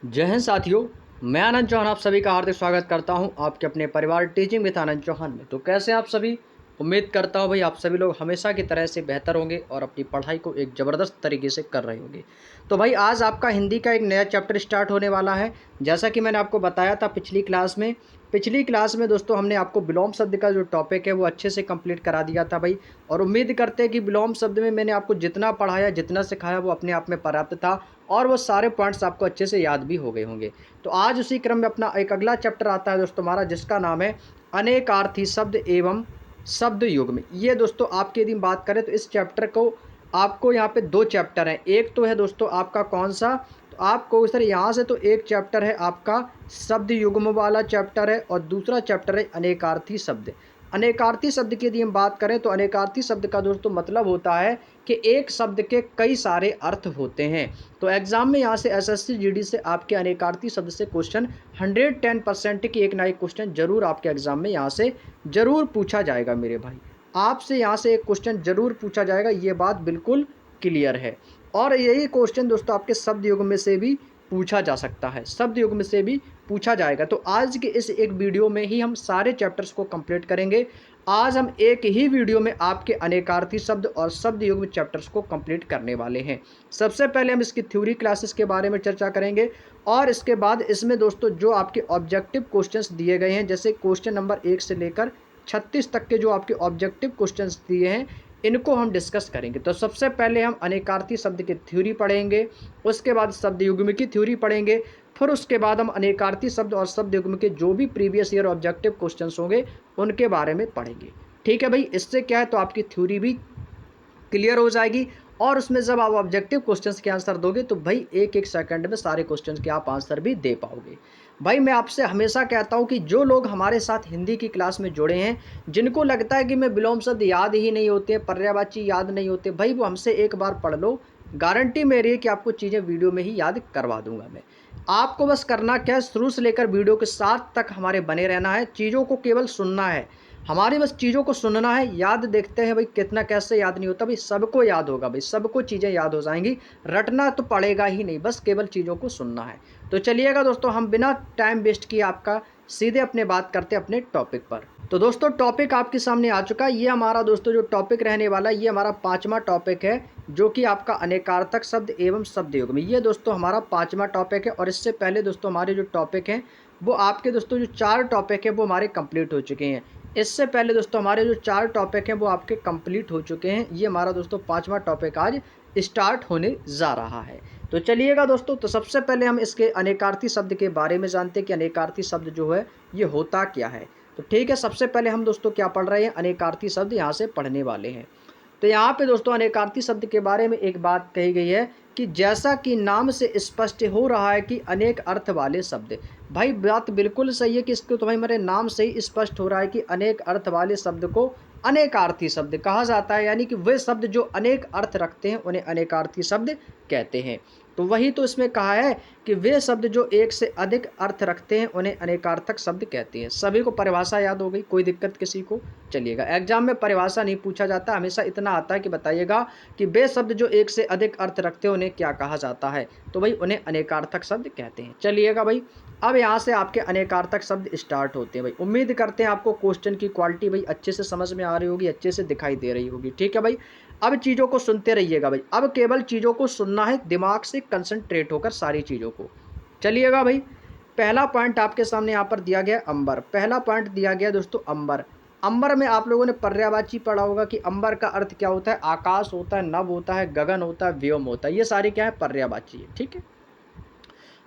जय हिंद साथियों। मैं आनंद चौहान आप सभी का हार्दिक स्वागत करता हूं आपके अपने परिवार टीचिंग विद आनंद चौहान में। तो कैसे आप सभी? उम्मीद करता हूं भाई आप सभी लोग हमेशा की तरह से बेहतर होंगे और अपनी पढ़ाई को एक ज़बरदस्त तरीके से कर रहे होंगे। तो भाई आज आपका हिंदी का एक नया चैप्टर स्टार्ट होने वाला है। जैसा कि मैंने आपको बताया था पिछली क्लास में दोस्तों हमने आपको विलोम शब्द का जो टॉपिक है वो अच्छे से कंप्लीट करा दिया था भाई। और उम्मीद करते हैं कि विलोम शब्द में मैंने आपको जितना पढ़ाया जितना सिखाया वो अपने आप में पर्याप्त था और वो सारे पॉइंट्स आपको अच्छे से याद भी हो गए होंगे। तो आज उसी क्रम में अपना एक अगला चैप्टर आता है दोस्तों हमारा, जिसका नाम है अनेकार्थी शब्द एवं शब्द युग्म। ये दोस्तों आपकी यदि बात करें तो इस चैप्टर को आपको यहाँ पे दो चैप्टर हैं। एक तो है दोस्तों आपका कौन सा, तो आपको सर यहाँ से तो एक चैप्टर है आपका शब्द युग्म वाला चैप्टर है और दूसरा चैप्टर है अनेकार्थी शब्द। अनेकार्थी शब्द की यदि हम बात करें तो अनेकार्थी शब्द का दोस्तों मतलब होता है कि एक शब्द के कई सारे अर्थ होते हैं। तो एग्जाम में यहाँ से एसएससी जीडी से आपके अनेकार्थी शब्द से क्वेश्चन 110% की एक ना एक क्वेश्चन जरूर आपके एग्जाम में यहाँ से जरूर पूछा जाएगा मेरे भाई। आपसे यहाँ से एक क्वेश्चन जरूर पूछा जाएगा, ये बात बिल्कुल क्लियर है। और यही क्वेश्चन दोस्तों आपके शब्द युग में से भी पूछा जा सकता है, शब्द युग में से भी पूछा जाएगा। तो आज के इस एक वीडियो में ही हम सारे चैप्टर्स को कंप्लीट करेंगे। आज हम एक ही वीडियो में आपके अनेकार्थी शब्द और शब्द युग्म चैप्टर्स को कंप्लीट करने वाले हैं। सबसे पहले हम इसकी थ्योरी क्लासेस के बारे में चर्चा करेंगे और इसके बाद इसमें दोस्तों जो आपके ऑब्जेक्टिव क्वेश्चंस दिए गए हैं, जैसे क्वेश्चन नंबर 1 से लेकर 36 तक के जो आपके ऑब्जेक्टिव क्वेश्चंस दिए हैं, इनको हम डिस्कस करेंगे। तो सबसे पहले हम अनेकार्थी शब्द की थ्योरी पढ़ेंगे, उसके बाद शब्द युग्म की थ्योरी पढ़ेंगे, फिर उसके बाद हम अनेकार्थी शब्द और शब्द युग्म के जो भी प्रीवियस ईयर ऑब्जेक्टिव क्वेश्चंस होंगे उनके बारे में पढ़ेंगे। ठीक है भाई, इससे क्या है तो आपकी थ्योरी भी क्लियर हो जाएगी और उसमें जब आप ऑब्जेक्टिव क्वेश्चंस के आंसर दोगे तो भाई एक एक सेकंड में सारे क्वेश्चंस के आप आंसर भी दे पाओगे। भाई मैं आपसे हमेशा कहता हूं कि जो लोग हमारे साथ हिंदी की क्लास में जुड़े हैं, जिनको लगता है कि मैं विलोम शब्द याद ही नहीं होते, पर्यायवाची याद नहीं होते, भाई वो हमसे एक बार पढ़ लो, गारंटी मेरी है कि आपको चीज़ें वीडियो में ही याद करवा दूंगा मैं। आपको बस करना क्या है, शुरू से लेकर वीडियो के साथ तक हमारे बने रहना है, चीज़ों को केवल सुनना है। हमारी बस चीज़ों को सुनना है, याद देखते हैं भाई कितना कैसे याद नहीं होता, भाई सबको याद होगा, भाई सबको चीज़ें याद हो जाएंगी, रटना तो पड़ेगा ही नहीं, बस केवल चीज़ों को सुनना है। तो चलिएगा दोस्तों, हम बिना टाइम वेस्ट किए आपका सीधे अपने बात करते हैं अपने टॉपिक पर। तो दोस्तों टॉपिक आपके सामने आ चुका है, ये हमारा दोस्तों जो टॉपिक रहने वाला है ये हमारा 5वां टॉपिक है, जो कि आपका अनेकार्थक शब्द एवं शब्द युग्म। ये दोस्तों हमारा 5वां टॉपिक है और इससे पहले दोस्तों हमारे जो टॉपिक हैं वो आपके दोस्तों जो 4 टॉपिक है वो हमारे कंप्लीट हो चुके हैं। इससे पहले दोस्तों हमारे जो 4 टॉपिक हैं वो आपके कंप्लीट हो चुके हैं। ये हमारा दोस्तों 5वां टॉपिक आज स्टार्ट होने जा रहा है। तो चलिएगा दोस्तों, तो सबसे पहले हम इसके अनेकार्थी शब्द के बारे में जानते हैं कि अनेकार्थी शब्द जो है ये होता क्या है। तो ठीक है, सबसे पहले हम दोस्तों क्या पढ़ रहे हैं, अनेकार्थी शब्द यहाँ से पढ़ने वाले हैं। तो यहाँ पे दोस्तों अनेकार्थी शब्द के बारे में एक बात कही गई है कि जैसा कि नाम से स्पष्ट हो रहा है कि अनेक अर्थ वाले शब्द। भाई बात बिल्कुल सही है कि इसको तो भाई मेरे नाम से ही स्पष्ट हो रहा है कि अनेक अर्थ वाले शब्द को अनेकार्थी शब्द कहा जाता है, यानी कि वे शब्द जो अनेक अर्थ रखते हैं उन्हें अनेकार्थी शब्द कहते हैं। तो वही तो इसमें कहा है कि वे शब्द जो एक से अधिक अर्थ रखते हैं उन्हें अनेकार्थक शब्द कहते हैं। सभी को परिभाषा याद हो गई, कोई दिक्कत किसी को? चलिएगा, एग्जाम में परिभाषा नहीं पूछा जाता, हमेशा इतना आता है कि बताइएगा कि वे शब्द जो एक से अधिक अर्थ रखते हैं उन्हें क्या कहा जाता है, तो भाई उन्हें अनेकार्थक शब्द कहते हैं। चलिएगा भाई, अब यहाँ से आपके अनेकार्थक शब्द स्टार्ट होते हैं। भाई उम्मीद करते हैं आपको क्वेश्चन की क्वालिटी भाई अच्छे से समझ में आ रही होगी, अच्छे से दिखाई दे रही होगी। ठीक है भाई, अब चीज़ों को सुनते रहिएगा भाई, अब केवल चीज़ों को सुनना है, दिमाग से कंसंट्रेट होकर सारी चीज़ों को। चलिएगा भाई, पहला पॉइंट आपके सामने यहाँ पर दिया गया अंबर। पहला पॉइंट दिया गया दोस्तों अंबर। अंबर में आप लोगों ने पर्यायवाची पढ़ा होगा कि अंबर का अर्थ क्या होता है, आकाश होता है, नभ होता है, गगन होता है, व्योम होता है, ये सारी क्या है, पर्यायवाची है। ठीक है,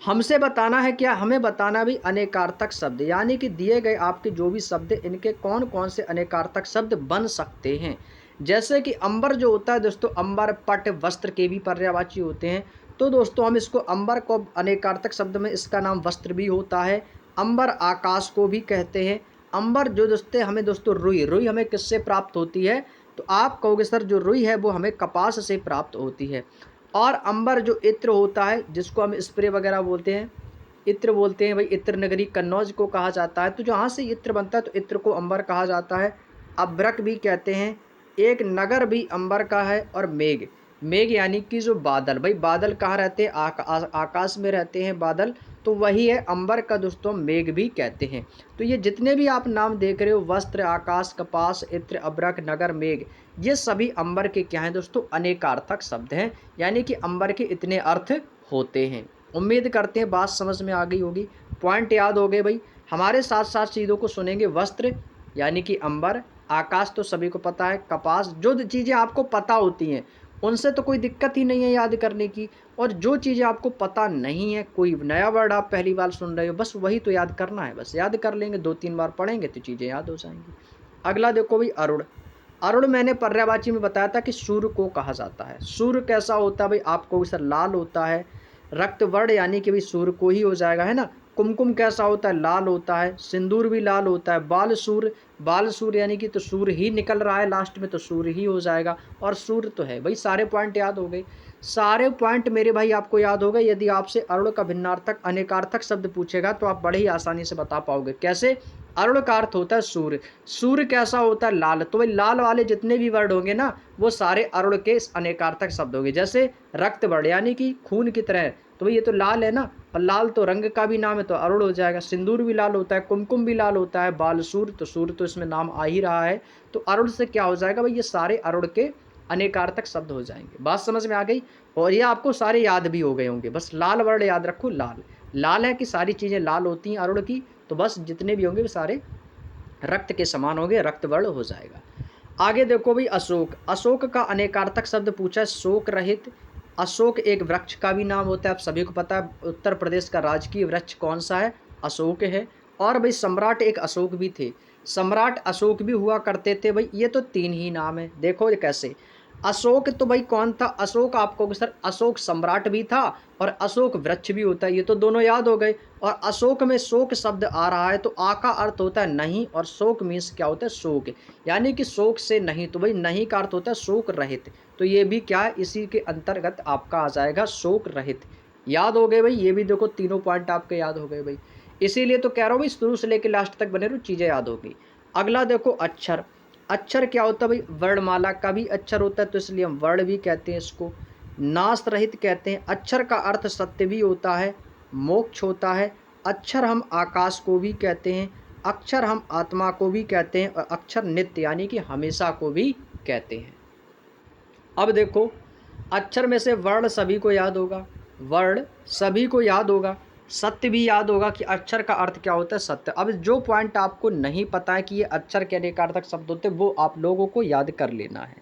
हमसे बताना है क्या, हमें बताना भी अनेकार्थक शब्द, यानी कि दिए गए आपके जो भी शब्द इनके कौन कौन से अनेकार्थक शब्द बन सकते हैं। जैसे कि अंबर जो होता है दोस्तों, अंबर पट वस्त्र के भी पर्यायवाची होते हैं। तो दोस्तों हम इसको अंबर को अनेकार्थक शब्द में इसका नाम वस्त्र भी होता है। अंबर आकाश को भी कहते हैं। अंबर जो दोस्तों हमें दोस्तों रुई, रुई हमें किससे प्राप्त होती है, तो आप कहोगे सर जो रुई है वो हमें कपास से प्राप्त होती है। और अंबर जो इत्र होता है, जिसको हम स्प्रे वगैरह बोलते हैं, इत्र बोलते हैं भाई, इत्र नगरी कन्नौज को कहा जाता है। तो जहाँ से इत्र बनता है तो इत्र को अंबर कहा जाता है। अभ्रक भी कहते हैं, एक नगर भी अंबर का है, और मेघ, मेघ यानी कि जो बादल, भाई बादल कहाँ रहते हैं? आकाश में रहते हैं बादल, तो वही है अंबर का दोस्तों मेघ भी कहते हैं। तो ये जितने भी आप नाम देख रहे हो, वस्त्र, आकाश, कपास, इत्र, अब्रक, नगर, मेघ, ये सभी अंबर के क्या हैं दोस्तों? अनेकार्थक शब्द हैं, यानी कि अंबर के इतने अर्थ होते हैं। उम्मीद करते हैं बात समझ में आ गई होगी, पॉइंट याद हो गए भाई। हमारे साथ साथ चीज़ों को सुनेंगे। वस्त्र यानी कि अंबर, आकाश तो सभी को पता है, कपास, जो चीज़ें आपको पता होती हैं उनसे तो कोई दिक्कत ही नहीं है याद करने की। और जो चीज़ें आपको पता नहीं है, कोई नया वर्ड आप पहली बार सुन रहे हो, बस वही तो याद करना है, बस याद कर लेंगे, 2-3 बार पढ़ेंगे तो चीज़ें याद हो जाएंगी। अगला देखो भाई, अरुण। अरुण मैंने पर्यायवाची में बताया था कि सूर्य को कहा जाता है। सूर्य कैसा होता है भाई? आपको सर लाल होता है। रक्त वर्ण यानी कि भाई सूर्य को ही हो जाएगा, है ना। कुमकुम कैसा होता है? लाल होता है। सिंदूर भी लाल होता है। बाल सूर्य, बाल सूर्य यानी कि तो सूर्य ही निकल रहा है लास्ट में, तो सूर्य ही हो जाएगा। और सूर्य तो है भाई। सारे पॉइंट याद हो गए, सारे पॉइंट मेरे भाई आपको याद हो गए। यदि आपसे अरुण का भिन्नार्थक अनेकार्थक शब्द पूछेगा तो आप बड़े ही आसानी से बता पाओगे। कैसे? अरुण का अर्थ होता है सूर्य। सूर्य कैसा होता है? लाल। तो भाई लाल वाले जितने भी वर्ड होंगे ना, वो सारे अरुण के अनेकार्थक शब्द होंगे। जैसे रक्त वर्ण यानी कि खून की तरह, तो भाई ये तो लाल है ना, और लाल तो रंग का भी नाम है, तो अरुण हो जाएगा। सिंदूर भी लाल होता है, कुमकुम भी लाल होता है, बाल सूर्य, तो सूर्य तो इसमें नाम आ ही रहा है, तो अरुण से क्या हो जाएगा भाई? ये सारे अरुण के अनेकार्थक शब्द हो जाएंगे। बात समझ में आ गई? और ये आपको सारे याद भी हो गए होंगे। बस लाल वर्ड याद रखो, लाल। लाल है कि सारी चीज़ें लाल होती हैं अरुण की, तो बस जितने भी होंगे वो सारे रक्त के समान होंगे, रक्त वर्ण हो जाएगा। आगे देखो भाई, अशोक। अशोक का अनेकार्थक शब्द पूछा है, शोक रहित। अशोक एक वृक्ष का भी नाम होता है, आप सभी को पता है। उत्तर प्रदेश का राजकीय वृक्ष कौन सा है? अशोक है। और भाई सम्राट एक अशोक भी थे, सम्राट अशोक भी हुआ करते थे भाई। ये तो 3 ही नाम है, देखो ये कैसे। अशोक तो भाई कौन था? अशोक आपको सर अशोक सम्राट भी था, और अशोक वृक्ष भी होता है, ये तो दोनों याद हो गए। और अशोक में शोक शब्द आ रहा है, तो आ का अर्थ होता है नहीं, और शोक मीन्स क्या होता है? शोक, यानी कि शोक से नहीं, तो भाई नहीं का अर्थ होता है शोक रहित। तो ये भी क्या है? इसी के अंतर्गत आपका आ जाएगा शोक रहित। याद हो गए भाई? ये भी देखो तीनों पॉइंट आपके याद हो गए भाई। इसीलिए तो कह रहा हूँ भाई, शुरू से लेकर लास्ट तक बने रहो, चीज़ें याद होगी। अगला देखो, अक्षर। अक्षर क्या होता है भाई? वर्णमाला का भी अक्षर होता है, तो इसलिए हम वर्ण भी कहते हैं इसको। नाश रहित कहते हैं। अक्षर का अर्थ सत्य भी होता है, मोक्ष होता है। अक्षर हम आकाश को भी कहते हैं, अक्षर हम आत्मा को भी कहते हैं, और अक्षर नित्य यानी कि हमेशा को भी कहते हैं। अब देखो, अक्षर में से वर्ण सभी को याद होगा, वर्ण सभी को याद होगा, सत्य भी याद होगा कि अक्षर का अर्थ क्या होता है? सत्य। अब जो पॉइंट आपको नहीं पता है कि ये अक्षर के अनेकार्थक शब्द होते हैं, वो आप लोगों को याद कर लेना है।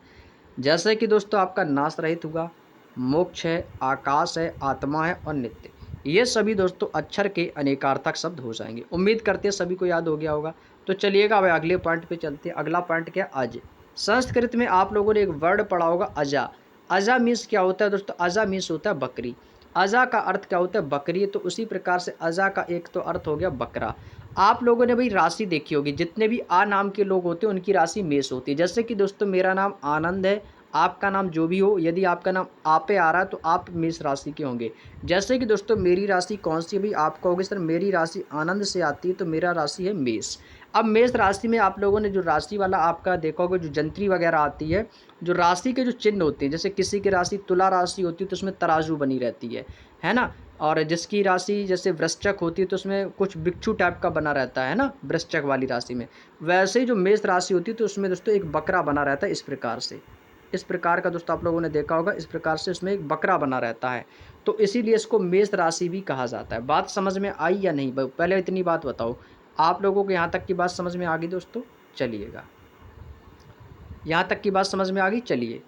जैसे कि दोस्तों आपका नाश रहित हुआ, मोक्ष है, आकाश है, आत्मा है, और नित्य, ये सभी दोस्तों अक्षर के अनेकार्थक शब्द हो जाएंगे। उम्मीद करते हैं सभी को याद हो गया होगा। तो चलिएगा अब अगले पॉइंट पे चलते हैं। अगला पॉइंट क्या? अज। संस्कृत में आप लोगों ने एक वर्ड पढ़ा होगा, अजा। अजा मीन्स क्या होता है दोस्तों? अजा मीन्स होता है बकरी। अजा का अर्थ क्या होता है? बकरी। तो उसी प्रकार से अजा का एक तो अर्थ हो गया बकरा। आप लोगों ने भाई राशि देखी होगी, जितने भी आ नाम के लोग होते हैं उनकी राशि मेष होती है। जैसे कि दोस्तों मेरा नाम आनंद है, आपका नाम जो भी हो, यदि आपका नाम आ पे आ रहा है तो आप मेष राशि के होंगे। जैसे कि दोस्तों मेरी राशि कौन सी है भाई? आप कहोगे सर मेरी राशि आनंद से आती है, तो मेरा राशि है मेष। अब मेष राशि में आप लोगों ने जो राशि वाला आपका देखा होगा, जो जंत्री वगैरह आती है, जो राशि के जो चिन्ह होते हैं, जैसे किसी की राशि तुला राशि होती है तो उसमें तराजू बनी रहती है ना। और जिसकी राशि जैसे वृश्चिक होती है तो उसमें कुछ बिच्छू टाइप का बना रहता है ना, वृश्चिक वाली राशि में। वैसे ही जो मेष राशि होती है तो उसमें दोस्तों एक बकरा बना रहता है, इस प्रकार से। इस प्रकार का दोस्तों आप लोगों ने देखा होगा, इस प्रकार से उसमें एक बकरा बना रहता है, तो इसीलिए इसको मेष राशि भी कहा जाता है। बात समझ में आई या नहीं? पहले इतनी बात बताओ, आप लोगों को यहाँ तक की बात समझ में आ गई दोस्तों? चलिएगा, यहाँ तक की बात समझ में आ गई। चलिए,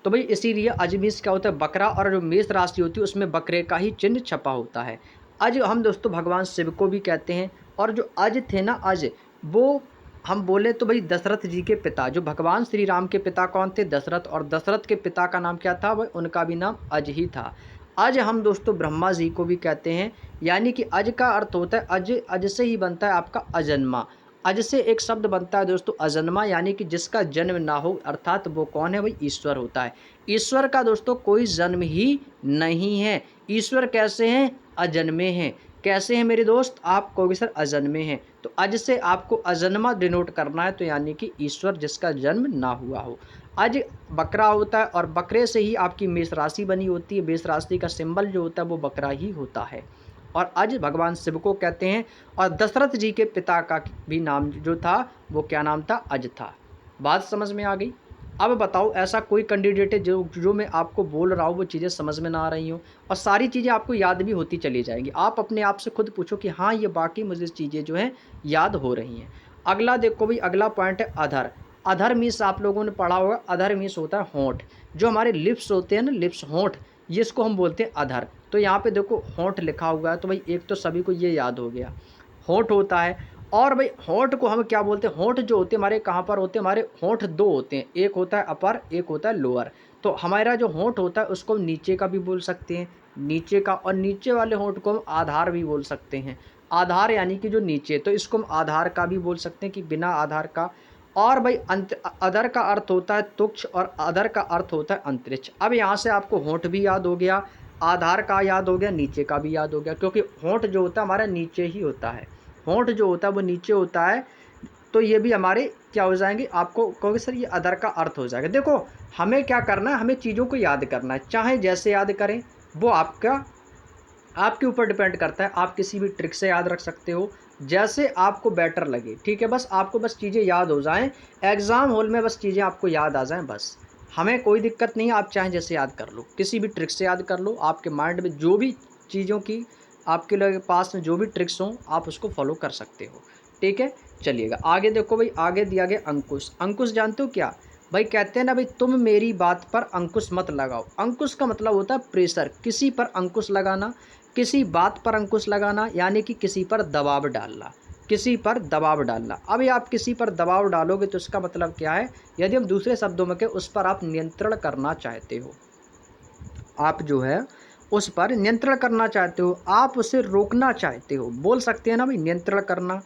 तो भाई इसीलिए अजमेश क्या होता है? बकरा। और जो मेष राशि होती है उसमें बकरे का ही चिन्ह छपा होता है। अज हम दोस्तों भगवान शिव को भी कहते हैं। और जो अज थे ना, अज, वो हम बोले तो भाई दशरथ जी के पिता, जो भगवान श्री राम के पिता कौन थे? दशरथ। और दशरथ के पिता का नाम क्या था भाई? उनका भी नाम अज ही था। अज हम दोस्तों ब्रह्मा जी को भी कहते हैं, यानी कि अज का अर्थ होता है अज। अज से ही बनता है आपका अजन्मा। अज से एक शब्द बनता है दोस्तों अजन्मा, यानी कि जिसका जन्म ना हो, अर्थात वो कौन है भाई? ईश्वर होता है। ईश्वर का दोस्तों कोई जन्म ही नहीं है। ईश्वर कैसे हैं? अजन्मे हैं। कैसे हैं मेरे दोस्त? आप कहोगे सर अजन्मे हैं। तो अज से आपको अजन्मा डिनोट करना है, तो यानी कि ईश्वर जिसका जन्म ना हुआ हो। अज बकरा होता है और बकरे से ही आपकी मेष राशि बनी होती है। मेष राशि का सिंबल जो होता है वो बकरा ही होता है। और अज भगवान शिव को कहते हैं। और दशरथ जी के पिता का भी नाम जो था वो क्या नाम था? अज था। बात समझ में आ गई? अब बताओ ऐसा कोई कैंडिडेट है जो जो मैं आपको बोल रहा हूँ वो चीज़ें समझ में ना आ रही हों और सारी चीज़ें आपको याद भी होती चली जाएंगी। आप अपने आप से खुद पूछो कि हाँ ये बाकी मुझे चीज़ें जो हैं याद हो रही हैं। अगला देखो भाई, अगला पॉइंट है अधर। अधर मीन्स आप लोगों ने पढ़ा होगा, अधर मीन्स होता है होंठ। जो हमारे लिप्स होते हैं ना, लिप्स होंठ, ये इसको हम बोलते हैं अधर। तो यहाँ पे देखो होंठ लिखा हुआ है, तो भाई एक तो सभी को ये याद हो गया, होंठ होता है। और भाई होंठ को हम क्या बोलते हैं? होंठ जो होते हैं हमारे कहाँ पर होते हैं? हमारे होंठ दो होते हैं, एक होता है अपर, एक होता है लोअर। तो हमारा जो होंठ होता है उसको हम नीचे का भी बोल सकते हैं, नीचे का, और नीचे वाले होंठ को हम आधार भी बोल सकते हैं। आधार यानी कि जो नीचे, तो इसको हम आधार का भी बोल सकते हैं कि बिना आधार का। और भाई अधर का अर्थ होता है तुक्ष और अधर का अर्थ होता है अंतरिक्ष। अब यहाँ से आपको होंठ भी याद हो गया, आधार का याद हो गया, नीचे का भी याद हो गया, क्योंकि होंठ जो होता है हमारा नीचे ही होता है। होंठ जो होता है वो नीचे होता है। तो ये भी हमारे क्या हो जाएंगे? आपको कहोगे सर ये अदर का अर्थ हो जाएगा। देखो हमें क्या करना है, हमें चीज़ों को याद करना है, चाहे जैसे याद करें वो आपके ऊपर डिपेंड करता है। आप किसी भी ट्रिक से याद रख सकते हो, जैसे आपको बेटर लगे, ठीक है। बस आपको बस चीज़ें याद हो जाएं, एग्ज़ाम हॉल में बस चीज़ें आपको याद आ जाएं, बस हमें कोई दिक्कत नहीं है। आप चाहे जैसे याद कर लो, किसी भी ट्रिक से याद कर लो, आपके माइंड में जो भी चीज़ों की आपके लोग पास में जो भी ट्रिक्स हों आप उसको फॉलो कर सकते हो, ठीक है। चलिएगा आगे देखो भाई, आगे दिया गया अंकुश। अंकुश जानते हो क्या भाई? कहते हैं ना भाई, तुम मेरी बात पर अंकुश मत लगाओ। अंकुश का मतलब होता है प्रेशर, किसी पर अंकुश लगाना, किसी बात पर अंकुश लगाना, यानी कि किसी पर दबाव डालना, किसी पर दबाव डालना। अब ये आप किसी पर दबाव डालोगे तो इसका मतलब क्या है? यदि हम दूसरे शब्दों में कहें, उस पर आप नियंत्रण करना चाहते हो, आप जो है उस पर नियंत्रण करना चाहते हो, आप उसे रोकना चाहते हो, बोल सकते हैं ना भाई। नियंत्रण करना,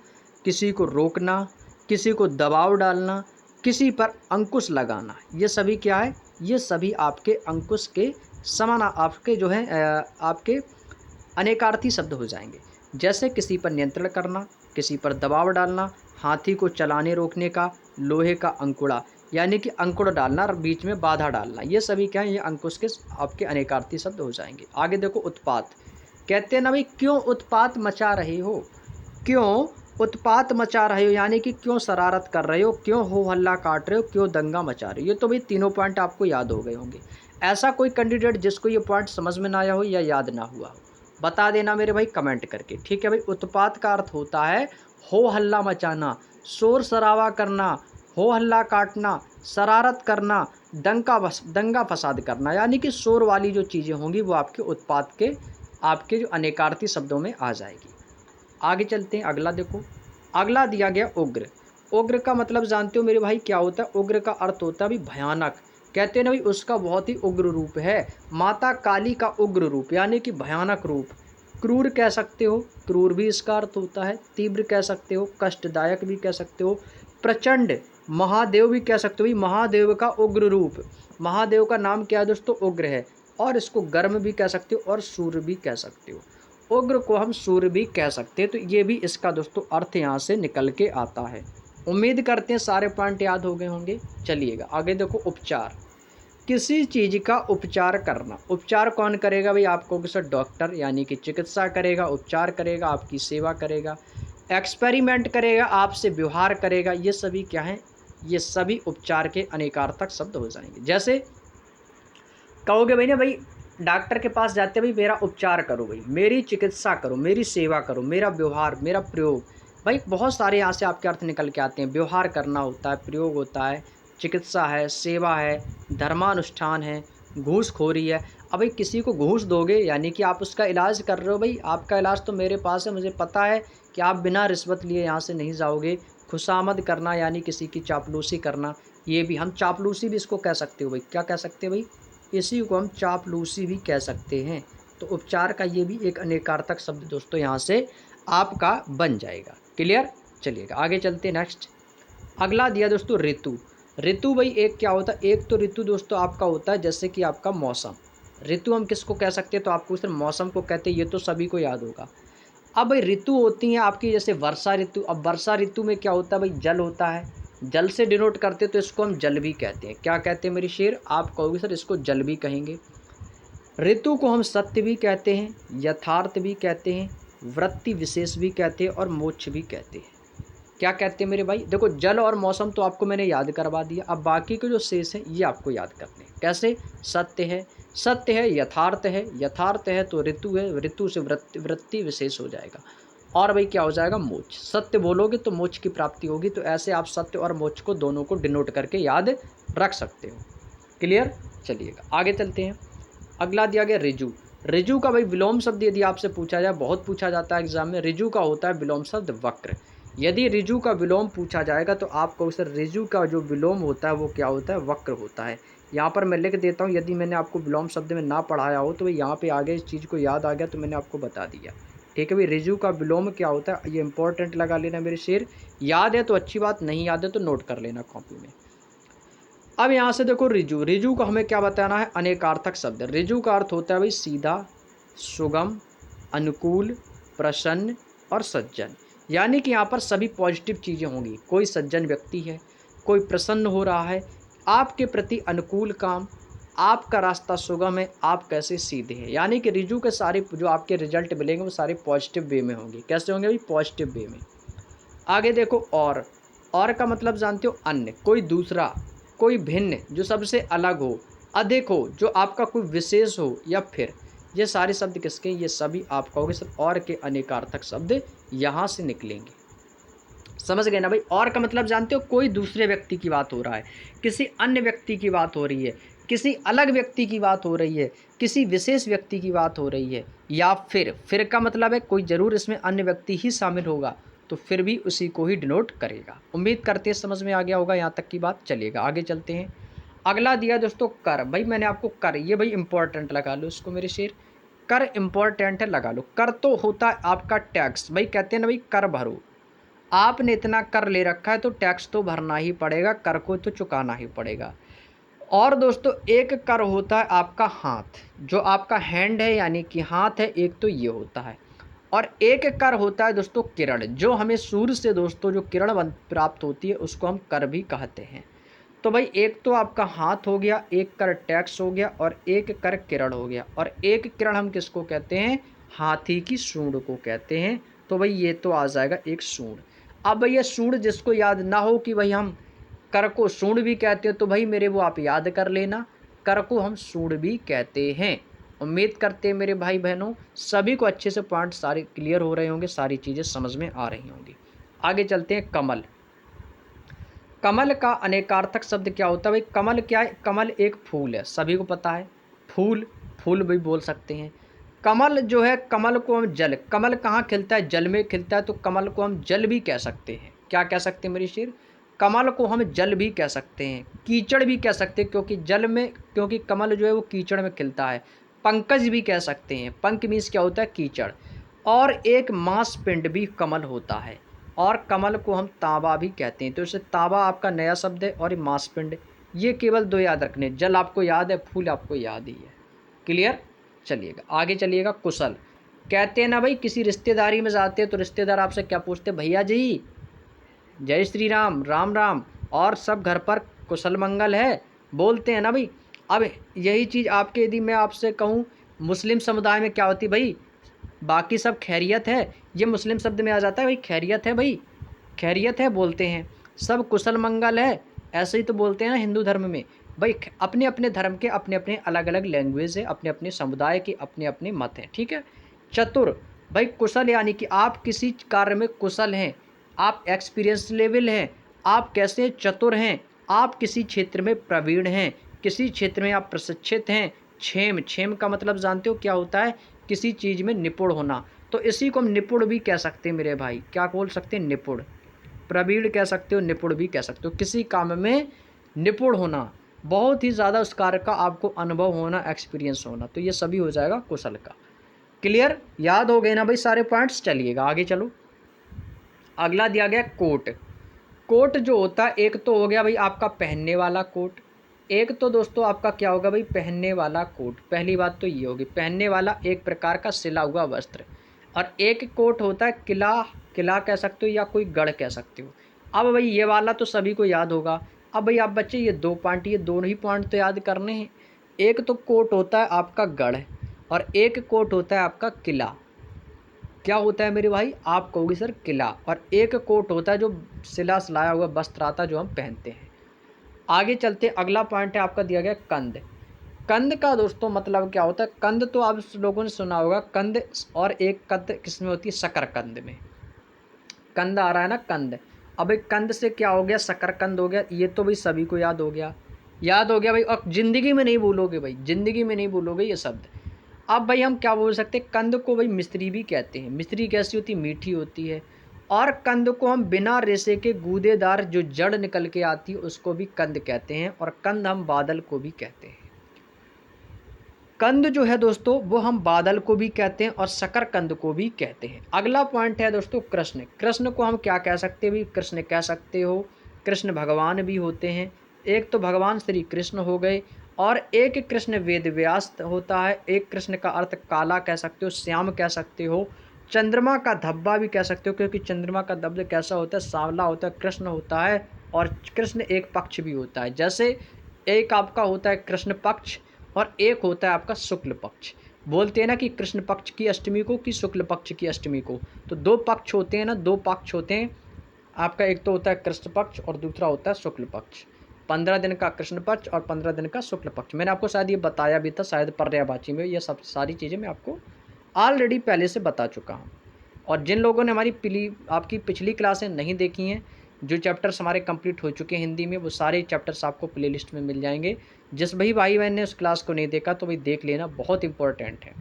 किसी को रोकना, किसी को दबाव डालना, किसी पर अंकुश लगाना, ये सभी क्या है? ये सभी आपके अंकुश के समान आपके जो है आपके अनेकार्थी शब्द हो जाएंगे। जैसे किसी पर नियंत्रण करना, किसी पर दबाव डालना, हाथी को चलाने रोकने का, लोहे का अंकुड़ा, यानी कि अंकुड़ डालना और बीच में बाधा डालना, ये सभी क्या है? ये अंकुश के आपके अनेकार्थी शब्द हो जाएंगे। आगे देखो उत्पात। कहते हैं ना भाई, क्यों उत्पात मचा रहे हो? क्यों उत्पात मचा रहे हो, यानी कि क्यों शरारत कर रहे हो, क्यों हो हल्ला काट रहे हो, क्यों दंगा मचा रहे हो। ये तो भाई तीनों पॉइंट आपको याद हो गए होंगे। ऐसा कोई कैंडिडेट जिसको ये पॉइंट समझ में ना आया हो या याद ना हुआ हो, बता देना मेरे भाई कमेंट करके, ठीक है भाई। उत्पात का अर्थ होता है हो हल्ला मचाना, शोर शराबा करना, हो हल्ला काटना, शरारत करना, दंगा फसाद करना, यानी कि शोर वाली जो चीज़ें होंगी वो आपके उत्पात के आपके जो अनेकार्थी शब्दों में आ जाएगी। आगे चलते हैं, अगला देखो। अगला दिया गया उग्र। उग्र का मतलब जानते हो मेरे भाई क्या होता है? उग्र का अर्थ होता है भाई भयानक। कहते हैं ना भाई, उसका बहुत ही उग्र रूप है। माता काली का उग्र रूप यानी कि भयानक रूप। क्रूर कह सकते हो, क्रूर भी इसका अर्थ होता है। तीव्र कह सकते हो, कष्टदायक भी कह सकते हो। प्रचंड, महादेव भी कह सकते हो भाई, महादेव का उग्र रूप। महादेव का नाम क्या है दोस्तों? उग्र है। और इसको गर्म भी कह सकते हो और सूर्य भी कह सकते हो। उग्र को हम सूर्य भी कह सकते हैं। तो ये भी इसका दोस्तों अर्थ यहाँ से निकल के आता है। उम्मीद करते हैं सारे पॉइंट याद हो गए होंगे। चलिएगा आगे देखो, उपचार। किसी चीज़ का उपचार करना। उपचार कौन करेगा भाई? आपको सर डॉक्टर, यानी कि चिकित्सा करेगा, उपचार करेगा, आपकी सेवा करेगा, एक्सपेरिमेंट करेगा, आपसे व्यवहार करेगा। ये सभी क्या है? ये सभी उपचार के अनेकार्थक शब्द हो जाएंगे। जैसे कहोगे भाई ना भाई, डॉक्टर के पास जाते भाई मेरा उपचार करो, भाई मेरी चिकित्सा करो, मेरी सेवा करो, मेरा व्यवहार, मेरा प्रयोग। भाई बहुत सारे यहाँ से आपके अर्थ निकल के आते हैं। व्यवहार करना होता है, प्रयोग होता है, चिकित्सा है, सेवा है, धर्मानुष्ठान है, घूसखोरी है। अब भाई किसी को घूस दोगे यानी कि आप उसका इलाज कर रहे हो। भाई आपका इलाज तो मेरे पास है, मुझे पता है कि आप बिना रिश्वत लिए यहाँ से नहीं जाओगे। खुशामद करना यानी किसी की चापलूसी करना, ये भी हम चापलूसी भी इसको कह सकते हो भाई। क्या कह सकते हैं भाई? इसी को हम चापलूसी भी कह सकते हैं। तो उपचार का ये भी एक अनेकार्थक शब्द दोस्तों यहाँ से आपका बन जाएगा। क्लियर? चलिएगा आगे चलते हैं नेक्स्ट। अगला दिया दोस्तों ऋतु। ऋतु भाई एक क्या होता है? एक तो ऋतु दोस्तों आपका होता है जैसे कि आपका मौसम। ऋतु हम किसको कह सकते हैं? तो आपको सिर्फ मौसम को कहते हैं, ये तो सभी को याद होगा। अब भाई ऋतु होती हैं आपकी जैसे वर्षा ऋतु। अब वर्षा ऋतु में क्या होता है भाई, जल होता है, जल से डिनोट करते हैं तो इसको हम जल भी कहते हैं। क्या कहते हैं मेरी शेर, आप कहोगे सर इसको जल भी कहेंगे। ऋतु को हम सत्य भी कहते हैं, यथार्थ भी कहते हैं, वृत्ति विशेष भी कहते हैं और मोक्ष भी कहते हैं। क्या कहते हैं मेरे भाई, देखो जल और मौसम तो आपको मैंने याद करवा दिया, अब बाकी के जो शेष हैं ये आपको याद करने हैं। कैसे, सत्य है, सत्य है, यथार्थ है, यथार्थ है तो ऋतु है, ऋतु से वृत्ति विशेष हो जाएगा, और भाई क्या हो जाएगा, मोक्ष। सत्य बोलोगे तो मोक्ष की प्राप्ति होगी। तो ऐसे आप सत्य और मोक्ष को दोनों को डिनोट करके याद रख सकते हो। क्लियर, चलिएगा आगे चलते हैं। अगला दिया गया ऋजु। ऋजु का भाई विलोम शब्द यदि आपसे पूछा जाए, बहुत पूछा जाता है एग्जाम में, ऋजु का होता है विलोम शब्द वक्र। यदि ऋजु का विलोम पूछा जाएगा तो आपको सर ऋजु का जो विलोम होता है वो क्या होता है, वक्र होता है। यहाँ पर मैं लिख देता हूँ, यदि मैंने आपको विलोम शब्द में ना पढ़ाया हो तो भाई यहाँ पे आगे इस चीज़ को याद आ गया तो मैंने आपको बता दिया। ठीक है भाई, ऋजु का विलोम क्या होता है, ये इंपॉर्टेंट लगा लेना मेरे शेर। याद है तो अच्छी बात, नहीं याद है तो नोट कर लेना कॉपी में। अब यहाँ से देखो ऋजु, ऋजु को हमें क्या बताना है, अनेकार्थक शब्द। ऋजु का अर्थ होता है भाई सीधा, सुगम, अनुकूल, प्रसन्न और सज्जन। यानी कि यहाँ पर सभी पॉजिटिव चीज़ें होंगी। कोई सज्जन व्यक्ति है, कोई प्रसन्न हो रहा है, आपके प्रति अनुकूल काम, आपका रास्ता सुगम है, आप कैसे सीधे हैं। यानी कि ऋजु के सारे जो आपके रिजल्ट मिलेंगे वो सारे पॉजिटिव वे में होंगे। कैसे होंगे भाई, पॉजिटिव वे में। आगे देखो और का मतलब जानते हो, अन्य, कोई दूसरा, कोई भिन्न, जो सबसे अलग हो, अधिक हो, जो आपका कोई विशेष हो, या फिर ये सारे शब्द किसके, ये सभी आप कहोगे सर और के अनेकार्थक शब्द यहाँ से निकलेंगे। समझ गए ना भाई। और का मतलब जानते हो, कोई दूसरे व्यक्ति की बात हो रहा है, किसी अन्य व्यक्ति की बात हो रही है, किसी अलग व्यक्ति की बात हो रही है, किसी विशेष व्यक्ति की बात हो रही है, या फिर का मतलब है कोई ज़रूर इसमें अन्य व्यक्ति ही शामिल होगा तो फिर भी उसी को ही डिनोट करेगा। उम्मीद करते हैं समझ में आ गया होगा यहाँ तक की बात। चलिएगा आगे चलते हैं। अगला दिया दोस्तों कर। भाई मैंने आपको कर, ये भाई इंपॉर्टेंट लगा लो इसको मेरे शेर, कर इंपॉर्टेंट है, लगा लो। कर तो होता है आपका टैक्स। भाई कहते हैं ना भाई कर भरो, आपने इतना कर ले रखा है तो टैक्स तो भरना ही पड़ेगा, कर को तो चुकाना ही पड़ेगा। और दोस्तों एक कर होता है आपका हाथ, जो आपका हैंड है यानी कि हाथ है, एक तो ये होता है। और एक कर होता है दोस्तों किरण, जो हमें सूर्य से दोस्तों जो किरण प्राप्त होती है उसको हम कर भी कहते हैं। तो भाई एक तो आपका हाथ हो गया, एक कर टैक्स हो गया, और एक कर किरण हो गया। और एक किरण हम किसको कहते हैं, हाथी की सूंड को कहते हैं। तो भाई ये तो आ जाएगा एक सूंड। अब भैया सूंड जिसको याद ना हो कि भाई हम कर को सूंड भी कहते हैं तो भाई मेरे वो आप याद कर लेना, कर को हम सूंड भी कहते हैं। उम्मीद करते हैं मेरे भाई बहनों सभी को अच्छे से पॉइंट सारे क्लियर हो रहे होंगे, सारी चीज़ें समझ में आ रही होंगी। आगे चलते हैं। कमल। कमल का अनेकार्थक शब्द क्या होता है भाई, कमल क्या है, कमल एक फूल है, सभी को पता है। फूल, फूल भी बोल सकते हैं। कमल जो है, कमल को हम जल, कमल कहाँ खिलता है, जल में खिलता है, तो कमल को हम जल भी कह सकते हैं। क्या कह सकते हैं मेरी शेर, कमल को हम जल भी कह सकते हैं, कीचड़ भी कह सकते हैं, क्योंकि जल में, क्योंकि कमल जो है वो कीचड़ में खिलता है। पंकज भी कह सकते हैं, पंक मीन्स क्या होता है, कीचड़। और एक मांस पिंड भी कमल होता है, और कमल को हम तांबा भी कहते हैं। तो इसे तांबा आपका नया शब्द है, और ये मांस पिंड, ये केवल दो याद रखने, जल आपको याद है, फूल आपको याद ही है। क्लियर, चलिएगा आगे चलिएगा। कुशल। कहते हैं ना भाई किसी रिश्तेदारी में जाते हैं तो रिश्तेदार आपसे क्या पूछते हैं, भैया जी जय श्री राम, राम राम, और सब घर पर कुशल मंगल है, बोलते हैं ना भाई। अब यही चीज़ आपके, यदि मैं आपसे कहूँ मुस्लिम समुदाय में क्या होती भाई, बाकी सब खैरियत है, ये मुस्लिम शब्द में आ जाता है भाई, खैरियत है भाई, खैरियत है बोलते हैं, सब कुशल मंगल है, ऐसे ही तो बोलते हैं ना हिंदू धर्म में। भाई अपने अपने धर्म के अपने अपने अलग अलग लैंग्वेज है, अपने अपने समुदाय के अपने अपने मत हैं, ठीक है। चतुर। भाई कुशल यानी कि आप किसी कार्य में कुशल हैं, आप एक्सपीरियंस लेवल हैं, आप कैसे चतुर हैं, आप किसी क्षेत्र में प्रवीण हैं, किसी क्षेत्र में आप प्रशिक्षित हैं। क्षेम, क्षेम का मतलब जानते हो क्या होता है, किसी चीज़ में निपुण होना। तो इसी को हम निपुण भी कह सकते हैं मेरे भाई, क्या बोल सकते हैं, निपुण। प्रवीण कह सकते हो, निपुण भी कह सकते हो, किसी काम में निपुण होना, बहुत ही ज़्यादा उस कार्य का आपको अनुभव होना, एक्सपीरियंस होना, तो ये सभी हो जाएगा कुशल का। क्लियर, याद हो गए ना भाई सारे पॉइंट्स। चलिएगा आगे चलो। अगला दिया गया कोट। कोट जो होता है, एक तो हो गया भाई आपका पहनने वाला कोट, एक तो दोस्तों आपका क्या होगा भाई, पहनने वाला कोट। पहली बात तो ये होगी, पहनने वाला एक प्रकार का सिला हुआ वस्त्र। और एक कोट होता है किला, किला कह सकते हो या कोई गढ़ कह सकते हो। अब भाई ये वाला तो सभी को याद होगा। अब भाई आप बच्चे ये 2 पॉइंट, ये दोनों ही पॉइंट तो याद करने हैं। एक तो कोट होता है आपका गढ़ और एक कोट होता है आपका किला। क्या होता है मेरे भाई? आप कहोगे सर किला। और एक कोट होता है जो सिला सिलाया हुआ वस्त्र आता है जो हम पहनते हैं। आगे चलते, अगला पॉइंट है आपका दिया गया कंद। कंद का दोस्तों मतलब क्या होता है? कंद तो आप लोगों ने सुना होगा कंद, और एक कंद किसमें होती है? शकरकंद में। कंद आ रहा है ना, कंद। अब एक कंद से क्या हो गया? शकरकंद हो गया। ये तो भाई सभी को याद हो गया, याद हो गया भाई। और जिंदगी में नहीं भूलोगे भाई, जिंदगी में नहीं भूलोगे ये शब्द। अब भाई हम क्या बोल सकते हैं? कंद को भाई मिश्री भी कहते हैं। मिश्री कैसी होती है? मीठी होती है। और कंद को हम बिना रेशे के गूदेदार जो जड़ निकल के आती है उसको भी कंद कहते हैं। और कंद हम बादल को भी कहते हैं। कंद जो है दोस्तों वो हम बादल को भी कहते हैं और शकरकंद को भी कहते हैं। अगला पॉइंट है दोस्तों कृष्ण। कृष्ण को हम क्या कह सकते हैं भी? कृष्ण कह सकते हो, कृष्ण भगवान भी होते हैं। एक तो भगवान श्री कृष्ण हो गए और एक कृष्ण वेद व्यास होता है। एक कृष्ण का अर्थ काला कह सकते हो, श्याम कह सकते हो, चंद्रमा का धब्बा भी कह सकते हो, क्योंकि चंद्रमा का धब्बा कैसा होता है? सांवला होता है। कृष्ण होता है और कृष्ण एक पक्ष भी होता है। जैसे एक आपका होता है कृष्ण पक्ष और एक होता है आपका शुक्ल पक्ष। बोलते हैं ना कि कृष्ण पक्ष की अष्टमी को कि शुक्ल पक्ष की अष्टमी को, तो 2 पक्ष होते हैं ना, 2 पक्ष होते हैं आपका। एक तो होता है कृष्ण पक्ष और दूसरा होता है शुक्ल पक्ष। 15 दिन का कृष्ण पक्ष और 15 दिन का शुक्ल पक्ष। मैंने आपको शायद ये बताया भी था, शायद पर्यायवाची में। ये सब सारी चीज़ें मैं आपको ऑलरेडी पहले से बता चुका हूँ। और जिन लोगों ने हमारी आपकी पिछली क्लासें नहीं देखी हैं, जो चैप्टर्स हमारे कंप्लीट हो चुके हैं हिंदी में, वो सारे चैप्टर्स आपको प्लेलिस्ट में मिल जाएंगे। जिस भाई बहन ने उस क्लास को नहीं देखा तो भाई देख लेना, बहुत इंपॉर्टेंट है।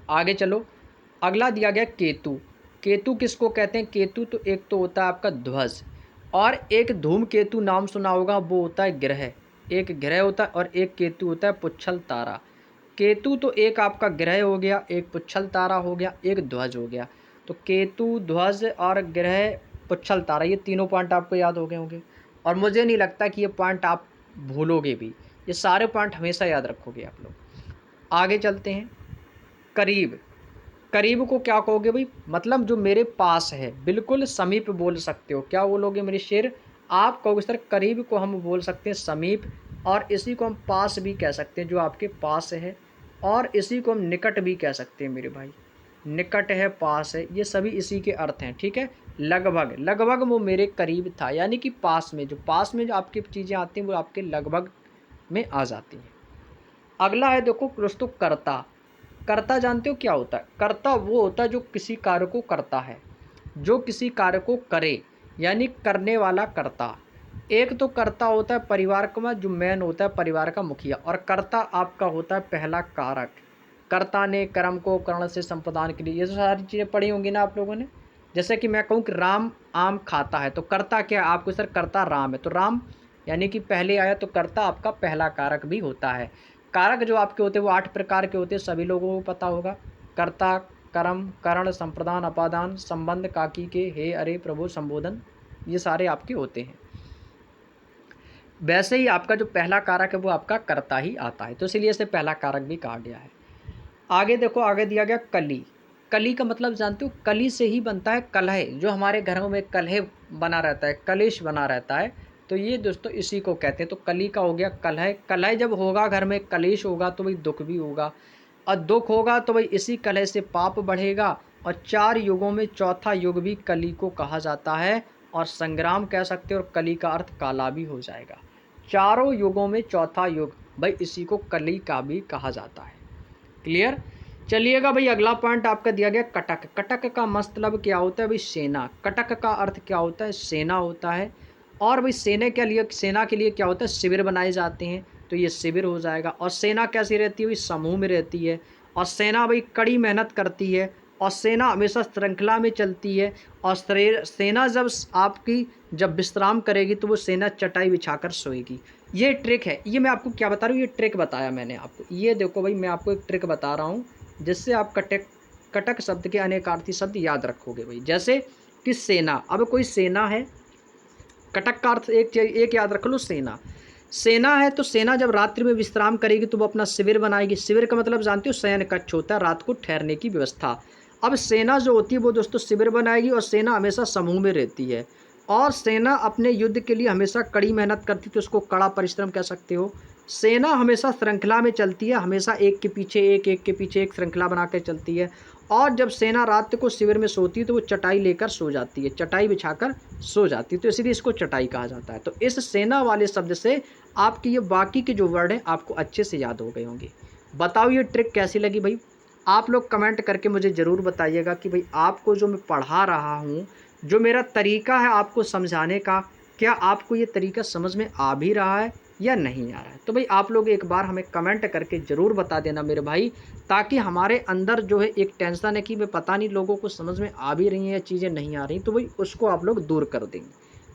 आगे चलो, अगला दिया गया केतु। केतु किसको कहते हैं? केतु तो एक तो होता है आपका ध्वज और एक धूमकेतु नाम सुना होगा, वो होता है ग्रह। एक ग्रह होता है और एक केतु होता है पुच्छल तारा। केतु तो एक आपका ग्रह हो गया, एक पुच्छल तारा हो गया, एक ध्वज हो गया। तो केतु, ध्वज और ग्रह, पुच्छल तारा, ये तीनों पॉइंट आपको याद हो गए होंगे। और मुझे नहीं लगता कि ये पॉइंट आप भूलोगे भी, ये सारे पॉइंट हमेशा याद रखोगे आप लोग। आगे चलते हैं, करीब। करीब को क्या कहोगे भाई? मतलब जो मेरे पास है, बिल्कुल समीप बोल सकते हो। क्या बोलोगे मेरे शेर? आप कहोगे सर करीब को हम बोल सकते हैं समीप, और इसी को हम पास भी कह सकते हैं, जो आपके पास है। और इसी को हम निकट भी कह सकते हैं मेरे भाई। निकट है, पास है, ये सभी इसी के अर्थ हैं। ठीक है, लगभग, लगभग वो मेरे करीब था, यानी कि पास में, जो पास में जो आपकी चीज़ें आती हैं वो आपके लगभग में आ जाती हैं। अगला है देखो दोस्तों कर्ता। कर्ता जानते हो क्या होता है? कर्ता वो होता है जो किसी कार्य को करता है, जो किसी कार्य को करे, यानी करने वाला कर्ता। एक तो कर्ता होता है परिवार का जो मेन होता है, परिवार का मुखिया। और कर्ता आपका होता है पहला कारक। कर्ता ने कर्म को कर्ण से संप्रदान के लिए, ये तो सारी चीज़ें पढ़ी होंगी ना आप लोगों ने। जैसे कि मैं कहूँ कि राम आम खाता है, तो कर्ता क्या है आपको? सर कर्ता राम है, तो राम यानी कि पहले आया, तो कर्ता आपका पहला कारक भी होता है। कारक जो आपके होते हैं वो 8 प्रकार के होते हैं, सभी लोगों को पता होगा। कर्ता, कर्म, करण, संप्रदान, अपादान, संबंध, काकी के, हे, अरे, प्रभु, संबोधन, ये सारे आपके होते हैं। वैसे ही आपका जो पहला कारक है वो आपका कर्ता ही आता है, तो इसलिए इसे पहला कारक भी कहा गया है। आगे देखो, आगे दिया गया कली। कली का मतलब जानते हो? कली से ही बनता है कलह, जो हमारे घरों में कलह बना रहता है, कलेश बना रहता है, तो ये दोस्तों इसी को कहते हैं। तो कली का हो गया कलह। कलह जब होगा घर में, कलेश होगा, तो भाई दुख भी होगा, और दुख होगा तो भाई इसी कलह से पाप बढ़ेगा। और 4 युगों में चौथा युग भी कली को कहा जाता है, और संग्राम कह सकते हो, और कली का अर्थ काला भी हो जाएगा। चारों युगों में चौथा युग भाई इसी को कली का भी कहा जाता है। क्लियर? चलिएगा भाई, अगला पॉइंट आपका दिया गया कटक। कटक का मतलब क्या होता है भाई? सेना। कटक का अर्थ क्या होता है? सेना होता है। और भाई सेना के लिए क्या होता है? शिविर बनाए जाते हैं, तो ये शिविर हो जाएगा। और सेना कैसी रहती है भाई? समूह में रहती है। और सेना भाई कड़ी मेहनत करती है, और सेना हमेशा श्रृंखला में चलती है। और सेना जब विश्राम करेगी तो वो सेना चटाई बिछाकर सोएगी। ये ट्रिक है, ये मैं आपको क्या बता रहा हूँ, ये ट्रिक बताया मैंने आपको। ये देखो भाई, मैं आपको एक ट्रिक बता रहा हूँ जिससे आप कटक शब्द के अनेकार्थी शब्द याद रखोगे भाई। जैसे कि सेना, अब कोई सेना है, कटक का अर्थ एक याद रख लो, सेना। सेना है तो सेना जब रात्रि में विश्राम करेगी तो वो अपना शिविर बनाएगी। शिविर का मतलब जानते हो? शयन कक्ष होता है, रात को ठहरने की व्यवस्था। अब सेना जो होती है वो दोस्तों शिविर बनाएगी और सेना हमेशा समूह में रहती है और सेना अपने युद्ध के लिए हमेशा कड़ी मेहनत करती है, तो उसको कड़ा परिश्रम कह सकते हो। सेना हमेशा श्रृंखला में चलती है, हमेशा एक के पीछे एक के पीछे एक श्रृंखला बना के चलती है। और जब सेना रात को शिविर में सोती है तो वो चटाई लेकर सो जाती है, चटाई बिछाकर सो जाती है, तो इसीलिए इसको चटाई कहा जाता है। तो इस सेना वाले शब्द से आपकी ये बाकी के जो वर्ड हैं आपको अच्छे से याद हो गए होंगे। बताओ ये ट्रिक कैसी लगी भाई? आप लोग कमेंट करके मुझे ज़रूर बताइएगा कि भाई आपको जो मैं पढ़ा रहा हूँ, जो मेरा तरीका है आपको समझाने का, क्या आपको ये तरीका समझ में आ भी रहा है या नहीं आ रहा है? तो भाई आप लोग एक बार हमें कमेंट करके ज़रूर बता देना मेरे भाई, ताकि हमारे अंदर जो है एक टेंशन है कि भाई पता नहीं लोगों को समझ में आ भी रही हैं या चीज़ें नहीं आ रही, तो भाई उसको आप लोग दूर कर देंगे।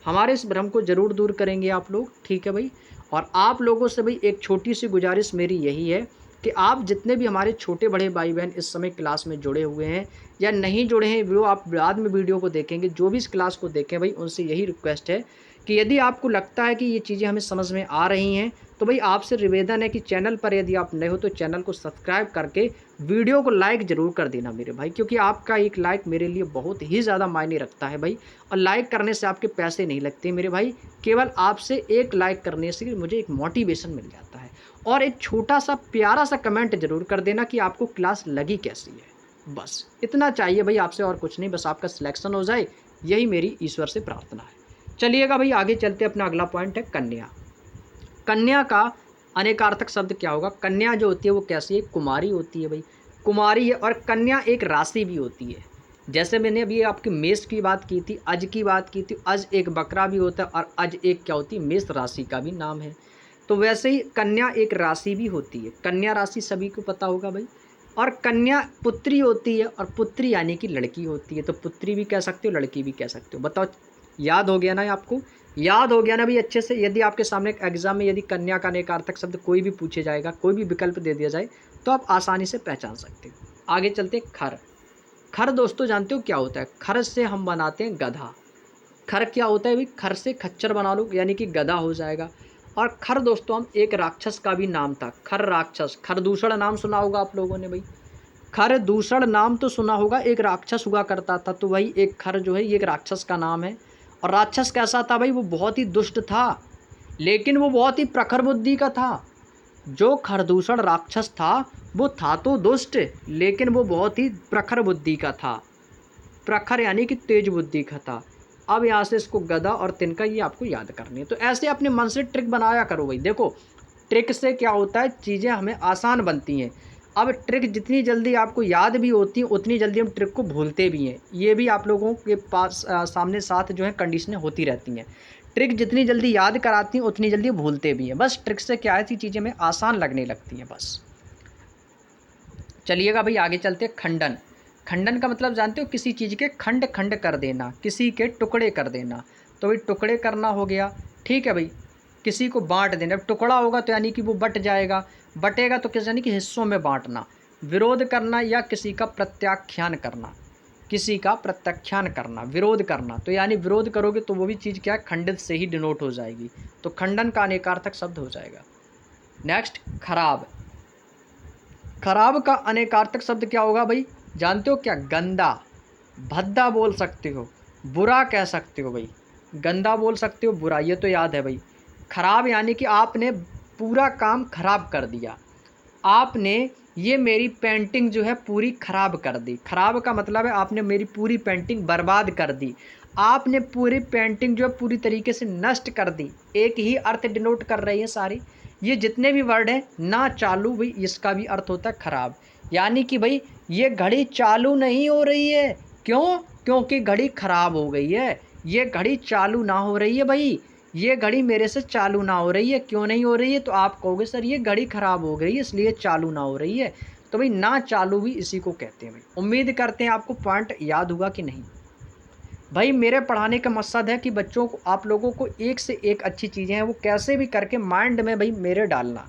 हमारे इस भ्रम को ज़रूर दूर करेंगे आप लोग, ठीक है भाई। और आप लोगों से भाई एक छोटी सी गुजारिश मेरी यही है कि आप जितने भी हमारे छोटे बड़े भाई बहन इस समय क्लास में जुड़े हुए हैं या नहीं जुड़े हैं, वो आप बाद में वीडियो को देखेंगे, जो भी इस क्लास को देखें भाई उनसे यही रिक्वेस्ट है कि यदि आपको लगता है कि ये चीज़ें हमें समझ में आ रही हैं, तो भाई आपसे निवेदन है कि चैनल पर यदि आप नए हो तो चैनल को सब्सक्राइब करके वीडियो को लाइक ज़रूर कर देना मेरे भाई, क्योंकि आपका एक लाइक मेरे लिए बहुत ही ज़्यादा मायने रखता है भाई। और लाइक करने से आपके पैसे नहीं लगते मेरे भाई, केवल आपसे एक लाइक करने से मुझे एक मोटिवेशन मिल जाता है। और एक छोटा सा प्यारा सा कमेंट ज़रूर कर देना कि आपको क्लास लगी कैसी है, बस इतना चाहिए भाई आपसे और कुछ नहीं, बस आपका सिलेक्शन हो जाए, यही मेरी ईश्वर से प्रार्थना है। चलिएगा भाई आगे चलते, अपना अगला पॉइंट है कन्या। कन्या का अनेकार्थक शब्द क्या होगा? कन्या जो होती है वो कैसी है? कुमारी होती है भाई, कुमारी है। और कन्या एक राशि भी होती है, जैसे मैंने अभी आपकी मेष की बात की थी, अज की बात की थी, अज एक बकरा भी होता है और अज एक क्या होती है? मेष राशि का भी नाम है। तो वैसे ही कन्या एक राशि भी होती है, कन्या राशि सभी को पता होगा भाई। और कन्या पुत्री होती है और पुत्री यानी कि लड़की होती है, तो पुत्री भी कह सकते हो, लड़की भी कह सकते हो। बताओ याद हो गया ना आपको? याद हो गया ना भाई अच्छे से? यदि आपके सामने एग्जाम में यदि कन्या का अनेकार्थक शब्द कोई भी पूछे जाएगा, कोई भी विकल्प दे दिया जाए, तो आप आसानी से पहचान सकते हो। आगे चलते हैं खर। खर दोस्तों जानते हो क्या होता है? खर से हम बनाते हैं गधा। खर क्या होता है भाई? खर से खच्चर बना लो यानी कि गधा हो जाएगा। और खर दोस्तों हम एक राक्षस का भी नाम था, खर राक्षस। खरदूषण नाम सुना होगा आप लोगों ने भाई, खरदूषण नाम तो सुना होगा, एक राक्षस हुआ करता था, तो भाई एक खर जो है ये एक राक्षस का नाम है। और राक्षस कैसा था भाई? वो बहुत ही दुष्ट था, लेकिन वो बहुत ही प्रखर बुद्धि का था। जो खरदूषण राक्षस था वो था तो दुष्ट, लेकिन वो बहुत ही प्रखर बुद्धि का था। प्रखर यानी कि तेज बुद्धि का था। अब यहाँ से इसको गधा और तिनका ये आपको याद करनी है। तो ऐसे अपने मन से ट्रिक बनाया करो भाई। देखो ट्रिक से क्या होता है, चीज़ें हमें आसान बनती हैं। अब ट्रिक जितनी जल्दी आपको याद भी होती है उतनी जल्दी हम ट्रिक को भूलते भी हैं। ये भी आप लोगों के पास सामने साथ जो है कंडीशनें होती रहती हैं। ट्रिक जितनी जल्दी याद कराती हैं उतनी जल्दी भूलते भी हैं। बस ट्रिक से क्या है, ऐसी चीज़ें हमें आसान लगने लगती हैं बस। चलिएगा भाई आगे चलते हैं। खंडन। खंडन का मतलब जानते हो? किसी चीज़ के खंड खंड कर देना, किसी के टुकड़े कर देना। तो भाई टुकड़े करना हो गया, ठीक है भाई। किसी को बांट देना, टुकड़ा होगा तो यानी कि वो बट जाएगा, बटेगा तो किस यानी कि हिस्सों में बांटना। विरोध करना या किसी का प्रत्याख्यान करना, किसी का प्रत्याख्यान करना, विरोध करना। तो यानी विरोध करोगे तो वो भी चीज़ क्या है? खंडित से ही डिनोट हो जाएगी। तो खंडन का अनेकार्थक शब्द हो जाएगा। नेक्स्ट खराब। खराब का अनेकार्थक शब्द क्या होगा भाई? जानते हो क्या? गंदा, भद्दा बोल सकते हो, बुरा कह सकते हो भाई। गंदा बोल सकते हो, बुरा, ये तो याद है भाई। खराब यानी कि आपने पूरा काम खराब कर दिया, आपने ये मेरी पेंटिंग जो है पूरी खराब कर दी। खराब का मतलब है आपने मेरी पूरी पेंटिंग बर्बाद कर दी, आपने पूरी पेंटिंग जो है पूरी तरीके से नष्ट कर दी। एक ही अर्थ डिनोट कर रही है सारी, ये जितने भी वर्ड हैं। ना चालू भाई इसका भी अर्थ होता है खराब, यानी कि भाई ये घड़ी चालू नहीं हो रही है। क्यों? क्योंकि घड़ी खराब हो गई है। ये घड़ी चालू ना हो रही है भाई, ये घड़ी मेरे से चालू ना हो रही है। क्यों नहीं हो रही है? तो आप कहोगे सर ये घड़ी ख़राब हो गई है इसलिए चालू ना हो रही है। तो भाई ना चालू भी इसी को कहते हैं भाई। उम्मीद करते हैं आपको पॉइंट याद हुआ कि नहीं। भाई मेरे पढ़ाने का मकसद है कि बच्चों को, आप लोगों को एक से एक अच्छी चीज़ें हैं वो कैसे भी करके माइंड में भाई मेरे डालना।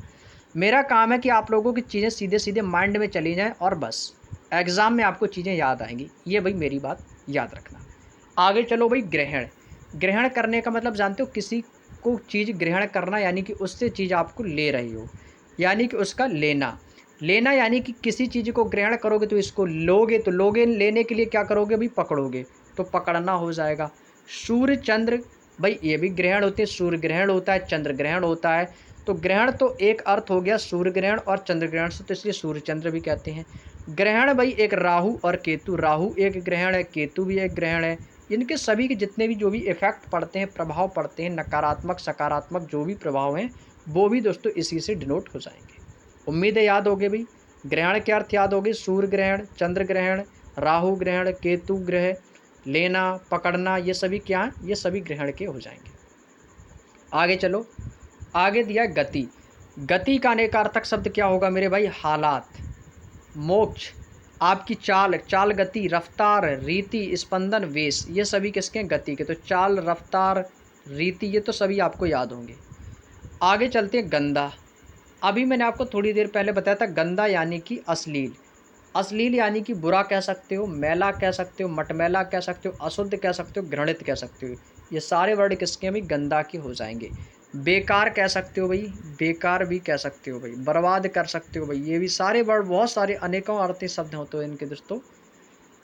मेरा काम है कि आप लोगों की चीज़ें सीधे सीधे माइंड में चली जाएँ और बस एग्ज़ाम में आपको चीज़ें याद आएंगी। ये भाई मेरी बात याद रखना। आगे चलो भाई ग्रहण। ग्रहण करने का मतलब जानते हो? किसी को चीज़ ग्रहण करना यानी कि उससे चीज़ आपको ले रही हो, यानी कि उसका लेना। लेना यानी कि किसी चीज़ को ग्रहण करोगे तो इसको लोगे, तो लोगे लेने के लिए क्या करोगे भाई, पकड़ोगे, तो पकड़ना हो जाएगा। सूर्य चंद्र, भाई ये भी ग्रहण होते हैं, सूर्य ग्रहण होता है, चंद्र ग्रहण होता है। तो ग्रहण तो एक अर्थ हो गया सूर्य ग्रहण और चंद्र ग्रहण से, तो इसलिए सूर्य चंद्र भी कहते हैं। ग्रहण भाई एक राहु और केतु, राहु एक ग्रहण है, केतु भी एक ग्रहण है। इनके सभी के जितने भी जो भी इफेक्ट पड़ते हैं, प्रभाव पड़ते हैं, नकारात्मक सकारात्मक जो भी प्रभाव हैं, वो भी दोस्तों इसी से डिनोट हो जाएंगे। उम्मीद है याद हो गए भाई। ग्रहण के अर्थ याद हो गए, सूर्य ग्रहण, चंद्र ग्रहण, राहु ग्रहण, केतु ग्रह, लेना, पकड़ना, ये सभी क्या हैं, ये सभी ग्रहण के हो जाएंगे। आगे चलो, आगे दिया गति। गति का अनेकार्थक शब्द क्या होगा मेरे भाई, हालात, मोक्ष, आपकी चाल, चाल गति, रफ्तार, रीति, स्पंदन, वेश, ये सभी किसके हैं, गति के। तो चाल, रफ्तार, रीति, ये तो सभी आपको याद होंगे। आगे चलते हैं गंदा। अभी मैंने आपको थोड़ी देर पहले बताया था, गंदा यानी कि अश्लील, अश्लील यानी कि बुरा कह सकते हो, मैला कह सकते हो, मटमैला कह सकते हो, अशुद्ध कह सकते हो, घृणित कह सकते हो। ये सारे वर्ड किसके हैं भाई, गंदा के हो जाएंगे। बेकार कह सकते हो भाई, बेकार भी कह सकते हो भाई, बर्बाद कर सकते हो भाई, ये भी सारे वर्ड, बहुत सारे अनेकों अर्थी शब्द होते हैं इनके दोस्तों।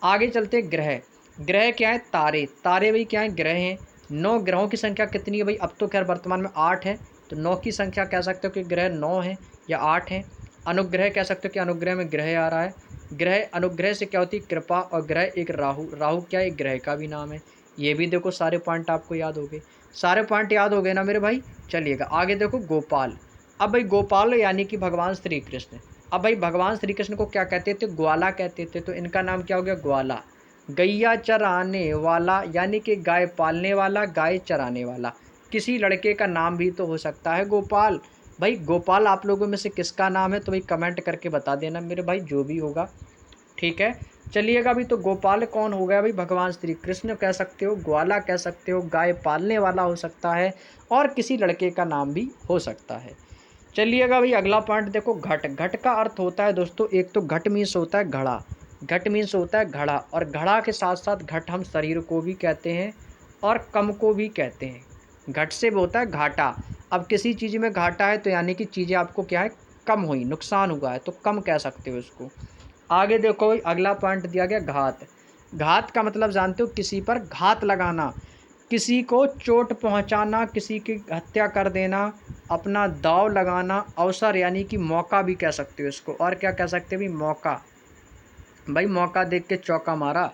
आगे चलते ग्रह। ग्रह क्या है, तारे, तारे भाई क्या है, ग्रह हैं। 9 ग्रहों की संख्या कितनी है भाई, अब तो खैर वर्तमान में 8 है, तो 9 की संख्या कह सकते हो कि ग्रह 9 है या 8 है। अनुग्रह कह सकते हो कि अनुग्रह में ग्रह आ रहा है। ग्रह, अनुग्रह से क्या होती है, कृपा, और ग्रह एक राहु, राहु क्या है, एक ग्रह का भी नाम है। ये भी देखो सारे पॉइंट आपको याद हो गए, सारे पॉइंट याद हो गए ना मेरे भाई। चलिएगा आगे देखो, गोपाल। अब भाई गोपाल यानी कि भगवान श्री कृष्ण। अब भाई भगवान श्री कृष्ण को क्या कहते थे, ग्वाला कहते थे, तो इनका नाम क्या हो गया, ग्वाला। गैया चराने वाला यानी कि गाय पालने वाला, गाय चराने वाला। किसी लड़के का नाम भी तो हो सकता है गोपाल। भाई गोपाल आप लोगों में से किसका नाम है, तो भाई कमेंट करके बता देना मेरे भाई, जो भी होगा, ठीक है। चलिएगा अभी, तो गोपाल कौन हो गया भाई, भगवान श्री कृष्ण कह सकते हो, ग्वाला कह सकते हो, गाय पालने वाला हो सकता है, और किसी लड़के का नाम भी हो सकता है। चलिएगा भाई अगला पॉइंट देखो, घट। घट का अर्थ होता है दोस्तों, एक तो घट मीन्स होता है घड़ा, घट मीन्स होता है घड़ा, और घड़ा के साथ साथ घट हम शरीर को भी कहते हैं और कम को भी कहते हैं। घट से होता है घाटा। अब किसी चीज़ में घाटा है तो यानी कि चीज़ें आपको क्या है, कम हुई, नुकसान हुआ है, तो कम कह सकते हो इसको। आगे देखो भाई अगला पॉइंट दिया गया, घात। घात का मतलब जानते हो, किसी पर घात लगाना, किसी को चोट पहुंचाना, किसी की हत्या कर देना, अपना दाव लगाना, अवसर यानी कि मौका भी कह सकते हो इसको। और क्या कह सकते हो भाई, मौका, भाई मौका देख के चौका मारा।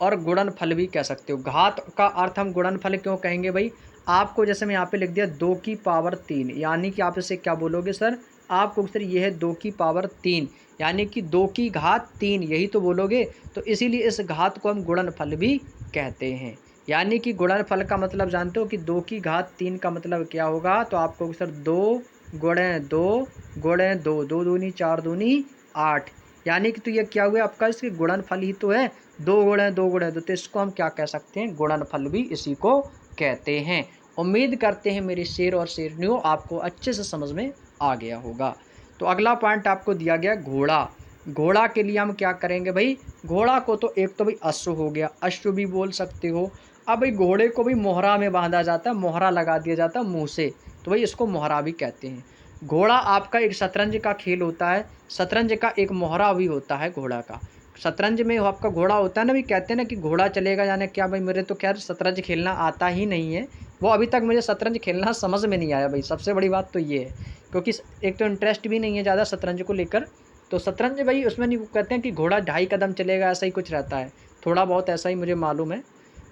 और गुणन फल भी कह सकते हो। घात का अर्थ हम गुणन फल क्यों कहेंगे भाई, आपको जैसे मैं यहाँ पे लिख दिया 2 की पावर 3, यानी कि आप इसे क्या बोलोगे सर, आपको सर ये है 2 की पावर 3, यानी कि 2 की घात 3, यही तो बोलोगे। तो इसीलिए इस घात को हम गुणन फल भी कहते हैं। यानी कि गुणन फल का मतलब जानते हो कि 2 की घात 3 का मतलब क्या होगा, तो आपको सर 2 गुणे 2 गुणे 2, 2 दूनी 4 दूनी 8, यानी कि तो ये क्या हुआ आपका, इसके गुणन फल ही तो है, 2 गुणे 2 गुणे 2, तो इसको हम क्या कह सकते हैं, गुणन फल भी इसी को कहते हैं। उम्मीद करते हैं मेरे शेर और शेरनियों आपको अच्छे से समझ में आ गया होगा। तो अगला पॉइंट आपको दिया गया, घोड़ा। घोड़ा के लिए हम क्या करेंगे भाई, घोड़ा को तो एक तो भाई अश्व हो गया, अश्व भी बोल सकते हो। अब भाई घोड़े को भी मोहरा में बांधा जाता है, मोहरा लगा दिया जाता है मुँह से, तो भाई इसको मोहरा भी कहते हैं। घोड़ा आपका एक शतरंज का खेल होता है, शतरंज का एक मोहरा भी होता है घोड़ा का। शतरंज में आपका घोड़ा होता है ना, भी कहते हैं ना कि घोड़ा चलेगा, यानी क्या भाई, मेरे तो खैर शतरंज खेलना आता ही नहीं है, वो अभी तक मुझे शतरंज खेलना समझ में नहीं आया भाई, सबसे बड़ी बात तो ये है, क्योंकि एक तो इंटरेस्ट भी नहीं है ज़्यादा शतरंज को लेकर। तो शतरंज भाई उसमें नहीं, कहते हैं कि घोड़ा 2.5 कदम चलेगा, ऐसा ही कुछ रहता है, थोड़ा बहुत ऐसा ही मुझे मालूम है,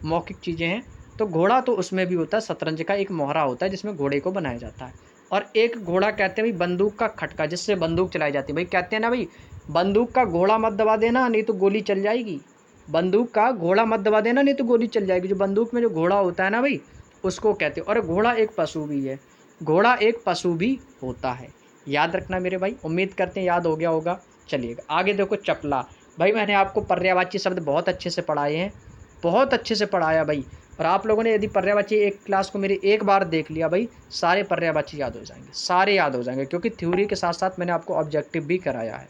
मौखिक चीज़ें हैं। तो घोड़ा तो उसमें भी होता है, शतरंज का एक मोहरा होता है जिसमें घोड़े को बनाया जाता है। और एक घोड़ा कहते हैं भाई बंदूक का खटका, जिससे बंदूक चलाई जाती है। भाई कहते हैं ना भाई, बंदूक का घोड़ा मत दबा देना नहीं तो गोली चल जाएगी, बंदूक का घोड़ा मत दबा देना नहीं तो गोली चल जाएगी। जो बंदूक में जो घोड़ा होता है ना भाई, उसको कहते हैं। और घोड़ा एक पशु भी है, घोड़ा एक पशु भी होता है, याद रखना मेरे भाई। उम्मीद करते हैं याद हो गया होगा। चलिएगा आगे देखो, चपला। भाई मैंने आपको पर्यायवाची शब्द बहुत अच्छे से पढ़ाए हैं, बहुत अच्छे से पढ़ाया भाई। और आप लोगों ने यदि पर्यायवाची एक क्लास को मेरी एक बार देख लिया भाई, सारे पर्यायवाची याद हो जाएंगे, सारे याद हो जाएंगे, क्योंकि थ्योरी के साथ साथ मैंने आपको ऑब्जेक्टिव भी कराया है।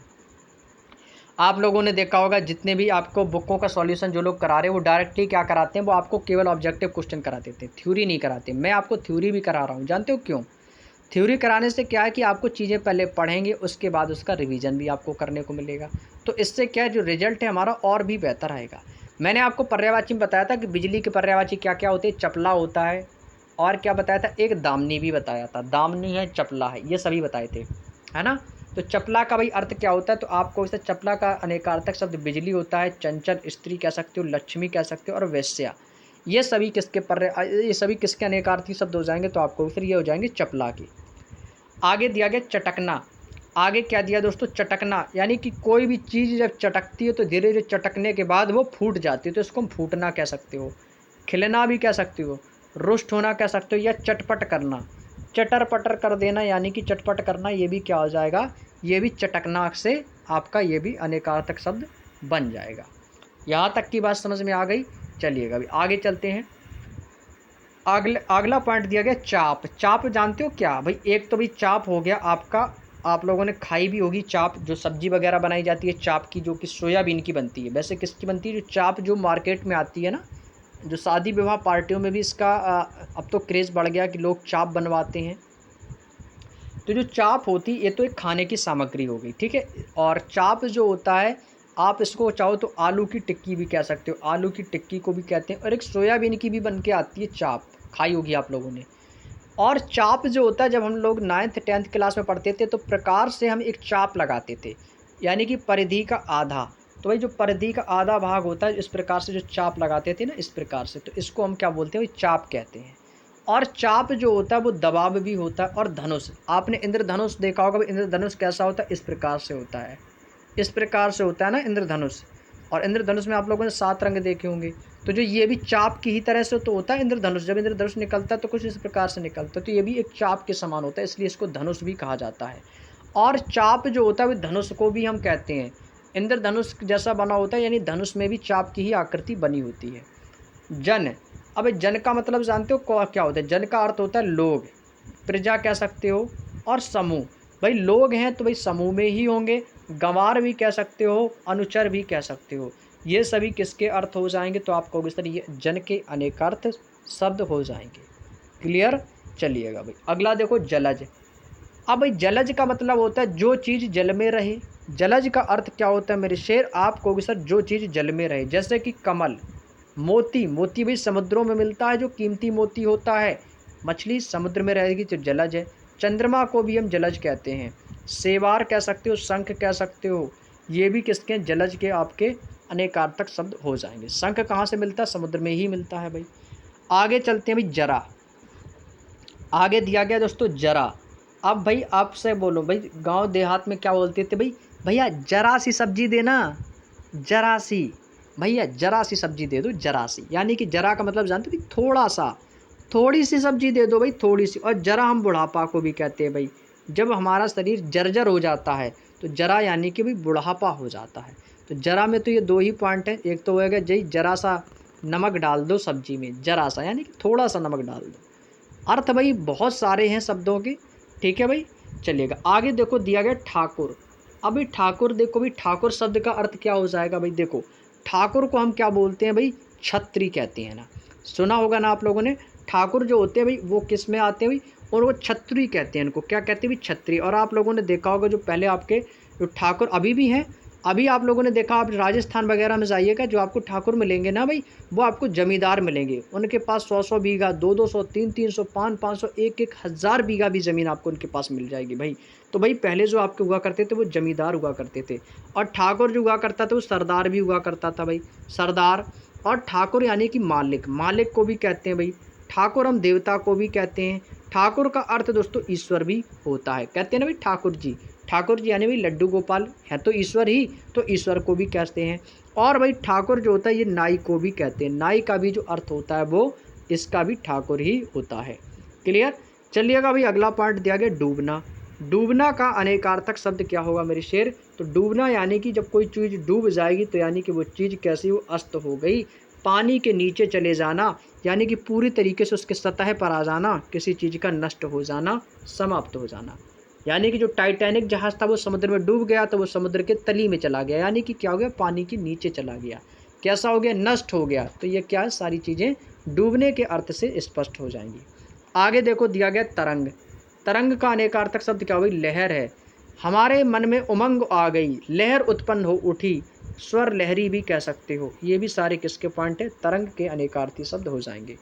आप लोगों ने देखा होगा जितने भी आपको बुकों का सॉल्यूशन जो लोग करा रहे हैं, वो डायरेक्टली क्या कराते हैं, वो आपको केवल ऑब्जेक्टिव क्वेश्चन कराते थे, थ्योरी नहीं कराते। मैं आपको थ्योरी भी करा रहा हूँ, जानते हो क्यों? थ्योरी कराने से क्या है कि आपको चीज़ें पहले पढ़ेंगे, उसके बाद उसका रिवीजन भी आपको करने को मिलेगा। तो इससे क्या है, जो रिजल्ट है हमारा और भी बेहतर आएगा। मैंने आपको पर्यायवाची में बताया था कि बिजली के पर्यायवाची क्या-क्या होते हैं, चपला होता है और क्या बताया था, एक दामनी भी बताया था। दामनी है, चपला है, ये सभी बताए थे, है ना? तो चपला का भाई अर्थ क्या होता है, तो आपको इसे चपला का अनेकार्थक शब्द बिजली होता है, चंचल स्त्री कह सकते हो, लक्ष्मी कह सकते हो और वेश्या। ये सभी किसके अनेकार्थी शब्द हो जाएँगे, तो आपको फिर ये हो जाएँगे चपला के। आगे दिया गया चटकना। आगे क्या दिया दोस्तों, चटकना, यानी कि कोई भी चीज़ जब चटकती है तो धीरे-धीरे चटकने के बाद वो फूट जाती है, तो इसको हम फूटना कह सकते हो। खिलना भी कह सकते हो, रुष्ट होना कह सकते हो या चटपट करना। चटर-पटर कर देना यानी कि चटपट करना, ये भी क्या हो जाएगा, ये भी चटकना से आपका ये भी अनेकार्थक शब्द बन जाएगा। यहाँ तक की बात समझ में आ गई? चलिएगा अभी आगे चलते हैं। अगला पॉइंट दिया गया चाप। चाप जानते हो क्या भाई, एक तो भाई चाप हो गया आपका, आप लोगों ने खाई भी होगी चाप, जो सब्जी वगैरह बनाई जाती है चाप की, जो कि सोयाबीन की बनती है। वैसे किसकी बनती है, जो चाप जो मार्केट में आती है ना, जो शादी विवाह पार्टियों में भी इसका अब तो क्रेज़ बढ़ गया कि लोग चाप बनवाते हैं। तो जो चाप होती है ये तो एक खाने की सामग्री हो गई, ठीक है। और चाप जो होता है, आप इसको चाहो तो आलू की टिक्की भी कह सकते हो, आलू की टिक्की को भी कहते हैं। और एक सोयाबीन की भी बन के आती है चाप, खाई होगी आप लोगों ने। और चाप जो होता है, जब हम लोग 9th 10th क्लास में पढ़ते थे तो प्रकार से हम एक चाप लगाते थे, यानी कि परिधि का आधा। तो भाई जो परिधि का आधा भाग होता है, इस प्रकार से जो चाप लगाते थे ना, इस प्रकार से, तो इसको हम क्या बोलते हैं भाई, चाप कहते हैं। और चाप जो होता है वो दबाव भी होता है। और धनुष, आपने इंद्रधनुष देखा होगा, इंद्रधनुष कैसा होता है, इस प्रकार से होता है, इस प्रकार से होता है ना इंद्रधनुष। और इंद्रधनुष में आप लोगों ने 7 रंग देखे होंगे। तो जो ये भी चाप की ही तरह से तो होता है इंद्रधनुष। जब इंद्रधनुष निकलता है तो कुछ इस प्रकार से निकलता है, तो ये भी एक चाप के समान होता है, इसलिए इसको धनुष भी कहा जाता है। और चाप जो होता है वो धनुष को भी हम कहते हैं, इंद्रधनुष जैसा बना होता है, यानी धनुष में भी चाप की ही आकृति बनी होती है। जन, अब जन का मतलब जानते हो क्या होता है, जन का अर्थ होता है लोग, प्रजा कह सकते हो और समूह। भाई लोग हैं तो भाई समूह में ही होंगे, गंवार भी कह सकते हो, अनुचर भी कह सकते हो। ये सभी किसके अर्थ हो जाएंगे, तो आप कहोगे सर ये जन के अनेकार्थ शब्द हो जाएंगे। क्लियर? चलिएगा भाई अगला देखो, जलज। अब भाई जलज का मतलब होता है जो चीज़ जल में रहे। जलज का अर्थ क्या होता है मेरे शेर, आप कहोगे सर जो चीज़ जल में रहे, जैसे कि कमल, मोती। मोती भी समुद्रों में मिलता है, जो कीमती मोती होता है। मछली समुद्र में रहेगी तो जलज है। चंद्रमा को भी हम जलज कहते हैं। सेवार कह सकते हो, शंख कह सकते हो, ये भी किसके, जलज के आपके अनेकार्थक शब्द हो जाएंगे। शंख कहाँ से मिलता है, समुद्र में ही मिलता है भाई। आगे चलते हैं भाई, जरा। आगे दिया गया दोस्तों जरा। अब भाई आपसे बोलो भाई, गांव देहात में क्या बोलते थे भाई, भैया जरा सी सब्जी देना, जरा सी, भैया जरा सी सब्जी दे दो, जरा सी, यानी कि जरा का मतलब जानते हो भाई थोड़ा सा, थोड़ी सी सब्जी दे दो भाई, थोड़ी सी। और जरा हम बुढ़ापा को भी कहते हैं भाई, जब हमारा शरीर जर्जर हो जाता है तो जरा यानी कि भाई बुढ़ापा हो जाता है। तो जरा में तो ये 2 ही पॉइंट हैं, एक तो होएगा जी जरा सा नमक डाल दो सब्जी में, जरा सा यानी कि थोड़ा सा नमक डाल दो। अर्थ भाई बहुत सारे हैं शब्दों के, ठीक है भाई। चलिएगा आगे देखो, दिया गया ठाकुर। अभी ठाकुर देखो भाई, ठाकुर शब्द का अर्थ क्या हो जाएगा भाई, देखो ठाकुर को हम क्या बोलते हैं भाई, छत्री कहते हैं ना, सुना होगा ना आप लोगों ने। ठाकुर जो होते हैं भाई वो किस में आते हैं भाई, और वो छत्री कहते हैं, इनको क्या कहते हैं भाई, छत्री। और आप लोगों ने देखा होगा जो पहले आपके जो ठाकुर अभी भी हैं, अभी आप लोगों ने देखा, आप राजस्थान वगैरह में जाइएगा, जो आपको ठाकुर मिलेंगे ना भाई, वो आपको जमींदार मिलेंगे। उनके पास 100-100 बीघा, 200-200, 300-300, 500-500, 1-1 हज़ार बीघा भी ज़मीन आपको उनके पास मिल जाएगी भाई। तो भाई पहले जो आपके हुआ करते थे वो जमींदार हुआ करते थे। और ठाकुर जो हुआ करता था वो सरदार भी हुआ करता था भाई, सरदार। और ठाकुर यानी कि मालिक, मालिक को भी कहते हैं भाई। ठाकुर हम देवता को भी कहते हैं। ठाकुर का अर्थ दोस्तों ईश्वर भी होता है, कहते हैं ना भाई ठाकुर जी। ठाकुर जी यानी भाई लड्डू गोपाल है तो ईश्वर ही, तो ईश्वर को भी कहते हैं। और भाई ठाकुर जो होता है ये नाई को भी कहते हैं, नाई का भी जो अर्थ होता है वो इसका भी ठाकुर ही होता है। क्लियर? चलिएगा भाई अगला पार्ट दिया गया डूबना। डूबना का अनेकार्थक शब्द क्या होगा मेरे शेर, तो डूबना यानी कि जब कोई चीज़ डूब जाएगी तो यानी कि वो चीज़ कैसी हो, अस्त हो गई, पानी के नीचे चले जाना, यानी कि पूरी तरीके से उसके सतह पर आ जाना, किसी चीज़ का नष्ट हो जाना, समाप्त हो जाना। यानी कि जो टाइटैनिक जहाज़ था वो समुद्र में डूब गया तो वो समुद्र के तली में चला गया, यानी कि क्या हो गया, पानी के नीचे चला गया। कैसा हो गया, नष्ट हो गया। तो ये क्या है, सारी चीज़ें डूबने के अर्थ से स्पष्ट हो जाएंगी। आगे देखो दिया गया तरंग। तरंग का अनेकार्थक शब्द क्या हुई? लहर है। हमारे मन में उमंग आ गई, लहर उत्पन्न हो उठी, स्वर लहरी भी कह सकते हो। ये भी सारे किसके पॉइंट है? तरंग के अनेकार्थी शब्द हो जाएंगे।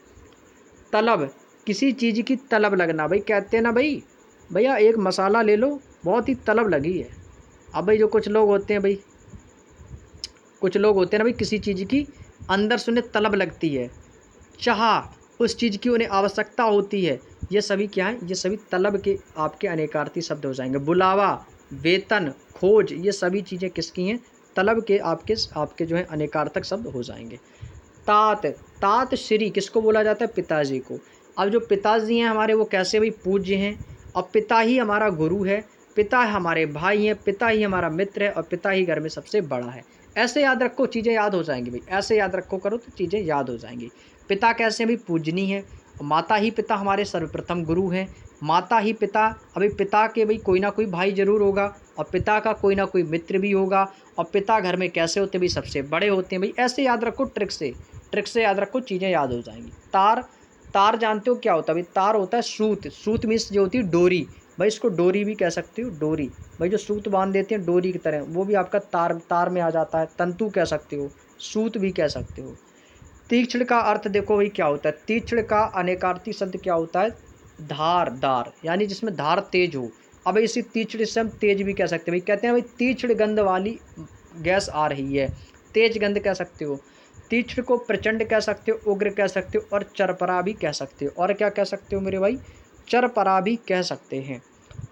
तलब, किसी चीज़ की तलब लगना। भाई कहते हैं ना भाई, भैया एक मसाला ले लो, बहुत ही तलब लगी है। अब भाई जो कुछ लोग होते हैं भाई, कुछ लोग होते हैं ना भाई, किसी चीज़ की अंदर से उन्हें तलब लगती है, चाह, उस चीज़ की उन्हें आवश्यकता होती है। ये सभी क्या हैं? ये सभी तलब के आपके अनेकार्थी शब्द हो जाएंगे। बुलावा, वेतन, खोज, ये सभी चीज़ें किसकी हैं? तलब के आपके आपके जो है अनेकार्थक शब्द हो जाएंगे। तात, तात श्री किसको बोला जाता है? पिताजी को। अब जो पिताजी हैं हमारे, वो कैसे भाई? पूज्य हैं। और पिता ही हमारा गुरु है, पिता हमारे भाई हैं, पिता ही हमारा मित्र है, और पिता ही घर में सबसे बड़ा है। ऐसे याद रखो, चीज़ें याद हो जाएंगी भाई, ऐसे याद रखो करो तो चीज़ें याद हो जाएंगी। पिता कैसे भी पूजनीय है, माता ही पिता हमारे सर्वप्रथम गुरु हैं। माता ही पिता, अभी पिता के भाई कोई ना कोई भाई जरूर होगा, और पिता का कोई ना कोई मित्र भी होगा, और पिता घर में कैसे होते भाई? सबसे बड़े होते हैं भाई। ऐसे याद रखो, ट्रिक से याद रखो, चीज़ें याद हो जाएंगी। तार, तार जानते हो क्या होता है भाई? तार होता है सूत, सूत मीन्स जो होती है डोरी। भाई इसको डोरी भी कह सकते हो, डोरी। भाई जो सूत बांध देते हैं डोरी की तरह, वो भी आपका तार, तार में आ जाता है। तंतु कह सकते हो, सूत भी कह सकते हो। तीक्ष्ण का अर्थ देखो भाई क्या होता है? तीक्ष्ण का अनेकार्थी शब्द क्या होता है? धार, दार, यानी जिसमें धार तेज हो। अब इसी तीक्ष्ण से हम तेज भी कह सकते हैं भाई। कहते हैं भाई तीक्ष्ण गंध वाली गैस आ रही है, तेज गंध कह सकते हो। तीक्ष्ण को प्रचंड कह सकते हो, उग्र कह सकते हो, और चरपरा भी कह सकते हो। और क्या कह सकते हो मेरे भाई? चरपरा भी कह सकते हैं।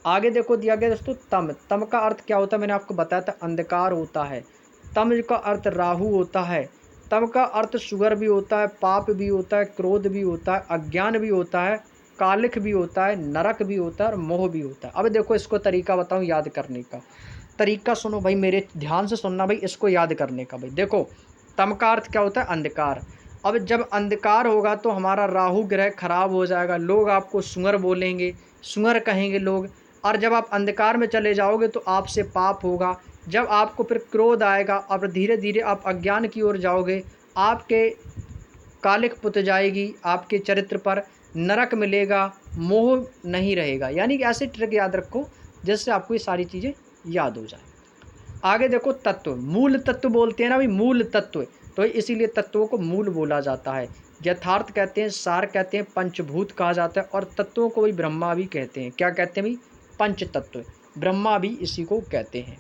आगे देखो दिया गया दोस्तों, तम, तम का अर्थ क्या होता है? मैंने आपको बताया था, अंधकार होता है। तम का अर्थ राहु होता है। तम का अर्थ सुगर भी होता है, पाप भी होता है, क्रोध भी होता है, अज्ञान भी होता है, कालिख भी होता है, नरक भी होता है, और मोह भी होता है। अब देखो इसको तरीका बताऊं याद करने का। तरीका सुनो भाई, मेरे ध्यान से सुनना भाई, इसको याद करने का भाई। देखो तम का अर्थ क्या होता है? अंधकार। अब जब अंधकार होगा तो हमारा राहु ग्रह खराब हो जाएगा, लोग आपको सुअर बोलेंगे, सुअर कहेंगे लोग। और जब आप अंधकार में चले जाओगे तो आपसे पाप होगा। जब आपको फिर क्रोध आएगा और धीरे धीरे आप अज्ञान की ओर जाओगे, आपके कालिख पुत जाएगी, आपके चरित्र पर नरक मिलेगा, मोह नहीं रहेगा। यानी कि ऐसे ट्रिक याद रखो जिससे आपको ये सारी चीज़ें याद हो जाए। आगे देखो तत्व, मूल तत्व बोलते हैं ना भाई, मूल तत्व। तो इसीलिए तत्वों को मूल बोला जाता है। यथार्थ कहते हैं, सार कहते हैं, पंचभूत कहा जाता है, और तत्वों को भाई ब्रह्मा भी कहते हैं। क्या कहते हैं भाई? पंच तत्व, ब्रह्मा भी इसी को कहते हैं।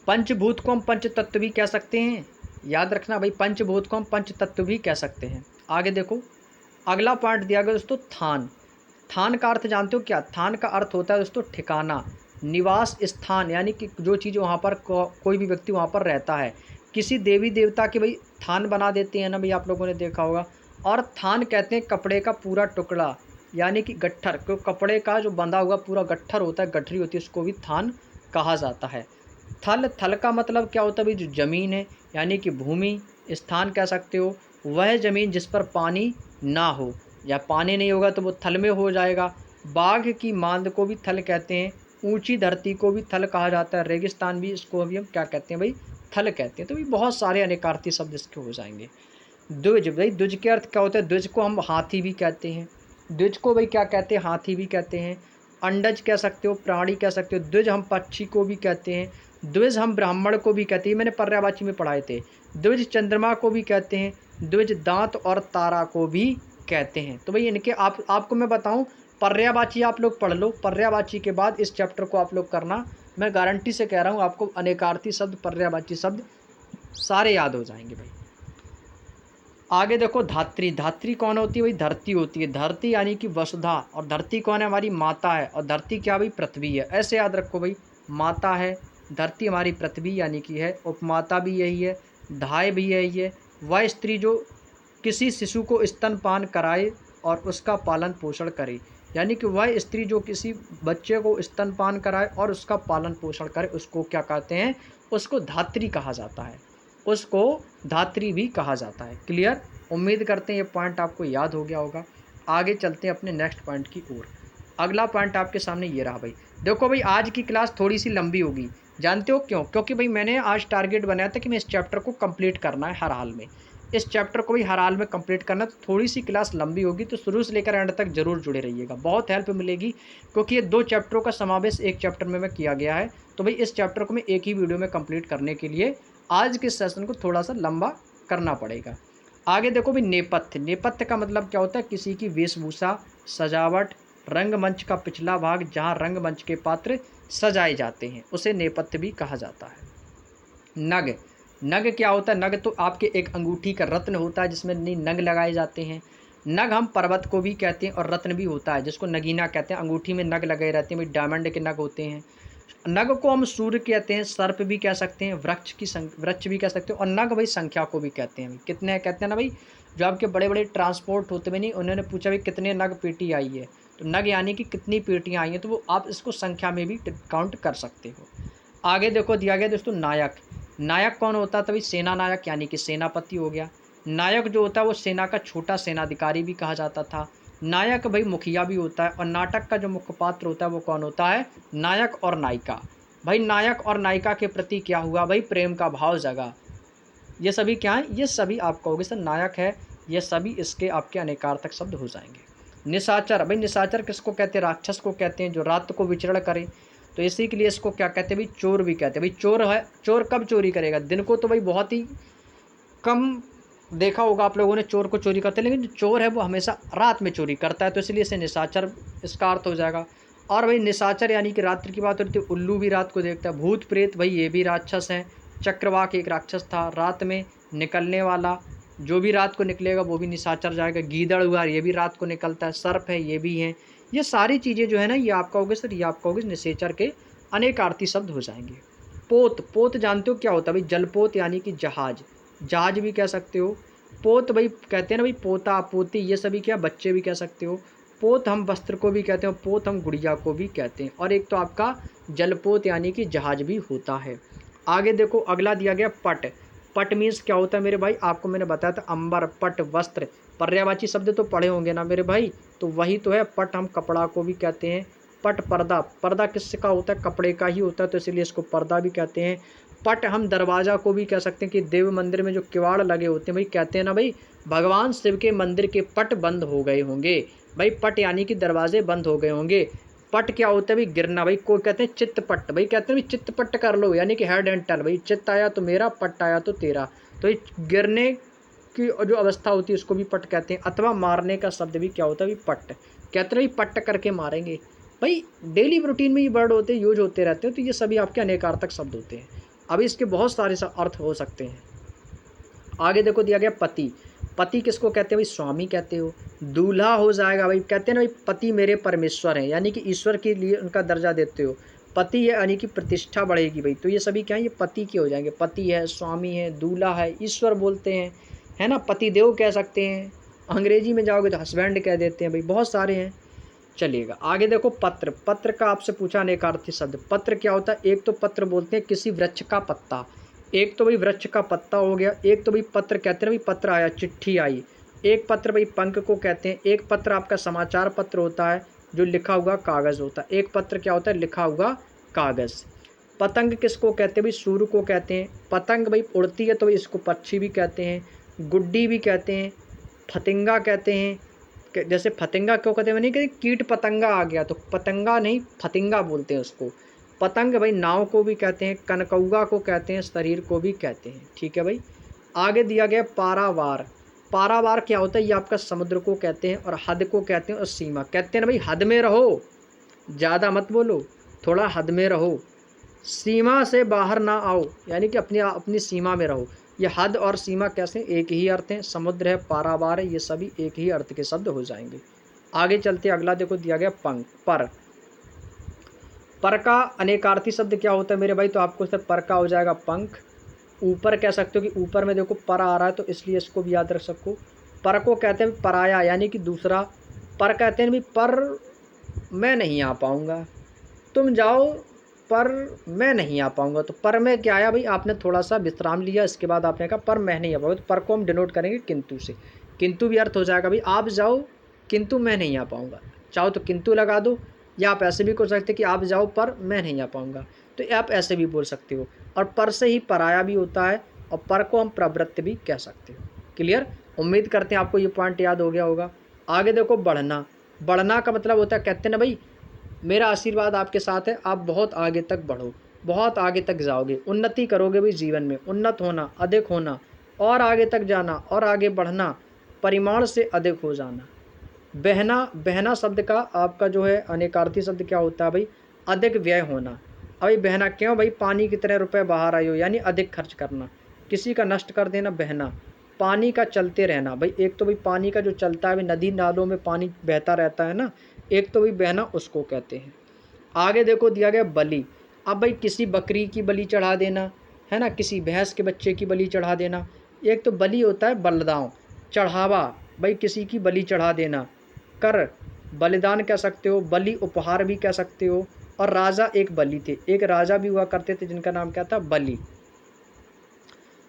पंचभूत को हम पंच तत्व भी कह सकते हैं, याद रखना भाई, पंचभूत को हम पंच तत्व भी कह सकते हैं। आगे देखो अगला पॉइंट दिया गया दोस्तों, थान। थान का अर्थ जानते हो क्या? थान का अर्थ होता है दोस्तों ठिकाना, निवास स्थान, यानी कि जो चीज़ वहाँ पर कोई भी व्यक्ति वहाँ पर रहता है। किसी देवी देवता के भाई थान बना देते हैं ना भाई, आप लोगों ने देखा होगा। और थान कहते हैं कपड़े का पूरा टुकड़ा, यानी कि गट्ठर, क्योंकि कपड़े का जो बंधा हुआ पूरा गट्ठर होता है, गठरी होती है, उसको भी थान कहा जाता है। थल, थल का मतलब क्या होता है भाई? जो ज़मीन है, यानी कि भूमि, स्थान कह सकते हो। वह ज़मीन जिस पर पानी ना हो, या पानी नहीं होगा तो वो थल में हो जाएगा। बाघ की मांद को भी थल कहते हैं। ऊंची धरती को भी थल कहा जाता है। रेगिस्तान भी, इसको भी हम क्या कहते हैं भाई? थल कहते हैं। तो भी बहुत सारे अनेकार्थी शब्द इसके हो जाएंगे। द्विज, भाई द्विज के अर्थ क्या होता है? द्विज को हम हाथी भी कहते हैं। द्विज को भाई क्या कहते हैं? हाथी भी कहते हैं। अंडज कह सकते हो, प्राणी कह सकते हो। द्विज हम पक्षी को भी कहते हैं। द्विज हम ब्राह्मण को भी कहते हैं, मैंने पर्यायवाची में पढ़ाए थे। द्विज चंद्रमा को भी कहते हैं। द्विज दांत और तारा को भी कहते हैं। तो भाई इनके आपको मैं बताऊं, पर्यायवाची आप लोग पढ़ लो, पर्यायवाची के बाद इस चैप्टर को आप लोग करना। मैं गारंटी से कह रहा हूँ आपको अनेकार्थी शब्द, पर्यायवाची शब्द सारे याद हो जाएंगे भाई। आगे देखो धात्री, धात्री कौन होती है भाई? धरती होती है। धरती यानी कि वसुधा, और धरती कौन है? हमारी माता है। और धरती क्या भाई? पृथ्वी है। ऐसे याद रखो भाई, माता है, धरती हमारी पृथ्वी यानी कि है। उपमाता भी यही है, धाय भी यही है। वह स्त्री जो किसी शिशु को स्तनपान कराए और उसका पालन पोषण करे, यानी कि वह स्त्री जो किसी बच्चे को स्तनपान कराए और उसका पालन पोषण करे, उसको क्या कहते हैं? उसको धात्री कहा जाता है, उसको धात्री भी कहा जाता है। क्लियर? उम्मीद करते हैं ये पॉइंट आपको याद हो गया होगा। आगे चलते हैं अपने नेक्स्ट पॉइंट की ओर। अगला पॉइंट आपके सामने ये रहा भाई। देखो भाई आज की क्लास थोड़ी सी लंबी होगी, जानते हो क्यों? क्योंकि भाई मैंने आज टारगेट बनाया था कि मैं इस चैप्टर को कंप्लीट करना है हर हाल में। इस चैप्टर को भी हर हाल में कंप्लीट करना। तो थोड़ी सी क्लास लंबी होगी, तो शुरू से लेकर एंड तक जरूर जुड़े रहिएगा, बहुत हेल्प मिलेगी, क्योंकि ये 2 चैप्टरों का समावेश एक चैप्टर में किया गया है। तो भाई इस चैप्टर को मैं एक ही वीडियो में कंप्लीट करने के लिए आज के सेशन को थोड़ा सा लंबा करना पड़ेगा। आगे देखो भाई, नेपथ्य। नेपथ्य का मतलब क्या होता है? किसी की वेशभूषा, सजावट, रंगमंच का पिछला भाग जहाँ रंगमंच के पात्र सजाए जाते हैं, उसे नेपथ्य भी कहा जाता है। नग। नग क्या होता है? नग तो आपके एक अंगूठी का रत्न होता है जिसमें नग लगाए जाते हैं। नग हम पर्वत को भी कहते हैं, और रत्न भी होता है जिसको नगीना कहते हैं। अंगूठी में नग लगे रहते हैं, भाई डायमंड के नग होते हैं। नग को हम सूर्य कहते हैं, सर्प भी कह सकते हैं, वृक्ष भी कह सकते हैं, और नग भाई संख्या को भी कहते हैं। कितने कहते हैं ना भाई, जो आपके बड़े बड़े ट्रांसपोर्ट होते हैं नहीं, उन्होंने पूछा भाई कितने नग पेटी आई है, तो नग यानी कि कितनी पेटियाँ आई हैं, तो वो आप इसको संख्या में भी काउंट कर सकते हो। आगे देखो दिया गया दोस्तों, नायक। नायक कौन होता है? तभी सेना नायक यानी कि सेनापति हो गया। नायक जो होता है वो सेना का छोटा सेनाधिकारी भी कहा जाता था। नायक भाई मुखिया भी होता है। और नाटक का जो मुख्य पात्र होता है वो कौन होता है? नायक और नायिका। भाई नायक और नायिका के प्रति क्या हुआ? भाई प्रेम का भाव जगा। ये सभी क्या है? ये सभी आप कहोगे सर नायक है, ये सभी इसके आपके अनेकार्थक शब्द हो जाएंगे। निशाचर। भाई निशाचर किसको कहते हैं? राक्षस को कहते हैं, जो रात को विचरण करे, तो इसी के लिए इसको क्या कहते हैं? भाई चोर भी कहते हैं। भाई चोर है, चोर कब चोरी करेगा? दिन को तो भाई बहुत ही कम देखा होगा आप लोगों ने चोर को चोरी करते, लेकिन जो चोर है वो हमेशा रात में चोरी करता है, तो इसलिए इसे निशाचर इसका अर्थ हो जाएगा। और भाई निशाचर यानी कि रात्रि की बात होती है, उल्लू भी रात को देखता है। भूत प्रेत भाई ये भी राक्षस हैं। चक्रवाक एक राक्षस था, रात में निकलने वाला, जो भी रात को निकलेगा वो भी निशाचर जाएगा। गीदड़ हुआ, ये भी रात को निकलता है। सर्प है, ये भी हैं। ये सारी चीज़ें जो है ना, ये आप कहोगे सर, ये आप कहोगे निशाचर के अनेकार्थी शब्द हो जाएंगे। पोत। पोत जानते हो क्या होता है? भाई जलपोत यानी कि जहाज, जहाज भी कह सकते हो। पोत भाई कहते हैं ना भाई, पोता पोती ये सभी क्या बच्चे भी कह सकते हो। पोत हम वस्त्र को भी कहते हैं, पोत हम गुड़िया को भी कहते हैं। और एक तो आपका जलपोत यानी कि जहाज भी होता है। आगे देखो अगला दिया गया पट। पट मीन्स क्या होता है मेरे भाई? आपको मैंने बताया था, अंबर, पट, वस्त्र, पर्यायवाची शब्द तो पढ़े होंगे ना मेरे भाई, तो वही तो है। पट हम कपड़ा को भी कहते हैं। पट पर्दा। पर्दा किसका होता है? कपड़े का ही होता है, तो इसीलिए इसको पर्दा भी कहते हैं। पट हम दरवाज़ा को भी कह सकते हैं, कि देव मंदिर में जो किवाड़ लगे होते हैं, भाई कहते हैं ना भाई, भगवान शिव के मंदिर के पट बंद हो गए होंगे। भाई पट यानी कि दरवाजे बंद हो गए होंगे। पट क्या होता है? भाई गिरना। भाई को कहते हैं चित्तपट। भाई कहते हैं भाई चित्तपट कर लो, यानी कि हेड एंड टल। भाई चित्त आया तो मेरा, पट आया तो तेरा। तो ये गिरने की जो अवस्था होती है उसको भी पट कहते हैं। अथवा मारने का शब्द भी क्या होता है? भाई पट कहते हैं, भाई पट करके मारेंगे। भाई डेली रूटीन में ये वर्ड होते हैं, यूज होते रहते हैं, तो ये सभी आपके अनेकार्थक शब्द होते हैं। अब इसके बहुत सारे अर्थ हो सकते हैं। आगे देखो दिया गया पति। पति किसको कहते हैं? भाई स्वामी कहते हो। दूल्हा हो जाएगा, भाई कहते हैं ना भाई, पति मेरे परमेश्वर हैं, यानी कि ईश्वर के लिए उनका दर्जा देते हो। पति है यानी कि प्रतिष्ठा बढ़ेगी भाई, तो ये सभी क्या है? ये पति के हो जाएंगे। पति है, स्वामी है, दूल्हा है, ईश्वर बोलते हैं, है ना, पति देव कह सकते हैं। अंग्रेजी में जाओगे तो हस्बैंड कह देते हैं। भाई बहुत सारे हैं। चलिएगा आगे देखो पत्र। पत्र का आपसे पूछा अनेकार्थी शब्द। पत्र क्या होता है? एक तो पत्र बोलते हैं किसी वृक्ष का पत्ता, एक तो भाई वृक्ष का पत्ता हो गया। एक तो भाई पत्र कहते हैं भाई पत्र आया, चिट्ठी आई। एक पत्र भाई पंख को कहते हैं। एक पत्र आपका समाचार पत्र होता है, जो लिखा हुआ कागज़ होता है। एक पत्र क्या होता है? लिखा हुआ कागज़। पतंग किसको कहते हैं? भाई सूर्य को कहते हैं। पतंग भाई उड़ती है तो भाई इसको पक्षी भी कहते हैं, गुड्डी भी कहते हैं, फतिंगा कहते हैं। जैसे फतिंगा क्यों कहते हैं? नहीं कहते कीट पतंगा आ गया, तो पतंगा नहीं फतिंगा बोलते हैं उसको। पतंग भाई नाव को भी कहते हैं, कनकौआ को कहते हैं, शरीर को भी कहते हैं। ठीक है भाई। आगे दिया गया पारावार। पारावार क्या होता है? ये आपका समुद्र को कहते हैं, और हद को कहते हैं, और सीमा कहते हैं ना भाई, हद में रहो, ज़्यादा मत बोलो, थोड़ा हद में रहो, सीमा से बाहर ना आओ, यानी कि अपनी अपनी सीमा में रहो। ये हद और सीमा कैसे? एक ही अर्थ हैं। समुद्र है, पारावार है, ये सभी एक ही अर्थ के शब्द हो जाएंगे। आगे चलते अगला देखो दिया गया पंख। पर। पर का अनेकार्थी शब्द क्या होता है मेरे भाई? तो आपको सिर्फ पर का हो जाएगा पंख। ऊपर कह सकते हो, कि ऊपर में देखो पर आ रहा है, तो इसलिए इसको भी याद रख सको। पर को कहते हैं पराया, यानी कि दूसरा। पर कहते हैं भाई पर मैं नहीं आ पाऊँगा, तुम जाओ पर मैं नहीं आ पाऊँगा। तो पर में क्या आया भाई? आपने थोड़ा सा विश्राम लिया, इसके बाद आपने कहा पर मैं नहीं आ पाऊँगा, तो पर को हम डिनोट करेंगे किंतु से। किंतु भी अर्थ हो जाएगा भाई, आप जाओ किंतु मैं नहीं आ पाऊँगा। चाहो तो किंतु लगा दो, या आप ऐसे भी कर सकते कि आप जाओ पर मैं नहीं आ पाऊँगा, तो आप ऐसे भी बोल सकते हो। और पर से ही पराया भी होता है, और पर को हम प्रवृत्ति भी कह सकते हो। क्लियर, उम्मीद करते हैं आपको ये पॉइंट याद हो गया होगा। आगे देखो बढ़ना, बढ़ना का मतलब होता है, कहते हैं ना भाई मेरा आशीर्वाद आपके साथ है, आप बहुत आगे तक बढ़ो, बहुत आगे तक जाओगे, उन्नति करोगे भाई जीवन में, उन्नत होना, अधिक होना, और आगे तक जाना और आगे बढ़ना, परिमाण से अधिक हो जाना। बहना, बहना शब्द का आपका जो है अनेकार्थी शब्द क्या होता है भाई, अधिक व्यय होना। अभी बहना क्यों भाई, पानी की तरह रुपए बाहर आए हो, यानी अधिक खर्च करना, किसी का नष्ट कर देना बहना। पानी का चलते रहना भाई, एक तो भाई पानी का जो चलता है भाई, नदी नालों में पानी बहता रहता है ना, एक तो भाई बहना उसको कहते हैं। आगे देखो दिया गया बलि। अब भाई किसी बकरी की बलि चढ़ा देना है ना, किसी भैंस के बच्चे की बलि चढ़ा देना। एक तो बलि होता है बलिदान, चढ़ावा, भाई किसी की बलि चढ़ा देना। कर, बलिदान कह सकते हो, बलि उपहार भी कह सकते हो। और राजा एक बलि थे, एक राजा भी हुआ करते थे जिनका नाम क्या था, बलि।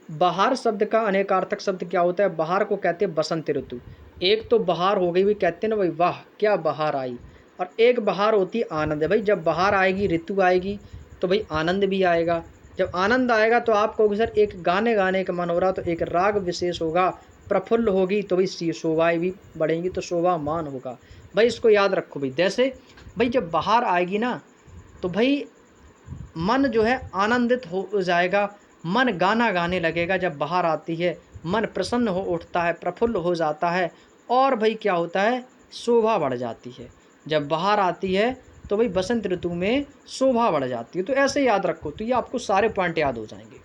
बहार शब्द का अनेकार्थक शब्द क्या होता है, बहार को कहते हैं बसंत ऋतु। एक तो बहार हो गई भी, कहते हैं ना भाई वाह क्या बहार आई, और एक बहार होती है आनंद। भाई जब बहार आएगी, ऋतु आएगी, तो भाई आनंद भी आएगा। जब आनंद आएगा तो आप कहोगे सर एक गाने गाने का मन हो रहा, तो एक राग विशेष होगा, प्रफुल्ल होगी, तो भाई शोभाएँ भी बढ़ेंगी, तो शोभामान होगा। भाई इसको याद रखो भाई, जैसे भाई जब बहार आएगी ना, तो भाई मन जो है आनंदित हो जाएगा, मन गाना गाने लगेगा। जब बाहर आती है मन प्रसन्न हो उठता है, प्रफुल्ल हो जाता है, और भाई क्या होता है, शोभा बढ़ जाती है। जब बाहर आती है तो भाई बसंत ऋतु में शोभा बढ़ जाती है। तो ऐसे याद रखो, तो ये आपको सारे पॉइंट याद हो जाएंगे।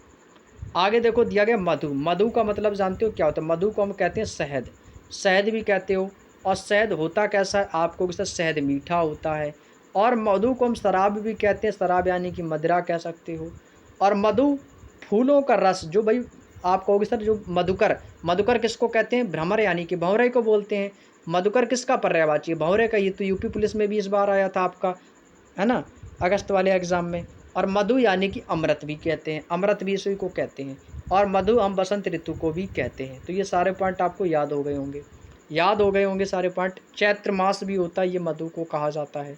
आगे देखो दिया गया मधु। मधु का मतलब जानते हो क्या होता है, मधु को हम कहते हैं शहद, शहद भी कहते हो। और शहद होता कैसा है, आपको कि शहद मीठा होता है। और मधु को हम शराब भी कहते हैं, शराब यानी कि मदिरा कह सकते हो। और मधु फूलों का रस, जो भाई आप कहोगे सर जो मधुकर, मधुकर किसको कहते हैं, भ्रमर यानी कि भंवरे को बोलते हैं। मधुकर किसका पर्यायवाची है, भंवरे का। ये तो यूपी पुलिस में भी इस बार आया था आपका, है ना, अगस्त वाले एग्जाम में। और मधु यानी कि अमृत भी कहते हैं, अमृत भी इसी को कहते हैं। और मधु हम बसंत ऋतु को भी कहते हैं। तो ये सारे पॉइंट आपको याद हो गए होंगे, याद हो गए होंगे सारे पॉइंट। चैत्र मास भी होता है, ये मधु को कहा जाता है।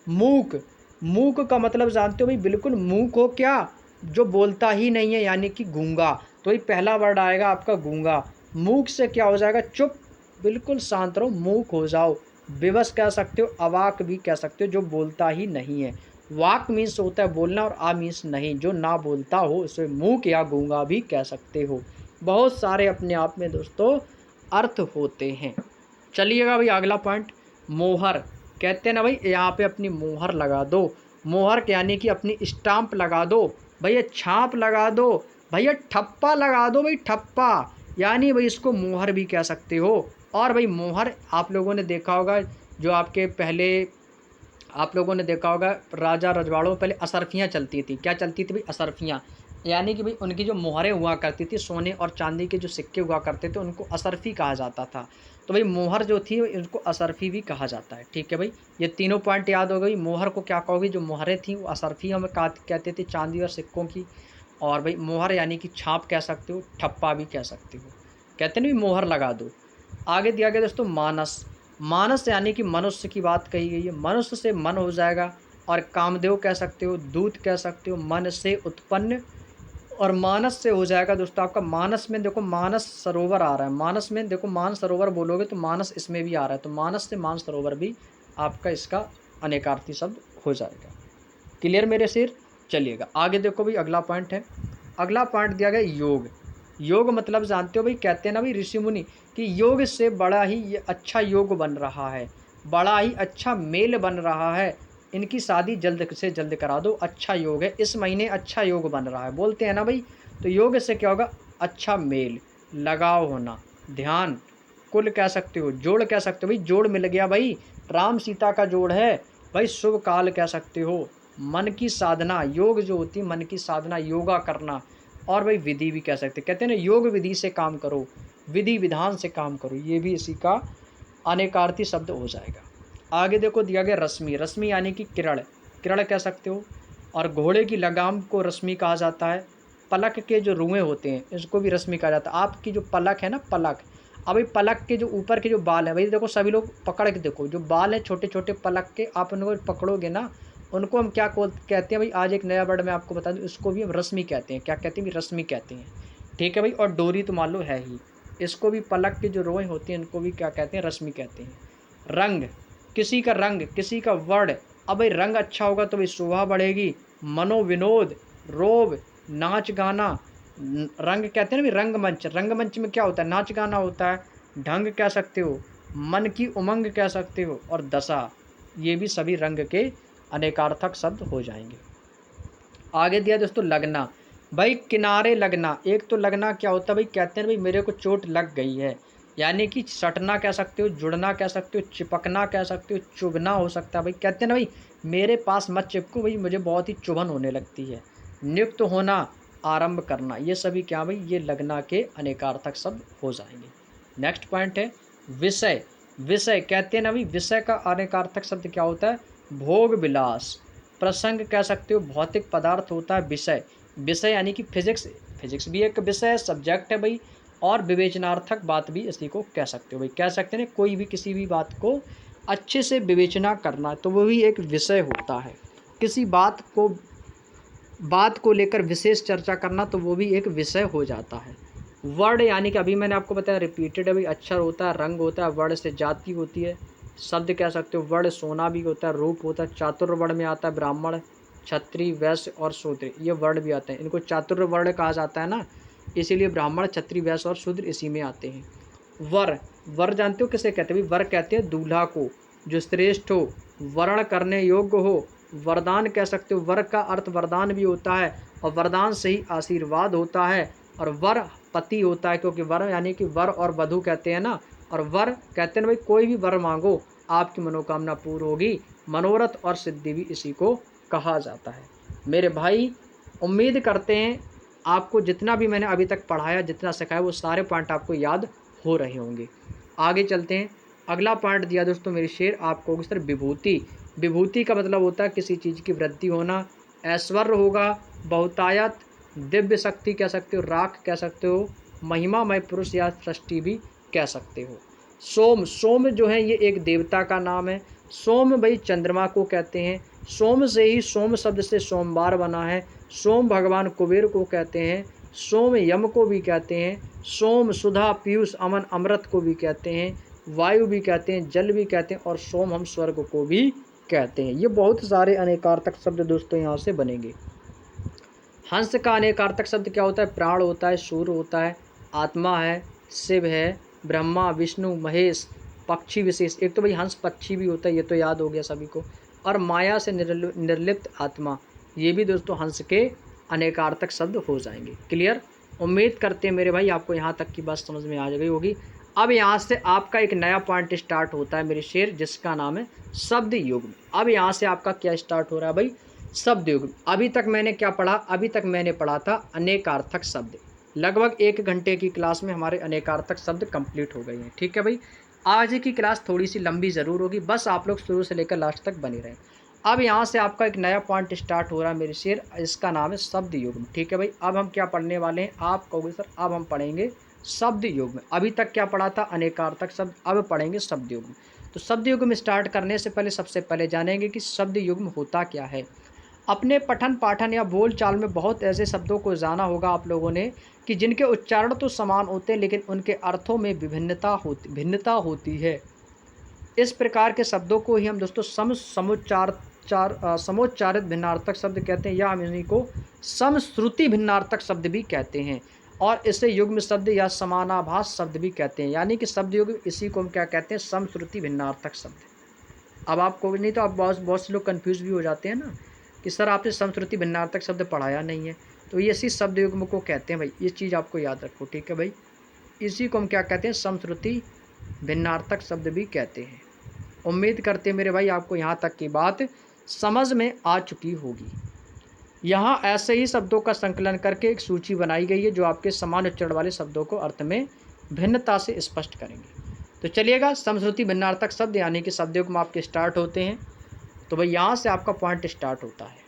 मूक, मूक का मतलब जानते हो भाई, बिल्कुल मूक हो क्या, जो बोलता ही नहीं है, यानी कि गूंगा। तो ये पहला वर्ड आएगा आपका गूंगा। मूक से क्या हो जाएगा, चुप, बिल्कुल शांत रहो, मूक हो जाओ। विवश कह सकते हो, अवाक भी कह सकते हो, जो बोलता ही नहीं है। वाक मीन्स होता है बोलना, और आ मीन्स नहीं, जो ना बोलता हो उसे मूक या गूंगा भी कह सकते हो। बहुत सारे अपने आप में दोस्तों अर्थ होते हैं। चलिएगा भाई अगला पॉइंट, मोहर। कहते हैं ना भाई यहाँ पे अपनी मोहर लगा दो। मोहर यानी कि अपनी स्टाम्प लगा दो भैया, छाप लगा दो भैया, ठप्पा लगा दो भाई, ठप्पा, यानी भाई इसको मोहर भी कह सकते हो। और भाई मोहर आप लोगों ने देखा होगा, जो आपके पहले आप लोगों ने देखा होगा राजा रजवाड़ों में पहले असरफियाँ चलती थी। क्या चलती थी भाई, असरफियाँ, यानी कि भाई उनकी जो मोहरें हुआ करती थी, सोने और चांदी के जो सिक्के हुआ करते थे, उनको असरफी कहा जाता था। तो भाई मोहर जो थी उनको असरफी भी कहा जाता है। ठीक है भाई, ये तीनों पॉइंट याद हो गई। मोहर को क्या कहोगे, जो मोहरें थी वो असरफी हमें कहते थे, चांदी और सिक्कों की। और भाई मोहर यानी कि छाप कह सकते हो, ठप्पा भी कह सकते हो, कहते नहीं मोहर लगा दो। आगे दिया गया दोस्तों मानस। मानस यानी कि मनुष्य की बात कही गई है, मनुष्य से मन हो जाएगा। और कामदेव कह सकते हो, दूत कह सकते हो, मन से उत्पन्न। और मानस से हो जाएगा दोस्तों आपका, मानस में देखो मानस सरोवर आ रहा है, मानस में देखो मान सरोवर बोलोगे तो मानस इसमें भी आ रहा है, तो मानस से मान सरोवर भी आपका इसका अनेकार्थी शब्द हो जाएगा। क्लियर मेरे सिर। चलिएगा आगे देखो भाई अगला पॉइंट है, अगला पॉइंट दिया गया योग। योग मतलब जानते हो भाई, कहते हैं ना भाई ऋषि मुनि कि योग से बड़ा ही ये अच्छा योग बन रहा है, बड़ा ही अच्छा मेल बन रहा है, इनकी शादी जल्द से जल्द करा दो, अच्छा योग है, इस महीने अच्छा योग बन रहा है, बोलते हैं ना भाई। तो योग से क्या होगा, अच्छा मेल, लगाव होना, ध्यान, कुल कह सकते हो, जोड़ कह सकते हो भाई, जोड़ मिल गया भाई, राम सीता का जोड़ है भाई, शुभ काल कह सकते हो, मन की साधना, योग जो होती है मन की साधना, योगा करना। और भाई विधि भी कह सकते, कहते हैं ना योग विधि से काम करो, विधि विधान से काम करो, ये भी इसी का अनेकार्थी शब्द हो जाएगा। आगे देखो दिया गया रश्मि। रश्मि यानी कि किरण, किरण कह सकते हो। और घोड़े की लगाम को रश्मि कहा जाता है। पलक के जो रुएँ होते हैं इसको भी रश्मि कहा जाता है। आपकी जो पलक है ना, पलक, अभी पलक के जो ऊपर के जो बाल हैं भाई, देखो सभी लोग पकड़ के देखो, जो बाल हैं छोटे छोटे पलक के, आप उनको पकड़ोगे ना, उनको हम क्या कहते हैं भाई, आज एक नया वर्ड मैं आपको बता दूं, इसको भी हम रश्मि कहते हैं। क्या कहते हैं भाई, रश्मि कहते हैं। ठीक है भाई। और डोरी तो मान लो है ही, इसको भी पलक की जो रोएं होती हैं इनको भी क्या कहते हैं, रश्मि कहते हैं। रंग, रंग, किसी का वर्ण। अब भाई रंग अच्छा होगा तो भाई शोभा बढ़ेगी। मनोविनोद, रोब, नाच गाना। रंग कहते हैं ना भी रंगमंच, रंगमंच में क्या होता है, नाच गाना होता है। ढंग कह सकते हो, मन की उमंग कह सकते हो, और दशा, ये भी सभी रंग के अनेकार्थक शब्द हो जाएंगे। आगे दिया दोस्तों लगना। भाई किनारे लगना, एक तो लगना क्या होता है भाई, कहते हैं भाई मेरे को चोट लग गई है, यानी कि सटना कह सकते हो, जुड़ना कह सकते हो, चिपकना कह सकते हो, चुभना हो सकता है। भाई कहते हैं ना भाई मेरे पास मत चिपको भाई, मुझे बहुत ही चुभन होने लगती है। नियुक्त होना, आरंभ करना, ये सभी क्या भाई, ये लगना के अनेकार्थक शब्द हो जाएंगे। नेक्स्ट पॉइंट है विषय। विषय कहते हैं ना भाई, विषय का अनेकार्थक शब्द क्या होता है, भोग विलास। प्रसंग कह सकते हो, भौतिक पदार्थ होता है विषय। विषय यानी कि फिजिक्स, फिजिक्स भी एक विषय है, सब्जेक्ट है भाई। और विवेचनार्थक बात भी इसी को कह सकते हो भाई, कह सकते हैं कोई भी किसी भी बात को अच्छे से विवेचना करना, तो वो भी एक विषय होता है। किसी बात को लेकर विशेष चर्चा करना, तो वो भी एक विषय हो जाता है। वर्ड यानी कि अभी मैंने आपको बताया रिपीटेड है भाई, अक्षर होता है, रंग होता है, वर्ण से जाति होती है, शब्द कह सकते हो। वर्ण सोना भी होता है, रूप होता है, चातुर्य वर्ण में आता है ब्राह्मण, क्षत्रिय, वैश्य और शूद्र, ये वर्ण भी आते हैं, इनको चातुर्य वर्ण कहा जाता है ना, इसीलिए ब्राह्मण, क्षत्रिय, वैश्य और शूद्र इसी में आते हैं। वर, वर जानते हो किसे कहते हैं भाई, वर कहते हैं दूल्हा को, जो श्रेष्ठ हो, वर्ण करने योग्य हो। वरदान कह सकते हो, वर का अर्थ वरदान भी होता है, और वरदान से ही आशीर्वाद होता है। और वर पति होता है, क्योंकि वर यानी कि वर और वधु कहते हैं ना। और वर कहते हैं भाई कोई भी वर मांगो आपकी मनोकामना पूर्ण होगी। मनोरथ और सिद्धि भी इसी को कहा जाता है। मेरे भाई उम्मीद करते हैं आपको जितना भी मैंने अभी तक पढ़ाया, जितना सिखाया, वो सारे पॉइंट आपको याद हो रहे होंगे। आगे चलते हैं। अगला पॉइंट दिया दोस्तों मेरे शेर आपको होगी सर विभूति। विभूति का मतलब होता है किसी चीज़ की वृद्धि होना। ऐश्वर्य होगा, बहुतायत, दिव्य शक्ति कह सकते हो, राख कह सकते हो, महिमामय पुरुष या सृष्टि भी कह सकते हो। सोम, सोम जो है ये एक देवता का नाम है। सोम भाई चंद्रमा को कहते हैं। सोम से ही, सोम शब्द से सोमवार बना है। सोम भगवान कुबेर को कहते हैं। सोम यम को भी कहते हैं। सोम सुधा, पीयूष, अमन, अमृत को भी कहते हैं। वायु भी कहते हैं, जल भी कहते हैं, और सोम हम स्वर्ग को भी कहते हैं। ये बहुत सारे अनेकार्थक शब्द दोस्तों यहाँ से बनेंगे। हंस का अनेकार्थक शब्द क्या होता है, प्राण होता है, सूर्य होता है, आत्मा है, शिव है, ब्रह्मा, विष्णु, महेश, पक्षी विशेष। एक तो भाई हंस पक्षी भी होता है, ये तो याद हो गया सभी को। और माया से निर्लिप्त आत्मा, ये भी दोस्तों हंस के अनेकार्थक शब्द हो जाएंगे। क्लियर? उम्मीद करते हैं मेरे भाई आपको यहाँ तक की बात समझ में आ गई होगी। अब यहाँ से आपका एक नया पॉइंट स्टार्ट होता है मेरे शेर, जिसका नाम है शब्द युग्म। अब यहाँ से आपका क्या स्टार्ट हो रहा है भाई, शब्द युग्म। अभी तक मैंने क्या पढ़ा, अभी तक मैंने पढ़ा था अनेकार्थक शब्द। लगभग 1 घंटे की क्लास में हमारे अनेकार्थक शब्द कंप्लीट हो गए हैं। ठीक है भाई, आज की क्लास थोड़ी सी लंबी ज़रूर होगी, बस आप लोग शुरू से लेकर लास्ट तक बने रहें। अब यहाँ से आपका एक नया पॉइंट स्टार्ट हो रहा है मेरे शेर, इसका नाम है शब्द युग्म। ठीक है भाई, अब हम क्या पढ़ने वाले हैं, आप कहोगे सर अब हम पढ़ेंगे शब्द युग्म। अभी तक क्या पढ़ा था, अनेकार्थक शब्द, अब पढ़ेंगे शब्द युग्म। तो शब्द युग्म स्टार्ट करने से पहले सबसे पहले जानेंगे कि शब्द युग्म होता क्या है। अपने पठन पाठन या बोल चाल में बहुत ऐसे शब्दों को जाना होगा आप लोगों ने कि जिनके उच्चारण तो समान होते हैं, लेकिन उनके अर्थों में भिन्नता होती है। इस प्रकार के शब्दों को ही हम दोस्तों समोच्चारित भिन्नार्थक शब्द कहते हैं, या हम इन्हीं को समश्रुति भिन्नार्थक शब्द भी कहते हैं। और इसे युग्म शब्द या समानाभास शब्द भी कहते हैं, यानी कि शब्द युग्म इसी को हम क्या कहते हैं, समश्रुति भिन्नार्थक शब्द। अब आपको नहीं तो आप बहुत से लोग कन्फ्यूज़ भी हो जाते हैं ना कि सर आपने समश्रुति भिन्नार्थक शब्द पढ़ाया नहीं है, तो ये इसी शब्द युग्म को कहते हैं भाई, ये चीज़ आपको याद रखो। ठीक है भाई, इसी को हम क्या कहते हैं, समश्रुति भिन्नार्थक शब्द भी कहते हैं। उम्मीद करते हैं मेरे भाई आपको यहाँ तक की बात समझ में आ चुकी होगी। यहाँ ऐसे ही शब्दों का संकलन करके एक सूची बनाई गई है जो आपके समान उच्चारण वाले शब्दों को अर्थ में भिन्नता से स्पष्ट करेंगे। तो चलिएगा, समश्रुति भिन्नार्थक शब्द यानी कि शब्द युग्म आपके स्टार्ट होते हैं। तो भाई यहाँ से आपका पॉइंट स्टार्ट होता है।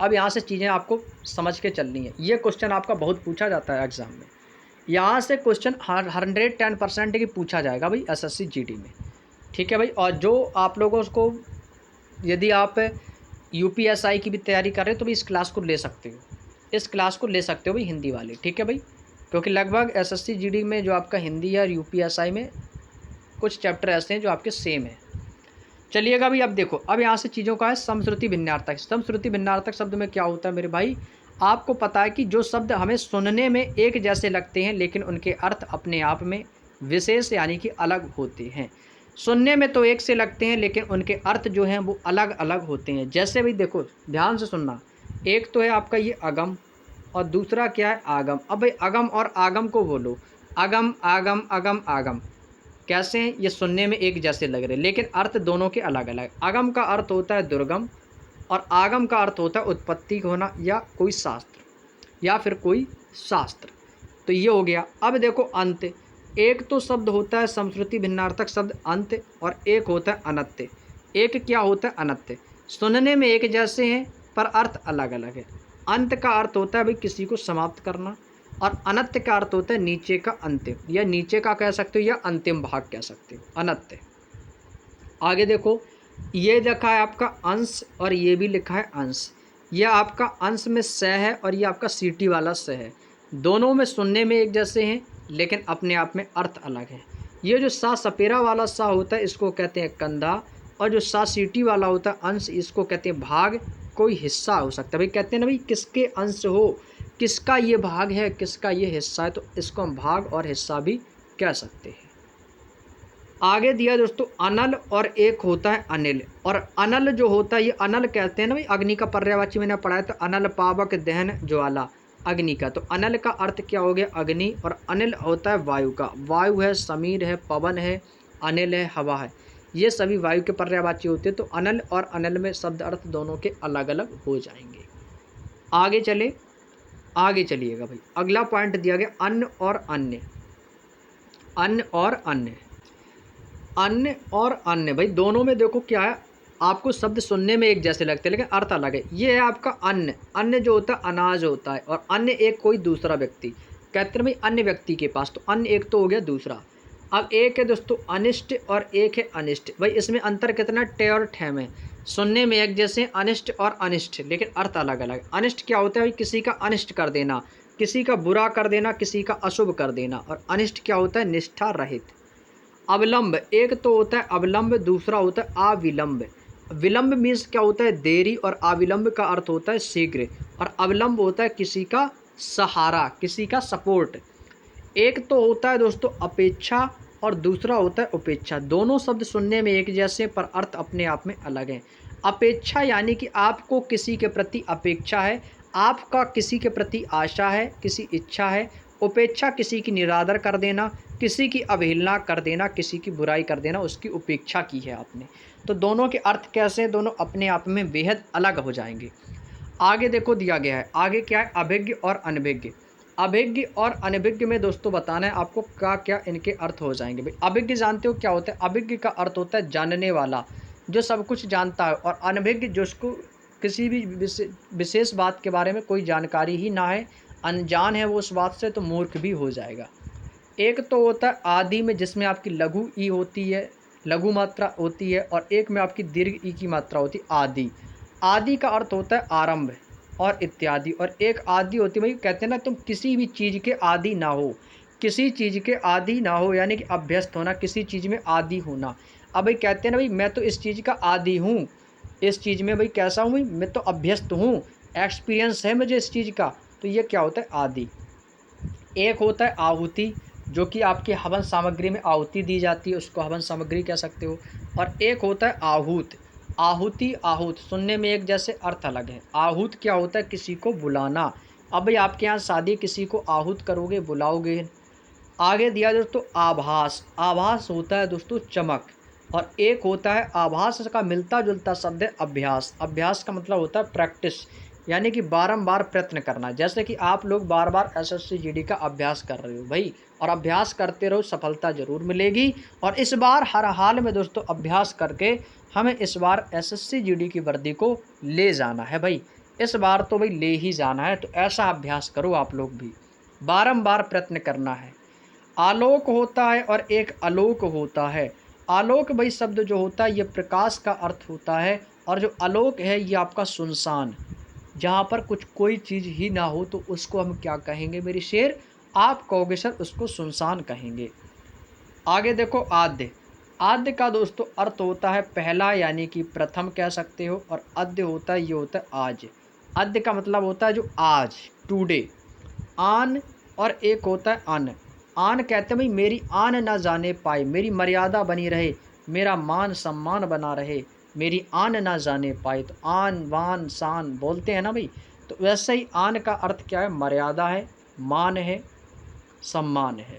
अब यहाँ से चीज़ें आपको समझ के चलनी है। ये क्वेश्चन आपका बहुत पूछा जाता है एग्जाम में। यहाँ से क्वेश्चन 110% की पूछा जाएगा भाई SSC GD में। ठीक है भाई, और जो आप लोगों को यदि आप UPSI की भी तैयारी कर रहे हो तो भी इस क्लास को ले सकते हो, इस क्लास को ले सकते हो भाई, हिंदी वाले। ठीक है भाई, क्योंकि लगभग एसएससी जीडी में जो आपका हिंदी या यूपीएसआई में कुछ चैप्टर ऐसे हैं जो आपके सेम हैं। चलिएगा भाई, अब देखो, अब यहाँ से चीज़ों का है समश्रुति भिन्नार्थक। समश्रुति भिन्नार्थक शब्द में क्या होता है मेरे भाई, आपको पता है कि जो शब्द हमें सुनने में एक जैसे लगते हैं लेकिन उनके अर्थ अपने आप में विशेष यानी कि अलग होते हैं। सुनने में तो एक से लगते हैं लेकिन उनके अर्थ जो हैं वो अलग अलग होते हैं। जैसे भाई देखो, ध्यान से सुनना, एक तो है आपका ये अगम और दूसरा क्या है आगम। अब भाई अगम और आगम को बोलो, अगम आगम अगम आगम, कैसे हैं, ये सुनने में एक जैसे लग रहे लेकिन अर्थ दोनों के अलग अलग। अगम का अर्थ होता है दुर्गम और आगम का अर्थ होता है उत्पत्ति होना या कोई शास्त्र या फिर कोई शास्त्र। तो ये हो गया। अब देखो अंत, एक तो शब्द होता है समश्रुति भिन्नार्थक शब्द अंत और एक होता है अनत्य। एक क्या होता है अनत्य, सुनने में एक जैसे हैं पर अर्थ अलग अलग है। अंत का अर्थ होता है भाई किसी को समाप्त करना और अनत्य का अर्थ होता है नीचे का अंतिम, या नीचे का कह सकते हो या अंतिम भाग कह सकते हो, अनत्य। आगे देखो, ये लिखा है आपका अंश और ये भी लिखा है अंश। यह आपका अंश में स है और ये आपका सीटी वाला स है। दोनों में सुनने में एक जैसे हैं लेकिन अपने आप में अर्थ अलग है। ये जो सा सपेरा वाला सा होता है इसको कहते हैं कंधा, और जो सा सीटी वाला होता है अंश इसको कहते हैं भाग, कोई हिस्सा हो सकता है। भाई कहते हैं ना भाई किसके अंश हो, किसका ये भाग है, किसका ये हिस्सा है, तो इसको हम भाग और हिस्सा भी कह सकते हैं। आगे दिया दोस्तों अनल और एक होता है अनिल। और अनल जो होता है ये अनल कहते हैं ना भाई, अग्नि का पर्यायवाची मैंने पढ़ा है, तो अनल पावक दहन ज्वाला, अग्नि का। तो अनल का अर्थ क्या हो गया अग्नि, और अनिल होता है वायु का। वायु है, समीर है, पवन है, अनिल है, हवा है, ये सभी वायु के पर्यायवाची होते हैं। तो अनल और अनिल में शब्द अर्थ दोनों के अलग अलग हो जाएंगे। आगे चलिएगा भाई, अगला पॉइंट दिया गया अन्न और अन्य। अन्न और अन्य, अन्न और अन्य भाई दोनों में देखो क्या है, आपको शब्द सुनने में एक जैसे लगते हैं लेकिन अर्थ अलग है। ये है आपका अन्न। अन्न जो होता है अनाज होता है, और अन्य एक कोई दूसरा व्यक्ति, कहते हैं भाई अन्य व्यक्ति के पास, तो अन्य एक तो हो गया दूसरा। अब एक है दोस्तों अनिष्ट और एक है अनिष्ट। भाई इसमें अंतर कितना, टे और ठे में, सुनने में एक जैसे अनिष्ट और अनिष्ट लेकिन अर्थ अलग अलग। अनिष्ट क्या होता है भाई किसी का अनिष्ट कर देना, किसी का बुरा कर देना, किसी का अशुभ कर देना। और अनिष्ट क्या होता है निष्ठा रहित। अविलंब, एक तो होता है अविलंब, दूसरा होता है अविलंब। विलंब मीन्स क्या होता है देरी, और अविलंब का अर्थ होता है शीघ्र। और अविलंब होता है किसी का सहारा, किसी का सपोर्ट। एक तो होता है दोस्तों अपेक्षा और दूसरा होता है उपेक्षा। दोनों शब्द सुनने में एक जैसे पर अर्थ अपने आप में अलग हैं। अपेक्षा यानी कि आपको किसी के प्रति अपेक्षा है, आपका किसी के प्रति आशा है, किसी इच्छा है। उपेक्षा किसी की निरादर कर देना, किसी की अवहेलना कर देना, किसी की बुराई कर देना, उसकी उपेक्षा की है आपने। तो दोनों के अर्थ कैसे हैं, दोनों अपने आप में बेहद अलग हो जाएंगे। आगे देखो दिया गया है, आगे क्या है अभिज्ञ और अनभिज्ञ। अभिज्ञ और अनभिज्ञ में दोस्तों बताना है आपको क्या क्या इनके अर्थ हो जाएंगे। भाई अभिज्ञ जानते हो क्या होता है, अभिज्ञ का अर्थ होता है जानने वाला, जो सब कुछ जानता है। और अनभिज्ञ जिसको किसी भी विशेष बात के बारे में कोई जानकारी ही ना है, अनजान है वो उस बात से, तो मूर्ख भी हो जाएगा। एक तो होता है आदि में, जिसमें आपकी लघु ई होती है, लघु मात्रा होती है, और एक में आपकी दीर्घ ई की मात्रा होती है आदि। आदि का अर्थ होता है आरंभ और इत्यादि। और एक आदि होती है भाई, कहते हैं ना तुम किसी भी चीज़ के आदि ना हो, किसी चीज़ के आदि ना हो यानी कि अभ्यस्त होना, किसी चीज़ में आदि होना। अब भाई कहते हैं ना भाई मैं तो इस चीज़ का आदि हूँ, इस चीज़ में भाई कैसा हूँ, मैं तो अभ्यस्त हूँ, एक्सपीरियंस है मुझे इस चीज़ का। तो ये क्या होता है आदि। एक होता है आहुति, जो कि आपकी हवन सामग्री में आहुति दी जाती है, उसको हवन सामग्री कह सकते हो। और एक होता है आहूत। आहुति आहूत सुनने में एक जैसे, अर्थ अलग है। आहूत क्या होता है किसी को बुलाना। अब भाई आपके यहाँ शादी, किसी को आहूत करोगे, बुलाओगे। आगे दिया दोस्तों आभास। आभास होता है दोस्तों चमक। और एक होता है आभास का मिलता जुलता शब्द है अभ्यास। अभ्यास का मतलब होता है प्रैक्टिस, यानी कि बारंबार प्रयत्न करना। जैसे कि आप लोग बार बार एसएससी जीडी का अभ्यास कर रहे हो भाई, और अभ्यास करते रहो, सफलता जरूर मिलेगी। और इस बार हर हाल में दोस्तों अभ्यास करके हमें इस बार एसएससी जीडी की वर्दी को ले जाना है भाई। इस बार तो भाई ले ही जाना है, तो ऐसा अभ्यास करो आप लोग भी, बारंबार प्रयत्न करना है। आलोक होता है और एक आलोक होता है। आलोक भाई शब्द जो होता है ये प्रकाश का अर्थ होता है, और जो आलोक है ये आपका सुनसान, जहाँ पर कुछ कोई चीज़ ही ना हो, तो उसको हम क्या कहेंगे मेरी शेर, आप कहोगे सर उसको सुनसान कहेंगे। आगे देखो आद्य। आद्य का दोस्तों अर्थ होता है पहला यानी कि प्रथम कह सकते हो, और अद्य होता है ये होता है आज। अद्य का मतलब होता है जो आज, टुडे। आन और एक होता है अन। आन कहते हैं भाई मेरी आन ना जाने पाए, मेरी मर्यादा बनी रहे, मेरा मान सम्मान बना रहे, मेरी आन ना जाने पाए। तो आन वान शान बोलते हैं ना भाई, तो वैसे ही आन का अर्थ क्या है, मर्यादा है, मान है, सम्मान है।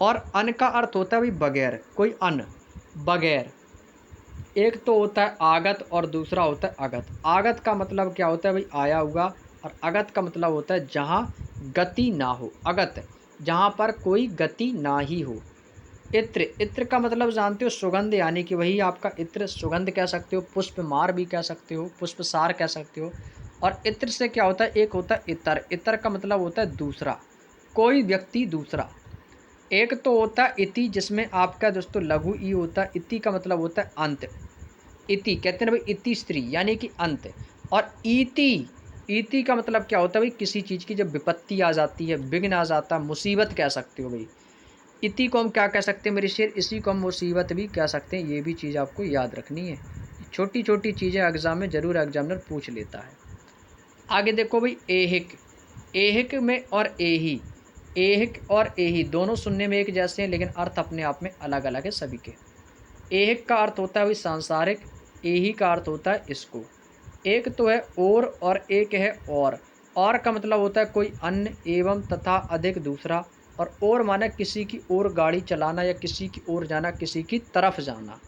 और अन का अर्थ होता है भाई बगैर, कोई अन, बगैर। एक तो होता है आगत और दूसरा होता है अगत। आगत का मतलब क्या होता है भाई आया हुआ, और अगत का मतलब होता है जहाँ गति ना हो। अगत जहाँ पर कोई गति ना ही हो। इत्र, इत्र का मतलब जानते हो सुगंध, यानी कि वही आपका इत्र, सुगंध कह सकते हो, पुष्प मार भी कह सकते हो, पुष्प सार कह सकते हो। और इत्र से क्या होता है, एक होता है इतर। इतर का मतलब होता है दूसरा, कोई व्यक्ति दूसरा। एक तो होता है इति, जिसमें आपका दोस्तों लघु ई होता है। इति का मतलब होता है अंत। इति कहते हैं ना भाई, इति स्त्री यानी कि अंत। और इति, इति का मतलब क्या होता है भाई, किसी चीज़ की जब विपत्ति आ जाती है, विघ्न आ जाता है, मुसीबत कह सकते हो भाई। इति को हम क्या कह सकते हैं मेरे शेर, इसी को हम मुसीबत भी कह सकते हैं। ये भी चीज़ आपको याद रखनी है, छोटी छोटी चीज़ें एग्जाम में जरूर एग्जामिनर पूछ लेता है। आगे देखो भाई एहिक। एहिक में और एही, एहिक और एही दोनों सुनने में एक जैसे हैं, लेकिन अर्थ अपने आप में अलग अलग है सभी के। एहिक का अर्थ होता है भाई सांसारिक, एही का अर्थ होता है इसको। एक तो है और एक है और का मतलब होता है कोई अन्य एवं तथा अधिक दूसरा। और माना किसी की ओर गाड़ी चलाना, या किसी की ओर जाना, किसी की तरफ जाना।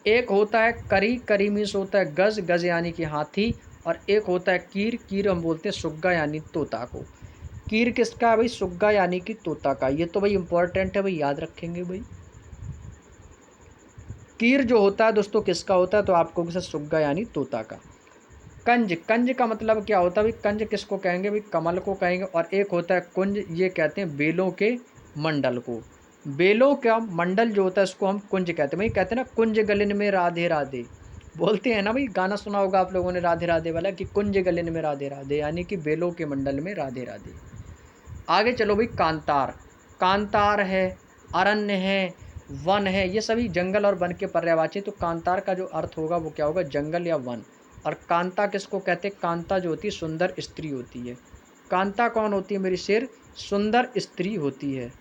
एक होता है करी, करी मीन्स होता है गज, गज यानी कि हाथी। और एक होता है कीर, कीर हम बोलते हैं सुग्गा यानी तोता को। कीर किसका है भाई, सुग्गा यानी कि तोता का। ये तो भाई इंपॉर्टेंट है भाई, याद रखेंगे भाई। कीर जो होता है दोस्तों किसका होता है, तो आपको किसी सुग्गा यानी तोता का। कंज, कंज का मतलब क्या होता है भाई, कंज किसको कहेंगे भाई, कमल को कहेंगे। और एक होता है कुंज, ये कहते हैं बेलों के मंडल को। बेलों का मंडल जो होता है इसको हम कुंज कहते हैं भाई। कहते हैं ना कुंज गलिन में राधे राधे, बोलते हैं ना भाई, गाना सुना होगा आप लोगों ने राधे राधे वाला, कि कुंज गलिन में राधे राधे, यानी कि बेलों के मंडल में राधे राधे। आगे चलो भाई कांतार। कांतार है, अरण्य है, वन है, ये सभी जंगल और वन के पर्यायवाची। तो कांतार का जो अर्थ होगा वो क्या होगा, जंगल या वन। और कांता किसको कहते हैं, कांता जो होती है सुंदर स्त्री होती है। कांता कौन होती है मेरी शेर, सुंदर स्त्री होती है।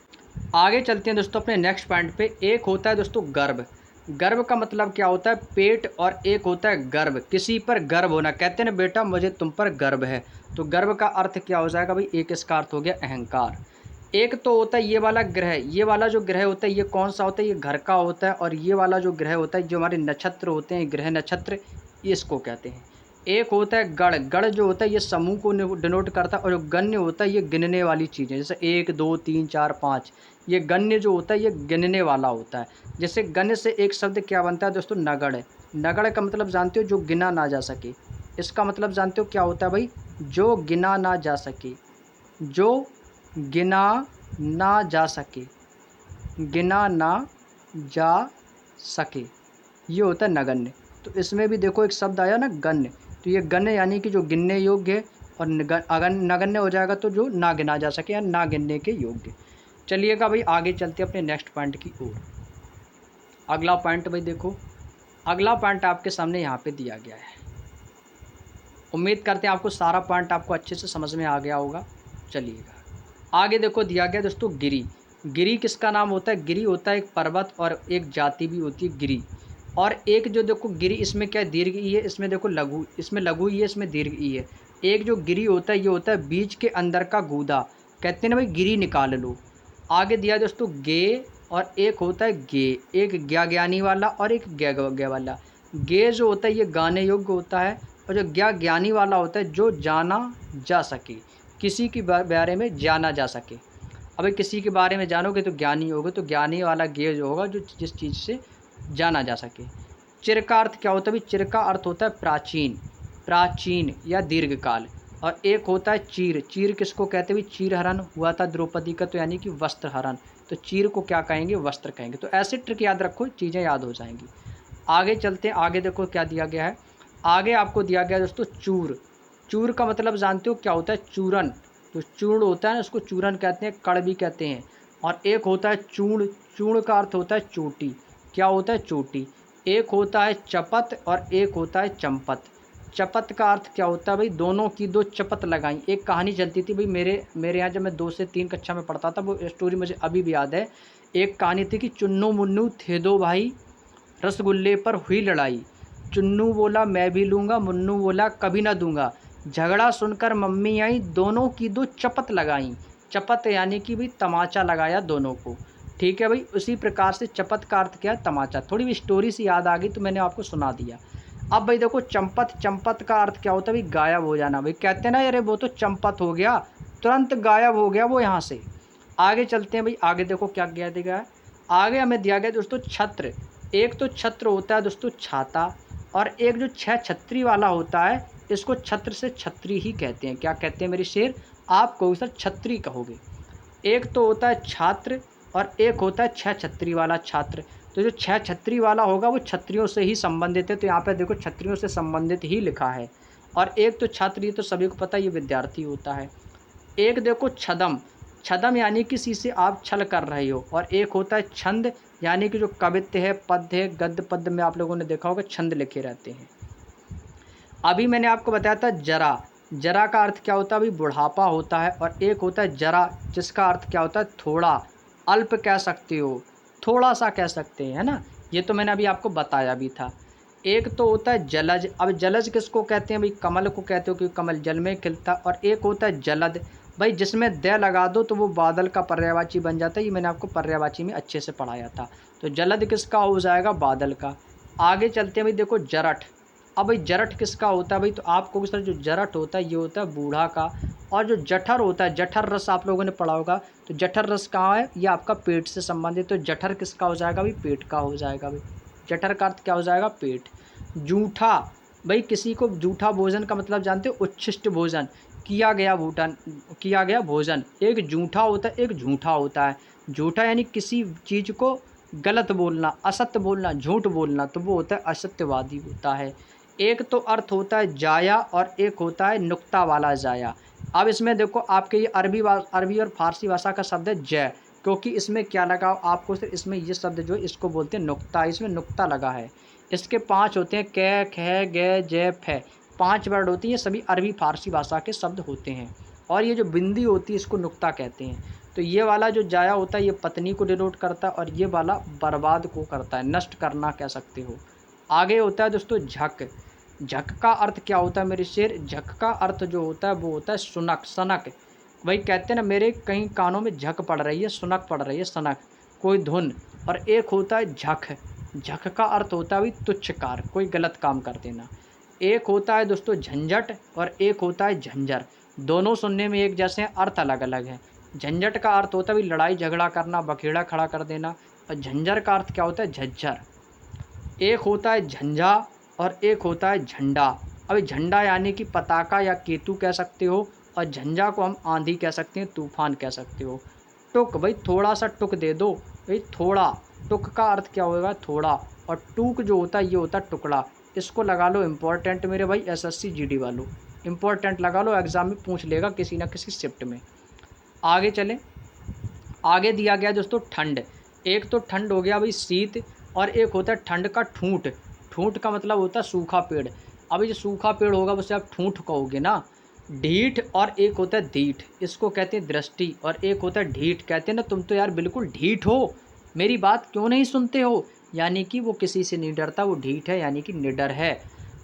आगे चलते हैं दोस्तों अपने नेक्स्ट पॉइंट पे। एक होता है दोस्तों गर्भ। गर्भ का मतलब क्या होता है, पेट। और एक होता है गर्भ, किसी पर गर्व होना। कहते हैं ना बेटा मुझे तुम पर गर्व है। तो गर्व का अर्थ क्या हो जाएगा भाई, एक इसका अर्थ हो गया अहंकार। एक तो होता है ये वाला ग्रह, ये वाला जो ग्रह होता है ये कौन सा होता है, ये घर का होता है। और ये वाला जो ग्रह होता है, जो हमारे नक्षत्र होते हैं, ग्रह नक्षत्र, इसको कहते हैं। एक होता है गण। गण जो होता है ये समूह को डिनोट करता है। और जो गण्य होता है ये गिनने वाली चीज़ें, जैसे 1 2 3 4 5। ये गण्य जो होता है ये गिनने वाला होता है। जैसे गण्य से एक शब्द क्या बनता है दोस्तों, नगण्य। नगण्य का मतलब जानते हो, जो गिना ना जा सके। इसका मतलब जानते हो क्या होता है भाई, जो गिना ना जा सके, जो गिना ना जा सके, गिना ना जा सके, ये होता है नगण्य। तो इसमें भी देखो एक शब्द आया ना गण्य, तो ये गण्य यानी कि जो गिनने योग्य है। और अगर नगण्य हो जाएगा तो जो ना गिना जा सके या ना गिनने के योग्य। चलिएगा भाई आगे चलते हैं अपने नेक्स्ट पॉइंट की ओर। अगला पॉइंट भाई देखो, अगला पॉइंट आपके सामने यहाँ पे दिया गया है। उम्मीद करते हैं आपको सारा पॉइंट आपको अच्छे से समझ में आ गया होगा। चलिएगा आगे देखो, दिया गया दोस्तों गिरी। गिरी किसका नाम होता है, गिरी होता है एक पर्वत, और एक जाति भी होती है गिरी। और एक जो देखो गिरी, इसमें क्या दीर्घ ई है, इसमें देखो लघु, इसमें लघु ई है, इसमें दीर्घ ई है। एक जो गिरी होता है ये होता है बीज के अंदर का गूदा। कहते हैं ना भाई गिरी निकाल लो। आगे दिया दोस्तों गे, और एक होता है गे, एक ज्ञानी वाला और एक गे वाला। गे जो होता है ये गाने योग्य होता है। और जो ज्ञानी वाला होता है जो जाना जा सके, किसी के बारे में जाना जा सके। अभी किसी के बारे में जानोगे तो ज्ञानी होगे, तो ज्ञानी वाला ज्ञ जो होगा जो जिस चीज़ से जाना जा सके। चिर का अर्थ क्या होता है, चिर का अर्थ होता है प्राचीन, प्राचीन या दीर्घकाल। और एक होता है चीर। चीर किसको कहते हैं, चीर हरण हुआ था द्रौपदी का, तो यानी कि वस्त्र हरण। तो चीर को क्या कहेंगे, वस्त्र कहेंगे। तो ऐसे ट्रिक याद रखो, चीज़ें याद हो जाएंगी। आगे चलते हैं, आगे देखो क्या दिया गया है। आगे आपको दिया गया दोस्तों चूर। चूर का मतलब जानते हो क्या होता है, चूरन। जो चूर्ण होता है ना उसको चूरन कहते हैं, कड़ भी कहते हैं। और एक होता है चूर्ण, चूर्ण का अर्थ होता है चोटी। क्या होता है? चोटी। एक होता है चपत और एक होता है चंपत। चपत का अर्थ क्या होता है भाई? दोनों की दो चपत लगाई। एक कहानी चलती थी भाई मेरे यहाँ, जब मैं 2 से 3 कक्षा में पढ़ता था, वो स्टोरी मुझे अभी भी याद है। एक कहानी थी कि चुन्नू मुन्नू थे दो भाई, रसगुल्ले पर हुई लड़ाई। चुन्नू बोला मैं भी लूँगा, मुन्नू बोला कभी ना दूंगा। झगड़ा सुनकर मम्मी आई, दोनों की दो चपत लगाई। चपत यानी कि भाई तमाचा लगाया दोनों को। ठीक है भाई, उसी प्रकार से चपत का अर्थ क्या है? तमाचा। थोड़ी भी स्टोरी से याद आ गई तो मैंने आपको सुना दिया। अब भाई देखो चंपत, चंपत का अर्थ क्या होता है भाई? गायब हो जाना। भाई कहते हैं ना अरे वो तो चंपत हो गया, तुरंत गायब हो गया वो यहाँ से। आगे चलते हैं भाई, आगे देखो क्या दिया गया है। आगे हमें दिया गया दोस्तों छत्र। एक तो छत्र होता है दोस्तों छाता, और एक जो 6 छतरी वाला होता है इसको छत्र से छतरी ही कहते हैं। क्या कहते हैं मेरे शेर? आप कहोगे सर छतरी कहोगे। एक तो होता है छात्र और एक होता है 6 छतरी वाला छात्र। तो जो 6 छतरी वाला होगा वो छत्रियों से ही संबंधित है, तो यहाँ पे देखो छत्रियों से संबंधित ही लिखा है। और एक तो छात्र, ये तो सभी को पता है, ये विद्यार्थी होता है। एक देखो छदम, छदम यानी किसी से आप छल कर रहे हो। और एक होता है छंद, यानी कि जो कवित्त है, पद्य है, गद्य पद्य में आप लोगों ने देखा होगा छंद लिखे रहते हैं। अभी मैंने आपको बताया था जरा। जरा का अर्थ क्या होता है भाई? बुढ़ापा होता है। और एक होता है जरा, जिसका अर्थ क्या होता है? थोड़ा, अल्प कह सकते हो, थोड़ा सा कह सकते हैं, है ना। ये तो मैंने अभी आपको बताया भी था। एक तो होता है जलज। अब जलज किसको कहते हैं भाई? कमल को कहते हो, क्योंकि कमल जल में खिलता। और एक होता है जलद, भाई जिसमें द लगा दो तो वो बादल का पर्यायवाची बन जाता है। ये मैंने आपको पर्यायवाची में अच्छे से पढ़ाया था। तो जलद किसका हो जाएगा? बादल का। आगे चलते हैं भाई, देखो जरठ। अब भाई जरठ किसका होता है भाई? तो आपको सर जो जरठ होता है ये होता है बूढ़ा का। और जो जठर होता है, जठर रस आप लोगों ने पढ़ा होगा, तो जठर रस कहाँ है? ये आपका पेट से संबंधित। तो जठर किसका हो जाएगा भाई? पेट का हो जाएगा भाई। जठर का अर्थ क्या हो जाएगा? पेट। जूठा, भाई किसी को जूठा भोजन का मतलब जानते हो? उच्छिष्ट भोजन, किया गया भूटन, किया गया भोजन। एक जूठा होता है, एक झूठा होता है। झूठा यानी किसी चीज़ को गलत बोलना, असत्य बोलना, झूठ बोलना, तो वो होता है असत्यवादी होता है। एक तो अर्थ होता है जाया और एक होता है नुक्ता वाला जाया। अब इसमें देखो आपके ये अरबी और फारसी भाषा का शब्द है जय, क्योंकि इसमें क्या लगा आपको? सिर्फ इसमें ये शब्द जो है इसको बोलते हैं नुक्ता, इसमें नुक्ता लगा है। इसके 5 होते हैं, कै, ख, ग, जय, फै। 5 वर्ड होती हैं, ये सभी अरबी फारसी भाषा के शब्द होते हैं। और ये जो बिंदी होती है इसको नुक्ता कहते हैं। तो ये वाला जो जाया होता है ये पत्नी को डिनोट करता है, और ये वाला बर्बाद को करता है, नष्ट करना कह सकते हो। आगे होता है दोस्तों झक। झक का अर्थ क्या होता है मेरे शेर? झक का अर्थ जो होता है वो होता है सुनक, सनक। वही कहते हैं ना मेरे कहीं कानों में झक पड़ रही है, सुनक पड़ रही है, सनक, कोई धुन। और एक होता है झक। झक का अर्थ होता है भाई तुच्छकार, कोई गलत काम कर देना। एक होता है दोस्तों झंझट और एक होता है झंझर। दोनों सुनने में एक जैसे हैं, अर्थ अलग अलग है। झंझट का अर्थ होता है भाई लड़ाई झगड़ा करना, बखेड़ा खड़ा कर देना। और झंझर का अर्थ क्या होता है? झज्झर। एक होता है झंझा और एक होता है झंडा। अभी झंडा यानी कि पताका या केतु कह सकते हो, और झंझा को हम आंधी कह सकते हैं, तूफान कह सकते हो। टुक, भाई थोड़ा सा टुक दे दो, भाई थोड़ा। टुक का अर्थ क्या होगा? थोड़ा। और टूक जो होता है ये होता है टुकड़ा। इसको लगा लो इम्पोर्टेंट मेरे भाई, एसएससी जीडी वालों, इम्पोर्टेंट लगा लो, एग्जाम में पूछ लेगा किसी ना किसी शिफ्ट में। आगे चलें, आगे दिया गया दोस्तों ठंड। एक तो ठंड हो गया भाई शीत, और एक होता है ठंड का ठूंठ। ठूंठ का मतलब होता है सूखा पेड़। अभी जो सूखा पेड़ होगा उसे आप ठूंठ कहोगे ना। ढीठ और एक होता है दीठ, इसको कहते हैं दृष्टि। और एक होता है ढीठ, कहते हैं ना तुम तो यार बिल्कुल ढीठ हो, मेरी बात क्यों नहीं सुनते हो, यानी कि वो किसी से नहीं डरता, वो ढीठ है यानी कि निडर है।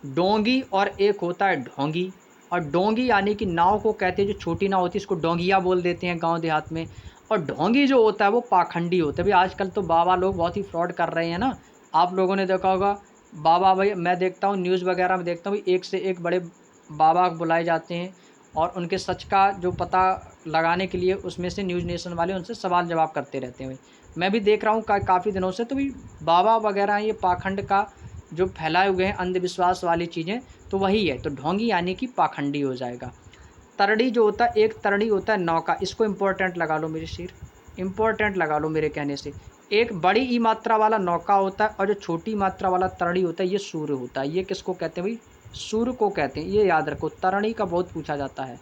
डोंगी और एक होता है ढोंगी। और डोंगी यानी कि नाव को कहते हैं, जो छोटी नाव होती है इसको डोंगिया बोल देते हैं गांव देहात में। और ढोंगी जो होता है वो पाखंडी होता है। भाई आजकल तो बाबा लोग बहुत ही फ्रॉड कर रहे हैं ना, आप लोगों ने देखा होगा। बाबा भाई मैं देखता हूँ न्यूज़ वगैरह में देखता हूँ, एक से एक बड़े बाबा बुलाए जाते हैं, और उनके सच का जो पता लगाने के लिए उसमें से न्यूज़ नेशन वाले उनसे सवाल जवाब करते रहते हैं। भाई मैं भी देख रहा हूँ काफ़ी दिनों से, तो भाई बाबा वगैरह ये पाखंड का जो फैलाए हुए हैं अंधविश्वास वाली चीज़ें, तो वही है। तो ढोंगी यानी कि पाखंडी हो जाएगा। तरड़ी जो होता है, एक तरड़ी होता है नौका, इसको इम्पोर्टेंट लगा लो मेरे शेर, इम्पोर्टेंट लगा लो मेरे कहने से। एक बड़ी ई मात्रा वाला नौका होता है, और जो छोटी मात्रा वाला तरड़ी होता है ये सूर्य होता है। ये किसको कहते हैं भाई? सूर्य को कहते हैं, ये याद रखो। तरणी का बहुत पूछा जाता है।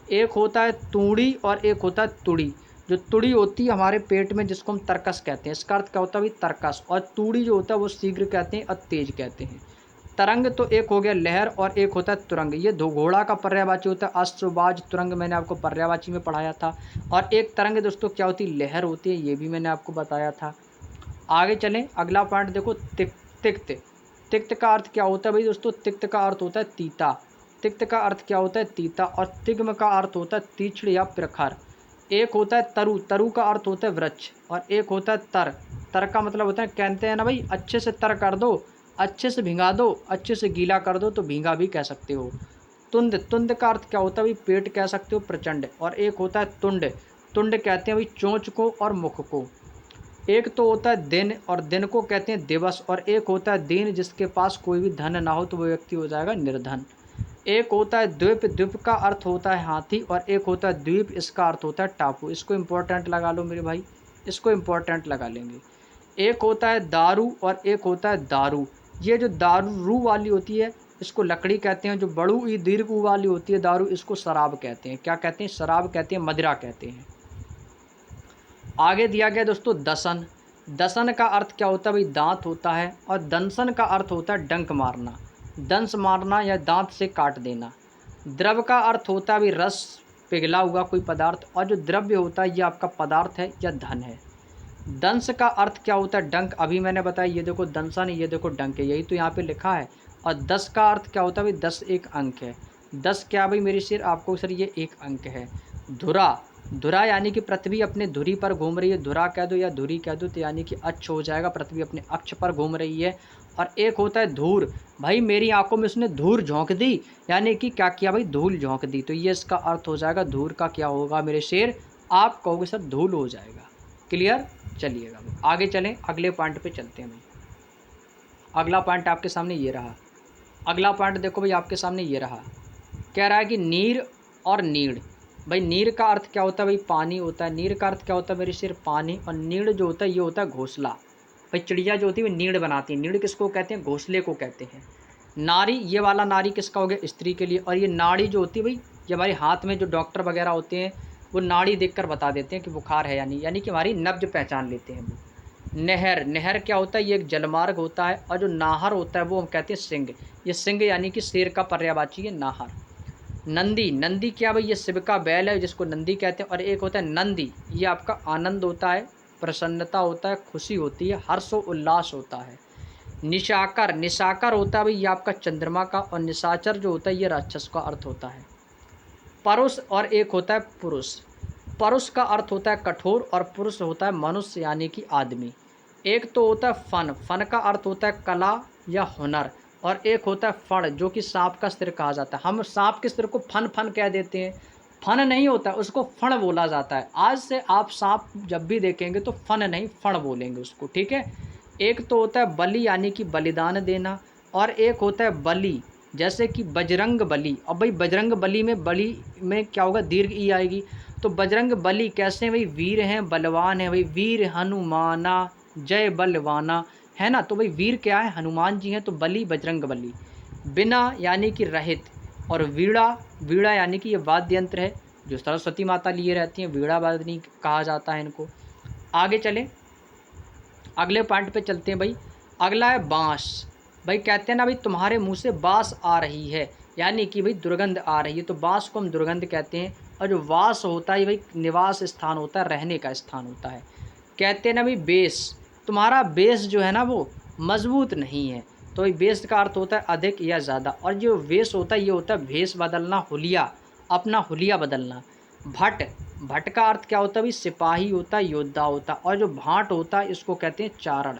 एक होता है तूड़ी और एक होता है तुड़ी। जो तुड़ी होती है हमारे पेट में, जिसको हम तरकस कहते हैं, इसका अर्थ क्या होता है भाई तरकस। और तूड़ी जो होता है वो शीघ्र कहते हैं और तेज कहते हैं। तरंग तो एक हो गया लहर और एक होता है तुरंग। ये दो घोड़ा का पर्यायवाची होता है अश्ववाज तुरंग, मैंने आपको पर्यायवाची में पढ़ाया था। और एक तरंग दोस्तों क्या होती है, लहर होती है, ये भी मैंने आपको बताया था। आगे चलें, अगला पॉइंट देखो, तिक्त। तिक्त का अर्थ क्या होता है भाई दोस्तों, तिक्त का अर्थ होता है तीता। तिक्त का अर्थ क्या होता है, तीता। और तिग्म का अर्थ होता है तीक्ष्ण या प्रखर। एक होता है तरु, तरु का अर्थ होता है वृक्ष। और एक होता है तर, तर का मतलब होता है, कहते हैं ना भाई अच्छे से तर कर दो, अच्छे से भिंगा दो, अच्छे से गीला कर दो, तो भींगा भी कह सकते हो। तुंद, तुंद का अर्थ क्या होता है भाई पेट कह सकते हो, प्रचंड। और एक होता है तुंड, तुंड कहते हैं भाई चोंच को और मुख को। एक तो होता है दिन, और दिन को कहते हैं दिवस। और एक होता है दीन, जिसके पास कोई भी धन ना हो तो वो व्यक्ति हो जाएगा निर्धन। एक होता है द्वीप, द्वीप का अर्थ होता है हाथी। और एक होता है द्वीप, इसका अर्थ होता है टापू। इसको इम्पोर्टेंट लगा लो मेरे भाई, इसको इम्पोर्टेंट लगा लेंगे। एक होता है दारू और एक होता है दारू। ये जो दारू रू वाली होती है इसको लकड़ी कहते हैं। जो बड़ू ई दीर्घ ऊ वाली होती है दारू, इसको शराब कहते हैं। क्या कहते हैं, शराब कहते हैं, मदिरा कहते हैं। आगे दिया गया दोस्तों दसन। दसन का अर्थ क्या होता है भाई दांत होता है। और दंसन का अर्थ होता है डंक मारना, दंस मारना या दांत से काट देना। द्रव का अर्थ होता है भाई रस, पिघला हुआ कोई पदार्थ। और जो द्रव्य होता है ये आपका पदार्थ है या धन है। दंश का अर्थ क्या होता है डंक, अभी मैंने बताया, ये देखो दंसन, ये देखो डंक है, यही तो यहाँ पे लिखा है। और 10 का अर्थ क्या होता है भाई 10 एक अंक है। 10 क्या भाई मेरी सिर आपको सर ये एक अंक है। धुरा, धुरा यानी कि पृथ्वी अपने धुरी पर घूम रही है, धुरा कह दो या धुरी कह दो, तो यानी कि अक्ष हो जाएगा, पृथ्वी अपने अक्ष पर घूम रही है। और एक होता है धूर, भाई मेरी आंखों में उसने धूर झोंक दी, यानी कि क्या किया भाई धूल झोंक दी, तो ये इसका अर्थ हो जाएगा धूर का क्या होगा मेरे शेर, आप कहोगे सर धूल हो जाएगा। क्लियर, चलिएगा आगे चलें, अगले पॉइंट पे चलते हैं भाई। अगला पॉइंट आपके सामने ये रहा। अगला पॉइंट देखो भाई आपके सामने ये रहा, कह रहा है कि नीर और नीड़। भाई नीर का अर्थ क्या होता है भाई पानी होता है। नीर का अर्थ क्या होता है मेरे सिर पानी। और नीड़ जो होता है ये होता है घोंसला। भाई चिड़िया जो होती है वो नीड़ बनाती है। नीड़ किसको कहते हैं, घोंसले को कहते हैं। नारी, ये वाला नारी किसका हो गया, स्त्री के लिए। और ये नाड़ी जो होती है भाई, ये हमारे हाथ में जो डॉक्टर वगैरह होते हैं वो नाड़ी देखकर बता देते हैं कि बुखार है या नहीं, यानी कि हमारी नब्ज पहचान लेते हैं वो। नहर, नहर क्या होता है, ये एक जलमार्ग होता है। और जो नाहर होता है वो हम कहते हैं सिंह। ये सिंह यानी कि शेर का पर्यायवाची है नाहर। नंदी, नंदी क्या भाई, ये शिव का बैल है जिसको नंदी कहते हैं। और एक होता है नंदी, ये आपका आनंद होता है, प्रसन्नता होता है, खुशी होती है, हर्ष और उल्लास होता है। निशाकर, निशाकर होता है भाई ये आपका चंद्रमा का। और निशाचर जो होता है ये राक्षस का अर्थ होता है। परुष और एक होता है पुरुष। परुष का अर्थ होता है कठोर और पुरुष होता है मनुष्य यानी कि आदमी। एक तो होता है फन, फन का अर्थ होता है कला या हुनर। और एक होता है फण, जो कि सांप का सिर कहा जाता है। हम सांप के सिर को फन फन कह देते हैं, फन नहीं होता, उसको फण बोला जाता है। आज से आप सांप जब भी देखेंगे तो फन नहीं फण बोलेंगे उसको, ठीक है। एक तो होता है बलि यानी कि बलिदान देना। और एक होता है बलि, जैसे कि बजरंग बली। अब भाई बजरंग बली में बली में क्या होगा, दीर्घ ई आएगी। तो बजरंग बली कैसे हैं भाई, वीर हैं, बलवान है भाई, वीर हनुमाना जय बलवाना, है ना। तो भाई वीर क्या है, हनुमान जी हैं, तो बली बजरंग बली। बिना यानी कि रहित। और वीणा, वीणा यानी कि ये वाद्य यंत्र है जो सरस्वती माता लिए रहती हैं, वीणा वादनी कहा जाता है इनको। आगे चलें, अगले पॉइंट पे चलते हैं भाई। अगला है बाँस। भाई कहते हैं ना भाई तुम्हारे मुंह से बाँस आ रही है, यानी कि भाई दुर्गंध आ रही है, तो बाँस को हम दुर्गंध कहते हैं। और जो वास होता है भाई निवास स्थान होता है, रहने का स्थान होता है। कहते हैं ना भाई बेस, तुम्हारा बेस जो है ना वो मजबूत नहीं है, तो भाई बेस का अर्थ होता है अधिक या ज़्यादा। और जो वेश होता है ये होता है भेष बदलना, हुलिया, अपना हुलिया बदलना। भट्ट, भट्ट का अर्थ क्या होता है भाई सिपाही होता है, योद्धा होता है। और जो भाट होता है इसको कहते हैं चारण।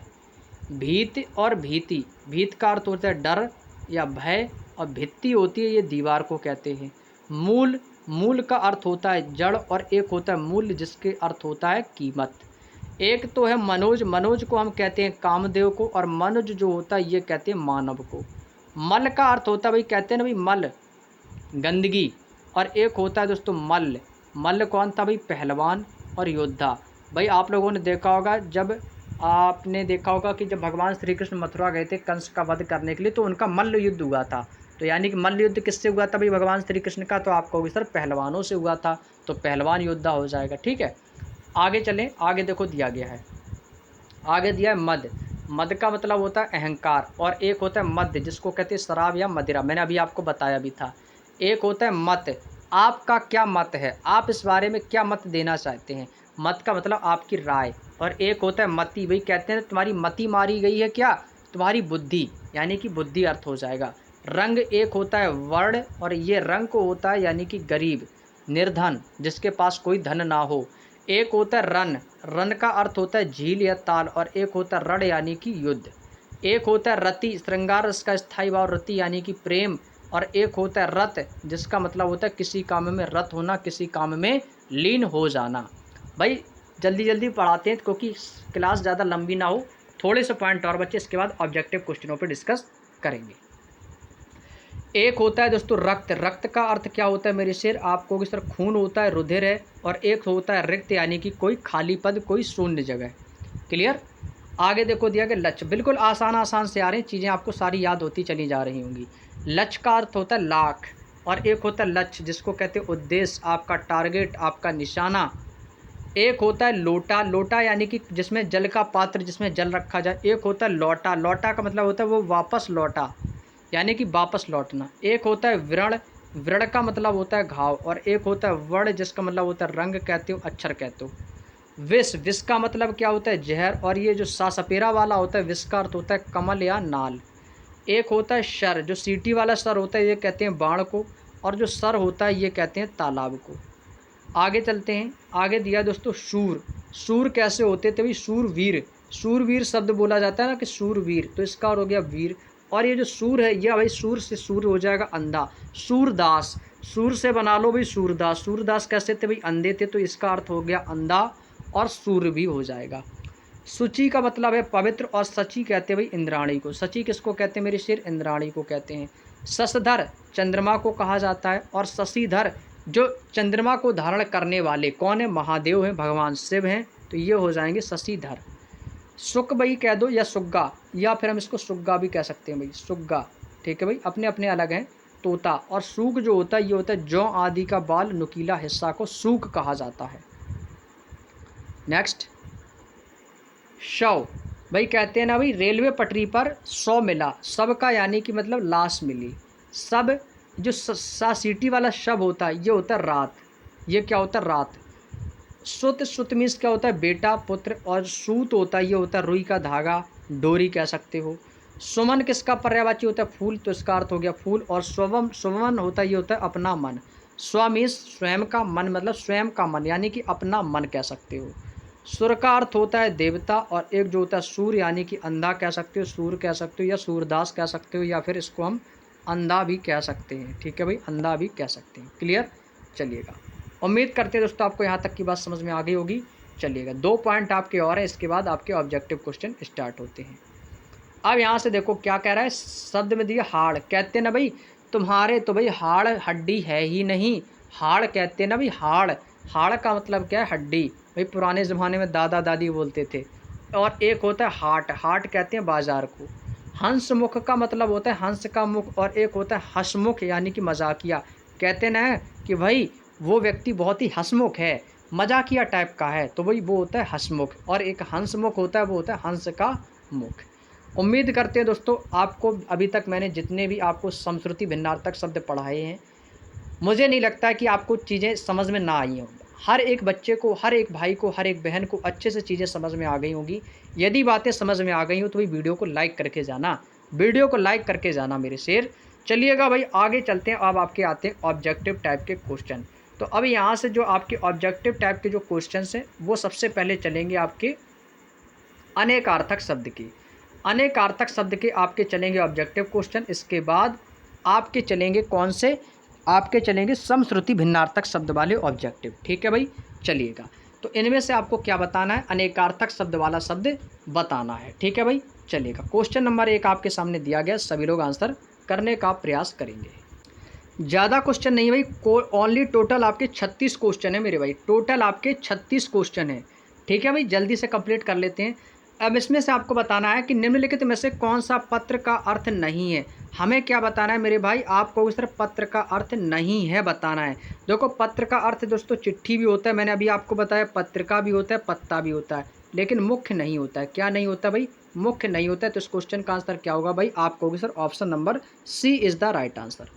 भीत और भीति, भीत का अर्थ होता है डर या भय। और भित्ति होती है ये दीवार को कहते हैं। मूल, मूल का अर्थ होता है जड़। और एक होता है मूल्य जिसके अर्थ होता है कीमत। एक तो है मनोज, मनोज को हम कहते हैं कामदेव को। और मनुज जो होता है ये कहते हैं मानव को। मल का अर्थ होता है भाई कहते हैं ना भाई मल, गंदगी। और एक होता है दोस्तों मल्ल, मल्ल कौन था भाई पहलवान और योद्धा। भाई आप लोगों ने देखा होगा, जब आपने देखा होगा कि जब भगवान श्री कृष्ण मथुरा गए थे कंस का वध करने के लिए, तो उनका मल्ल युद्ध हुआ था। तो यानी कि मल्ल युद्ध किससे हुआ था भाई भगवान श्री कृष्ण का, तो आप कहोगे सर पहलवानों से हुआ था, तो पहलवान योद्धा हो जाएगा। ठीक है, आगे चलें, आगे देखो दिया गया है, आगे दिया है मद। मद का मतलब होता है अहंकार, और एक होता है मद्य जिसको कहते हैं शराब या मदिरा, मैंने अभी आपको बताया भी था। एक होता है मत, आपका क्या मत है, आप इस बारे में क्या मत देना चाहते हैं, मत का मतलब आपकी राय। और एक होता है मति, भाई कहते हैं तुम्हारी मति मारी गई है क्या, तुम्हारी बुद्धि, यानी कि बुद्धि अर्थ हो जाएगा। रंग एक होता है वर्ण, और ये रंग को होता है यानी कि गरीब, निर्धन, जिसके पास कोई धन ना हो। एक होता है रन, रन का अर्थ होता है झील या ताल, और एक होता है रण यानी कि युद्ध। एक होता है रति, श्रृंगार रस का स्थायी भाव रति यानी कि प्रेम, और एक होता है रत जिसका मतलब होता है किसी काम में रत होना, किसी काम में लीन हो जाना। भाई जल्दी जल्दी पढ़ाते हैं क्योंकि क्लास ज़्यादा लंबी ना हो, थोड़े से पॉइंट और बच्चे, इसके बाद ऑब्जेक्टिव क्वेश्चनों पर डिस्कस करेंगे। एक होता है दोस्तों रक्त, रक्त का अर्थ क्या होता है मेरे शेर, आप कहोगे सर खून होता है, रुधिर है। और एक होता है रिक्त यानी कि कोई खाली पद, कोई शून्य जगह। क्लियर, आगे देखो दिया कि लक्ष्य, बिल्कुल आसान आसान से आ रहे हैं, चीज़ें आपको सारी याद होती चली जा रही होंगी। लक्ष्य का अर्थ होता है लाख, और एक होता है लक्ष्य जिसको कहते हैं उद्देश्य, आपका टारगेट, आपका निशाना। एक होता है लोटा, लोटा यानी कि जिसमें जल का पात्र, जिसमें जल रखा जाए। एक होता है लौटा, लौटा का मतलब होता है वो वापस लौटा, यानी कि वापस लौटना। एक होता है व्रण, व्रण का मतलब होता है घाव, और एक होता है वर्ण जिसका मतलब होता है रंग कहते हो, अक्षर कहते हो। विष, विष का मतलब क्या होता है जहर, और ये जो सा सपेरा वाला होता है विष का अर्थ होता है कमल या नाल। एक होता है शर, जो सीटी वाला सर होता है ये कहते हैं बाण को, और जो सर होता है ये कहते हैं तालाब को। आगे चलते हैं, आगे दिया दोस्तों शूर, शूर कैसे होते थे भाई, शूरवीर, शूरवीर शब्द बोला जाता है ना कि शूरवीर, तो इसका और हो गया वीर। और ये जो सूर है यह भाई सूर से सूर हो जाएगा अंधा। सूरदास, सूर से बना लो भाई सूरदास, सूरदास कैसे थे भाई अंधे थे, तो इसका अर्थ हो गया अंधा, और सूर भी हो जाएगा। शुचि का मतलब है पवित्र, और सची कहते हैं भाई इंद्राणी को, सची किसको कहते हैं मेरे शेर, इंद्राणी को कहते हैं। शशधर चंद्रमा को कहा जाता है, और शशिधर जो चंद्रमा को धारण करने वाले कौन है, महादेव हैं, भगवान शिव हैं, तो ये हो जाएंगे शशिधर। सुक भाई कह दो या सुग्गा, या फिर हम इसको सुग्गा भी कह सकते हैं भाई, सुग्गा। ठीक है भाई, अपने अपने अलग हैं। तोता, और सूक जो होता है ये होता है जौ आदि का बाल नुकीला हिस्सा को सूक कहा जाता है। नेक्स्ट, शव, भाई कहते हैं ना भाई रेलवे पटरी पर शव मिला, सब का यानी कि मतलब लाश मिली। सब जो सा सीटी वाला शव होता है ये होता है रात, ये क्या होता है रात। सुत, सुत मीन्स क्या होता है बेटा, पुत्र, और सूत होता है ये होता है रुई का धागा, डोरी कह सकते हो। सुमन किसका पर्यायवाची होता है, फूल, तो इसका अर्थ हो गया फूल। और स्वम, स्वमन होता है ये होता है अपना मन, स्व मीन्स स्वयं का, मन मतलब स्वयं का मन, यानी कि अपना मन कह सकते हो। सुर का अर्थ होता है देवता, और एक जो होता है सूर यानी कि अंधा कह सकते हो, सूर कह सकते हो, या सूरदास कह सकते हो, या फिर इसको हम अंधा भी कह सकते हैं। ठीक है भाई, अंधा भी कह सकते हैं। क्लियर, चलिएगा, उम्मीद करते हैं दोस्तों आपको यहाँ तक की बात समझ में आ गई होगी। चलिएगा, 2 पॉइंट आपके और हैं, इसके बाद आपके ऑब्जेक्टिव क्वेश्चन स्टार्ट होते हैं। अब यहाँ से देखो क्या कह रहा है, शब्द में दिया हाड़, कहते ना भाई तुम्हारे तो भाई हाड़ हड्डी है ही नहीं, हाड़ कहते ना भाई हाड़, हाड़ का मतलब क्या है हड्डी, भाई पुराने ज़माने में दादा दादी बोलते थे। और एक होता है हाट, हाट कहते हैं बाजार को। हंस मुख का मतलब होता है हंस का मुख, और एक होता है हंसमुख यानी कि मजाकिया, कहते ना कि भाई वो व्यक्ति बहुत ही हंसमुख है, मजाकिया टाइप का है, तो भाई वो होता है हंसमुख। और एक हंसमुख होता है वो होता है हंस का मुख। उम्मीद करते हैं दोस्तों आपको अभी तक मैंने जितने भी आपको समश्रुति भिन्नार्थक शब्द पढ़ाए हैं, मुझे नहीं लगता है कि आपको चीज़ें समझ में ना आई हों। हर एक बच्चे को, हर एक भाई को, हर एक बहन को अच्छे से चीज़ें समझ में आ गई होंगी। यदि बातें समझ में आ गई हो तो भाई वीडियो को लाइक करके जाना, वीडियो को लाइक करके जाना मेरे शेर। चलिएगा भाई, आगे चलते हैं। अब आपके आते हैं ऑब्जेक्टिव टाइप के क्वेश्चन। तो अब यहाँ से जो आपके ऑब्जेक्टिव टाइप के जो क्वेश्चन हैं वो सबसे पहले चलेंगे आपके अनेकार्थक शब्द की, अनेकार्थक शब्द के आपके चलेंगे ऑब्जेक्टिव क्वेश्चन। इसके बाद आपके चलेंगे कौन से, आपके चलेंगे समश्रुति भिन्नार्थक शब्द वाले ऑब्जेक्टिव। ठीक है भाई, चलिएगा, तो इनमें से आपको क्या बताना है, अनेकार्थक शब्द वाला शब्द बताना है। ठीक है भाई, चलिएगा, क्वेश्चन नंबर 1 आपके सामने दिया गया, सभी लोग आंसर करने का प्रयास करेंगे। ज़्यादा क्वेश्चन नहीं भाई, ओनली टोटल आपके 36 क्वेश्चन है मेरे भाई, टोटल आपके 36 क्वेश्चन है। ठीक है भाई, जल्दी से कंप्लीट कर लेते हैं। अब इसमें से आपको बताना है कि निम्नलिखित में से कौन सा पत्र का अर्थ नहीं है। हमें क्या बताना है मेरे भाई, आपको सिर्फ पत्र का अर्थ नहीं है बताना है। देखो पत्र का अर्थ दोस्तों चिट्ठी भी होता है, मैंने अभी आपको बताया पत्रिका भी होता है, पत्ता भी होता है, लेकिन मुख्य नहीं होता है। क्या नहीं होता भाई? मुख्य नहीं होता है। तो इस क्वेश्चन का आंसर क्या होगा भाई? आपको होगी sir option number C is the right answer.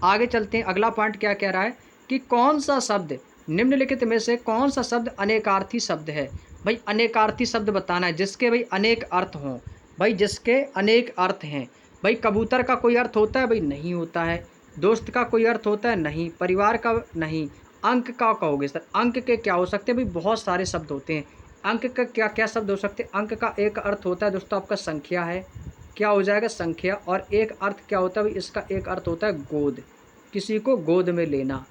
आगे चलते हैं, अगला पॉइंट क्या कह रहा है कि कौन सा शब्द निम्नलिखित में से कौन सा शब्द अनेकार्थी शब्द है। भाई अनेकार्थी शब्द बताना है जिसके भाई अनेक अर्थ हों। भाई जिसके अनेक अर्थ हैं। भाई कबूतर का कोई अर्थ होता है? भाई नहीं होता है। दोस्त का कोई अर्थ होता है? नहीं। परिवार का नहीं। अंक का कहोगे सर, अंक के क्या हो सकते हैं? भाई बहुत सारे शब्द होते हैं। अंक का क्या क्या शब्द हो सकते हैं? अंक का एक अर्थ होता है दोस्तों आपका संख्या है, क्या हो जाएगा? संख्या। और एक अर्थ क्या होता है भाई? इसका एक अर्थ होता है गोद, किसी को गोद में लेना।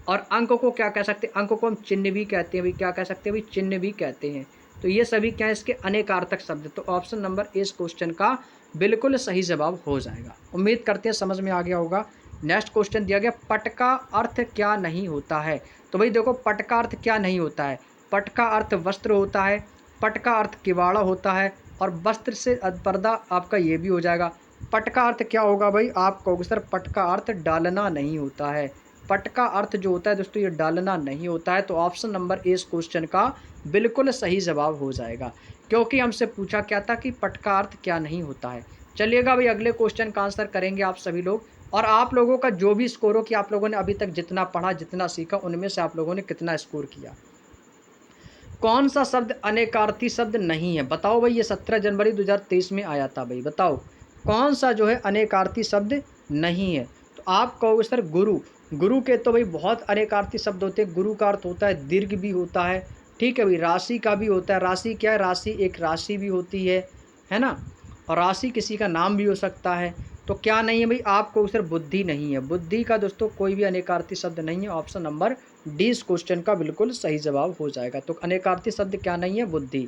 और अंक को क्या कह सकते हैं? अंक को हम चिन्ह भी कहते हैं भाई, क्या कह सकते हैं भाई? चिन्ह भी कहते हैं। तो ये सभी क्या है? इसके अनेकार्थक शब्द। तो ऑप्शन नंबर इस क्वेश्चन का बिल्कुल सही जवाब हो जाएगा। उम्मीद करते हैं समझ में आ गया होगा। नेक्स्ट क्वेश्चन दिया गया, पट का अर्थ क्या नहीं होता है। तो भाई देखो पट का अर्थ क्या नहीं होता है। पट का अर्थ वस्त्र होता है, पट का अर्थ किवाड़ा होता है, और वस्त्र से पर्दा आपका ये भी हो जाएगा। पट का अर्थ क्या होगा भाई? आप कहोगे सर पट का अर्थ डालना नहीं होता है। पट का अर्थ जो होता है दोस्तों ये डालना नहीं होता है। तो ऑप्शन नंबर ए इस क्वेश्चन का बिल्कुल सही जवाब हो जाएगा, क्योंकि हमसे पूछा क्या था कि पट का अर्थ क्या नहीं होता है। चलिएगा भाई अगले क्वेश्चन का आंसर करेंगे आप सभी लोग। और आप लोगों का जो भी स्कोर हो कि आप लोगों ने अभी तक जितना पढ़ा जितना सीखा उनमें से आप लोगों ने कितना स्कोर किया। कौन सा शब्द अनेकार्थी शब्द नहीं है? बताओ भाई, ये 17 जनवरी 2023 में आया था भाई, बताओ कौन सा जो है अनेकार्थी शब्द नहीं है। तो आप कहोगे सर गुरु। गुरु के तो भाई बहुत अनेकार्थी शब्द होते हैं। गुरु का अर्थ होता है दीर्घ भी होता है, ठीक है भाई। राशि का भी होता है। राशि क्या है? राशि एक राशि भी होती है ना। और राशि किसी का नाम भी हो सकता है। तो क्या नहीं है भाई? आपको सर बुद्धि नहीं है। बुद्धि का दोस्तों कोई भी अनेकार्थी शब्द नहीं है। ऑप्शन नंबर डी इस क्वेश्चन का बिल्कुल सही जवाब हो जाएगा। तो अनेकार्थी शब्द क्या नहीं है? बुद्धि।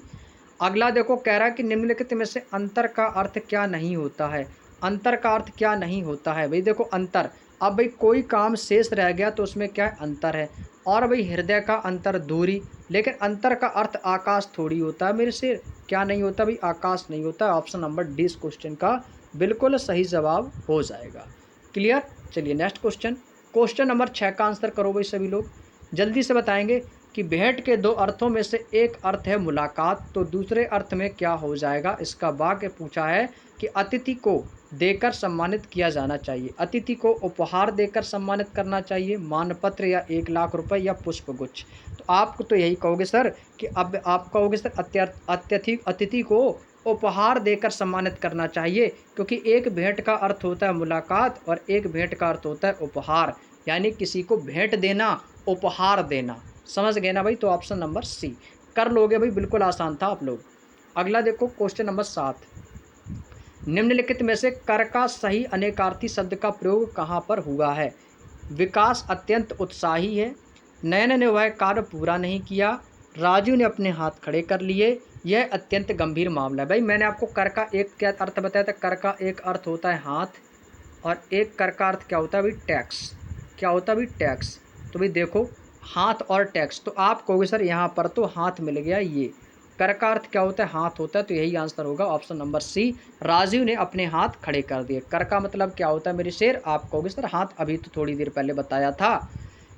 अगला देखो कह रहा है कि निम्नलिखित में से अंतर का अर्थ क्या नहीं होता है। अंतर का अर्थ क्या नहीं होता है? भाई देखो अंतर, अब भाई कोई काम शेष रह गया तो उसमें क्या है? अंतर है। और भाई हृदय का अंतर दूरी, लेकिन अंतर का अर्थ आकाश थोड़ी होता है मेरे से। क्या नहीं होता भाई? आकाश नहीं होता है। ऑप्शन नंबर डी इस क्वेश्चन का बिल्कुल सही जवाब हो जाएगा। क्लियर? चलिए नेक्स्ट क्वेश्चन, क्वेश्चन नंबर 6 का आंसर करो भाई सभी लोग। जल्दी से बताएंगे कि भेंट के दो अर्थों में से एक अर्थ है मुलाकात, तो दूसरे अर्थ में क्या हो जाएगा? इसका वाक्य पूछा है कि अतिथि को देकर सम्मानित किया जाना चाहिए। अतिथि को उपहार देकर सम्मानित करना चाहिए, मानपत्र या 1 लाख रुपए या पुष्पगुच्छ। तो आप तो यही कहोगे सर कि अब आप कहोगे सर अतिथि को उपहार देकर सम्मानित करना चाहिए, क्योंकि एक भेंट का अर्थ होता है मुलाकात और एक भेंट का अर्थ होता है उपहार, यानी किसी को भेंट देना, उपहार देना। समझ गए ना भाई? तो ऑप्शन नंबर सी कर लोगे भाई, बिल्कुल आसान था आप लोग। अगला देखो क्वेश्चन नंबर 7, निम्नलिखित में से कर का सही अनेकार्थी शब्द का प्रयोग कहाँ पर हुआ है? विकास अत्यंत उत्साही है, नयन ने वह कार्य पूरा नहीं किया, राजू ने अपने हाथ खड़े कर लिए, यह अत्यंत गंभीर मामला है। भाई मैंने आपको कर का एक क्या अर्थ बताया था? कर का एक अर्थ होता है हाथ, और एक कर का अर्थ क्या होता है भाई? टैक्स। क्या होता है भाई? टैक्स। तो भाई देखो हाथ और टैक्स, तो आप कहोगे सर यहाँ पर तो हाथ मिल गया। ये कर का अर्थ क्या होता है? हाथ होता है। तो यही आंसर होगा ऑप्शन नंबर सी, राजीव ने अपने हाथ खड़े कर दिए। कर का मतलब क्या होता है मेरे शेर? आप कहोगे सर हाथ, अभी तो थोड़ी देर पहले बताया था।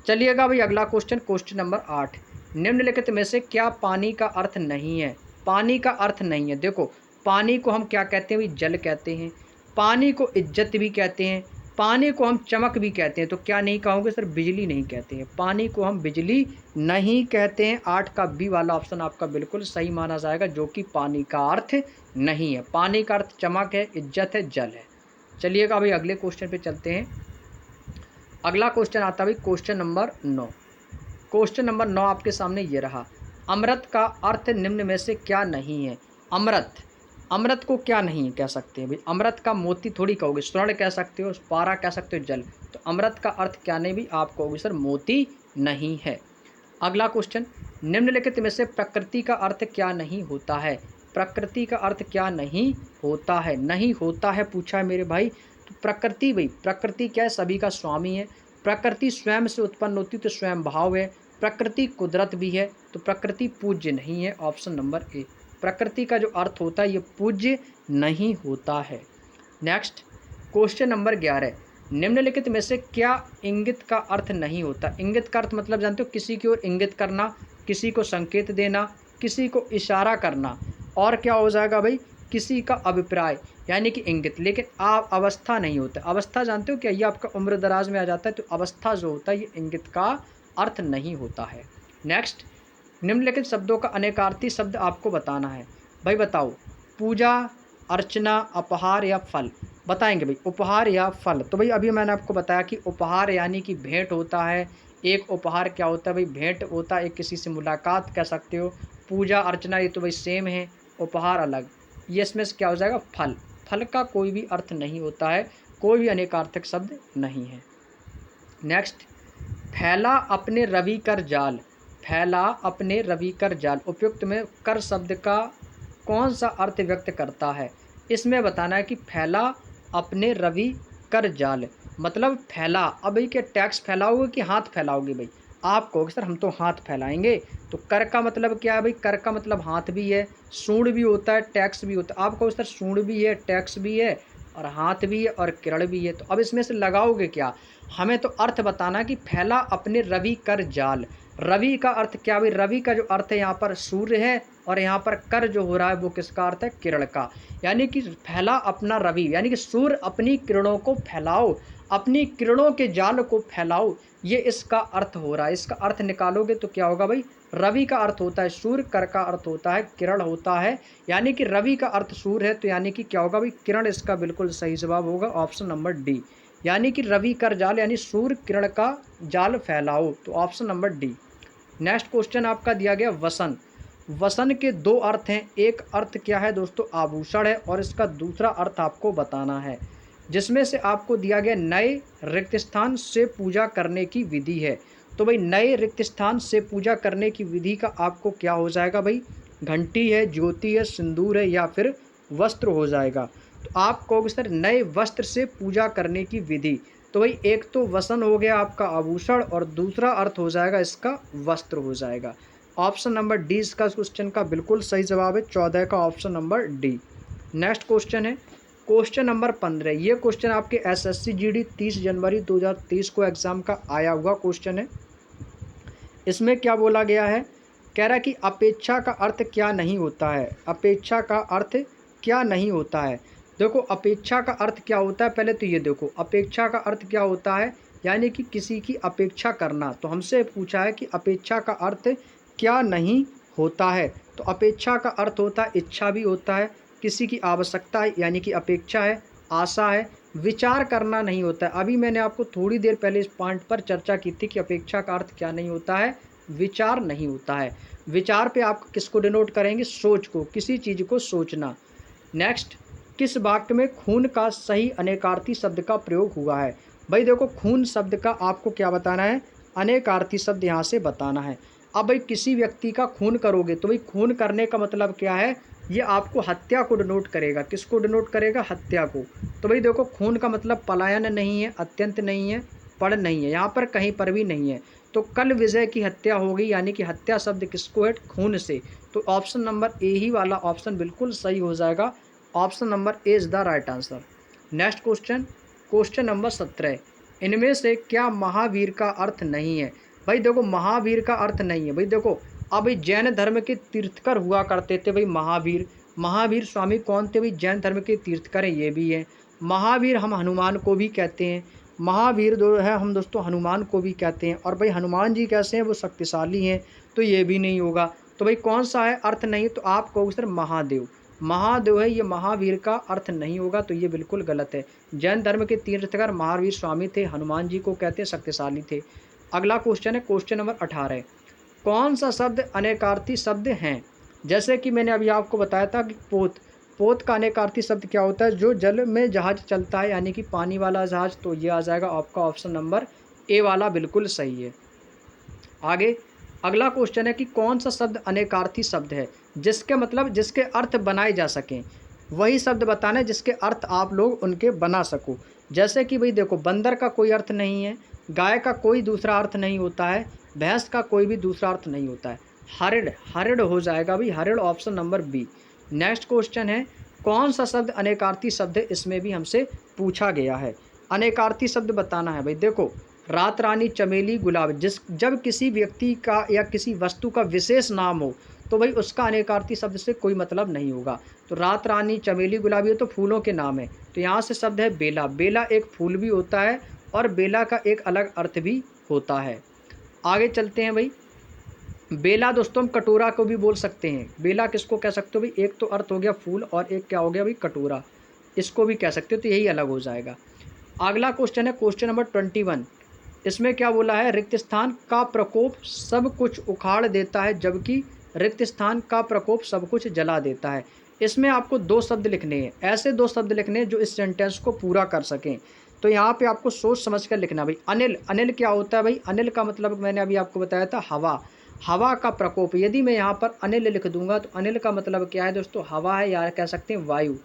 चलिएगा भाई अगला क्वेश्चन, क्वेश्चन नंबर 8, निम्नलिखित में से क्या पानी का अर्थ नहीं है? पानी का अर्थ नहीं है। देखो पानी को हम क्या कहते हैं भाई? जल कहते हैं। पानी को इज्जत भी कहते हैं, पानी को हम चमक भी कहते हैं। तो क्या नहीं कहोगे सर? बिजली नहीं कहते हैं। पानी को हम बिजली नहीं कहते हैं। 8 का बी वाला ऑप्शन आपका बिल्कुल सही माना जाएगा, जो कि पानी का अर्थ नहीं है। पानी का अर्थ चमक है, इज्जत है, जल है। चलिएगा भाई अगले क्वेश्चन पे चलते हैं। अगला क्वेश्चन आता है भाई क्वेश्चन नंबर 9। क्वेश्चन नंबर 9 आपके सामने ये रहा, अमृत का अर्थ निम्न में से क्या नहीं है? अमृत, अमृत को क्या नहीं कह सकते हैं भाई? अमृत का मोती थोड़ी कहोगे, स्वर्ण कह सकते हो, पारा कह सकते हो, जल। तो अमृत का अर्थ क्या नहीं भी? आप कहोगे सर मोती नहीं है। अगला क्वेश्चन, निम्नलिखित में से प्रकृति का अर्थ क्या नहीं होता है? प्रकृति का अर्थ क्या नहीं होता है? नहीं होता है पूछा है मेरे भाई। तो प्रकृति भाई, प्रकृति क्या है? सभी का स्वामी है। प्रकृति स्वयं से उत्पन्न होती तो स्वयं भाव है। प्रकृति कुदरत भी है, तो प्रकृति पूज्य नहीं है। ऑप्शन नंबर ए, प्रकृति का जो अर्थ होता है ये पूज्य नहीं होता है। नेक्स्ट, क्वेश्चन नंबर 11, निम्नलिखित में से क्या इंगित का अर्थ नहीं होता? इंगित का अर्थ मतलब जानते हो, किसी की ओर इंगित करना, किसी को संकेत देना, किसी को इशारा करना, और क्या हो जाएगा भाई, किसी का अभिप्राय, यानी कि इंगित। लेकिन आप अवस्था नहीं होता। अवस्था जानते हो क्या, ये आपका उम्र दराज में आ जाता है, तो अवस्था जो होता है ये इंगित का अर्थ नहीं होता है। नेक्स्ट, निम्नलिखित शब्दों का अनेकार्थी शब्द आपको बताना है। भाई बताओ, पूजा, अर्चना, उपहार या फल? बताएंगे भाई, उपहार या फल। तो भाई अभी मैंने आपको बताया कि उपहार यानी कि भेंट होता है। एक उपहार क्या होता है भाई, भेंट होता है, एक किसी से मुलाकात कह सकते हो। पूजा अर्चना ये तो भाई सेम है, उपहार अलग। ये इसमें से क्या हो जाएगा, फल। फल का कोई भी अर्थ नहीं होता है, कोई भी अनेकार्थक शब्द नहीं है। नेक्स्ट, फैला अपने रवि कर जाल। फैला अपने रवि कर जाल, उपयुक्त में कर शब्द का कौन सा अर्थ व्यक्त करता है? इसमें बताना है कि फैला अपने रवि कर जाल मतलब फैला। अब भाई क्या टैक्स फैलाओगे कि हाथ फैलाओगे? भाई आप कहोगे सर हम तो हाथ फैलाएंगे। तो कर का मतलब क्या है भाई, कर का मतलब हाथ भी है, सूंड भी होता है, टैक्स भी होता है। आप कहो सर सूंड भी है, टैक्स भी है, और हाथ भी है, और किरण भी है। तो अब इसमें से लगाओगे क्या? हमें तो अर्थ बताना कि फैला अपने रवि कर जाल। रवि का अर्थ क्या भाई, रवि का जो अर्थ है यहाँ पर सूर्य है, और यहाँ पर कर जो हो रहा है वो किसका अर्थ है, किरण का। यानी कि फैला अपना रवि, यानी कि सूर्य अपनी किरणों को फैलाओ, अपनी किरणों के जाल को फैलाओ, ये इसका अर्थ हो रहा है। इसका अर्थ निकालोगे तो क्या होगा भाई, रवि का अर्थ होता है सूर्य, कर का अर्थ होता है किरण होता है, यानी कि रवि का अर्थ सूर्य है, तो यानी कि क्या होगा भाई, किरण। इसका बिल्कुल सही जवाब होगा ऑप्शन नंबर डी, यानी कि रवि कर जाल यानी सूर्य किरण का जाल फैलाओ, तो option number D. Next question आपका दिया गया वसन। वसन के दो अर्थ हैं, एक अर्थ क्या है दोस्तों, आभूषण है, और इसका दूसरा अर्थ आपको बताना है, जिसमें से आपको दिया गया नए रिक्त स्थान से पूजा करने की विधि है। तो भाई नए रिक्त स्थान से पूजा करने की विधि का आपको क्या हो जाएगा भाई, घंटी है, ज्योति है, सिंदूर है, या फिर वस्त्र हो जाएगा। तो आप कहोगे सर नए वस्त्र से पूजा करने की विधि। तो भाई एक तो वसन हो गया आपका आभूषण, और दूसरा अर्थ हो जाएगा इसका वस्त्र हो जाएगा। ऑप्शन नंबर डी इसका क्वेश्चन का बिल्कुल सही जवाब है, 14 का option number D. Next question है क्वेश्चन नंबर 15। ये क्वेश्चन आपके एसएससी जीडी 30 जनवरी 2023 को एग्जाम का आया हुआ क्वेश्चन है। इसमें क्या बोला गया है, कह रहा है कि अपेक्षा का अर्थ क्या नहीं होता है? अपेक्षा का अर्थ क्या नहीं होता है? देखो अपेक्षा का अर्थ क्या होता है, पहले तो ये देखो अपेक्षा का अर्थ क्या होता है, यानी कि किसी की अपेक्षा करना। तो हमसे पूछा है कि अपेक्षा का अर्थ क्या नहीं होता है? तो अपेक्षा का अर्थ होता है इच्छा भी होता है, किसी की आवश्यकता है यानी कि अपेक्षा है, आशा है, विचार करना नहीं होता है। अभी मैंने आपको थोड़ी देर पहले इस पॉइंट पर चर्चा की थी कि अपेक्षा का अर्थ क्या नहीं होता है, विचार नहीं होता है। विचार पे आप किसको डिनोट करेंगे, सोच को, किसी चीज़ को सोचना। नेक्स्ट, किस वाक्य में खून का सही अनेकार्थी शब्द का प्रयोग हुआ है? भाई देखो खून शब्द का आपको क्या बताना है, अनेकार्थी शब्द यहाँ से बताना है। अब भाई किसी व्यक्ति का खून करोगे तो भाई खून करने का मतलब क्या है, ये आपको हत्या को डिनोट करेगा। किसको डिनोट करेगा, हत्या को। तो भाई देखो खून का मतलब पलायन नहीं है, अत्यंत नहीं है, पड़ नहीं है, यहाँ पर कहीं पर भी नहीं है। तो कल विजय की हत्या होगी, यानी कि हत्या शब्द किसको है, खून से। तो ऑप्शन नंबर ए ही वाला ऑप्शन बिल्कुल सही हो जाएगा, option number A is the right answer. Next question, question number 17। इनमें से क्या महावीर का अर्थ नहीं है? भाई देखो महावीर का अर्थ नहीं है। भाई देखो अब जैन धर्म के तीर्थकर हुआ करते थे भाई महावीर। महावीर स्वामी कौन थे भाई, जैन धर्म के तीर्थकर हैं, ये भी है। महावीर हम हनुमान को भी कहते हैं, महावीर जो है हम दोस्तों हनुमान को भी कहते हैं। और भाई हनुमान जी कैसे हैं, वो शक्तिशाली हैं, तो ये भी नहीं होगा। तो भाई कौन सा है अर्थ नहीं, तो आप कहोगे सर महादेव। महादेव है, ये महावीर का अर्थ नहीं होगा, तो ये बिल्कुल गलत है। जैन धर्म के तीर्थकर महावीर स्वामी थे, हनुमान जी को कहते शक्तिशाली थे। अगला क्वेश्चन है क्वेश्चन नंबर 18। कौन सा शब्द अनेकार्थी शब्द हैं? जैसे कि मैंने अभी आपको बताया था कि पोत, पोत का अनेकार्थी शब्द क्या होता है, जो जल में जहाज चलता है, यानी कि पानी वाला जहाज। तो ये आ जाएगा आपका ऑप्शन नंबर ए वाला बिल्कुल सही है। आगे अगला क्वेश्चन है कि कौन सा शब्द अनेकार्थी शब्द है, जिसके मतलब जिसके अर्थ बनाए जा सकें। वही शब्द बताना है जिसके अर्थ आप लोग उनके बना सको। जैसे कि भाई देखो बंदर का कोई अर्थ नहीं है, गाय का कोई दूसरा अर्थ नहीं होता है, भैंस का कोई भी दूसरा अर्थ नहीं होता है। हरिण, हरिण हो जाएगा भाई, हरिण option number B. Next question है कौन सा शब्द अनेकार्थी शब्द है, इसमें भी हमसे पूछा गया है। अनेकार्थी शब्द बताना है भाई। देखो, रात रानी, चमेली, गुलाब, जब किसी व्यक्ति का या किसी वस्तु का विशेष नाम हो तो भाई उसका अनेकार्थी शब्द से कोई मतलब नहीं होगा। तो रात रानी, चमेली, गुलाब ये तो फूलों के नाम है। तो यहाँ से शब्द है बेला। बेला एक फूल भी होता है और बेला का एक अलग अर्थ भी होता है। आगे चलते हैं भाई। बेला दोस्तों हम कटोरा को भी बोल सकते हैं। बेला किसको कह सकते हो भाई? एक तो अर्थ हो गया फूल और एक क्या हो गया भाई? कटोरा। इसको भी कह सकते हो, तो यही अलग हो जाएगा। अगला क्वेश्चन है क्वेश्चन नंबर 21। इसमें क्या बोला है? रिक्त स्थान का प्रकोप सब कुछ उखाड़ देता है, जबकि रिक्त स्थान का प्रकोप सब कुछ जला देता है। इसमें आपको दो शब्द लिखने हैं, ऐसे दो शब्द लिखने हैं जो इस सेंटेंस को पूरा कर सकें। तो यहाँ पे आपको सोच समझ कर लिखना भाई। अनिल, अनिल क्या होता है भाई? अनिल का मतलब मैंने अभी आपको बताया था हवा। हवा का प्रकोप, यदि मैं यहाँ पर अनिल लिख दूंगा तो अनिल का मतलब क्या है दोस्तों? हवा है, या कह सकते हैं वायु।